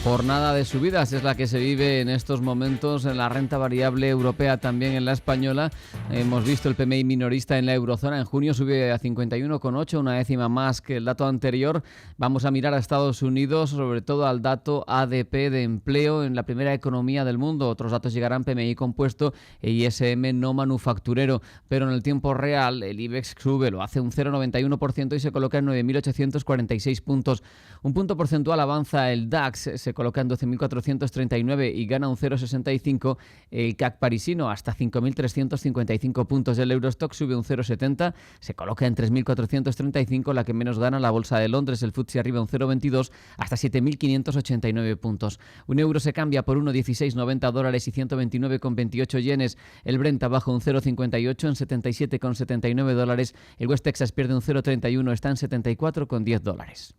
Jornada de subidas es la que se vive en estos momentos en la renta variable europea, también en la española. Hemos visto el PMI minorista en la eurozona. En junio sube a 51,8, una décima más que el dato anterior. Vamos a mirar a Estados Unidos, sobre todo al dato ADP de empleo en la primera economía del mundo. Otros datos llegarán: PMI compuesto e ISM no manufacturero. Pero en el tiempo real el IBEX sube, lo hace un 0,91% y se coloca en 9.846 puntos. Un punto porcentual avanza el DAX, se coloca en 12.439 y gana un 0,65. El CAC parisino hasta 5.355 puntos. El Eurostock sube un 0,70, se coloca en 3.435. La que menos gana, la bolsa de Londres, el FTSE arriba un 0,22 hasta 7.589 puntos. Un euro se cambia por 1,1690 dólares y 129,28 yenes. El Brent abajo un 0,58 en 77,79 dólares. El West Texas pierde un 0,31, está en 74,10 dólares.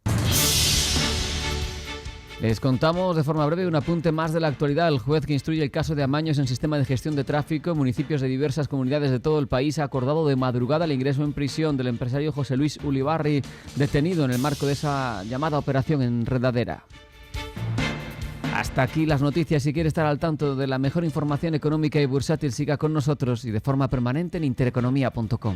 Les contamos de forma breve un apunte más de la actualidad. El juez que instruye el caso de amaños en sistema de gestión de tráfico en municipios de diversas comunidades de todo el país ha acordado de madrugada el ingreso en prisión del empresario José Luis Ulibarri, detenido en el marco de esa llamada operación Enredadera. Hasta aquí las noticias. Si quiere estar al tanto de la mejor información económica y bursátil, siga con nosotros y de forma permanente en intereconomía.com.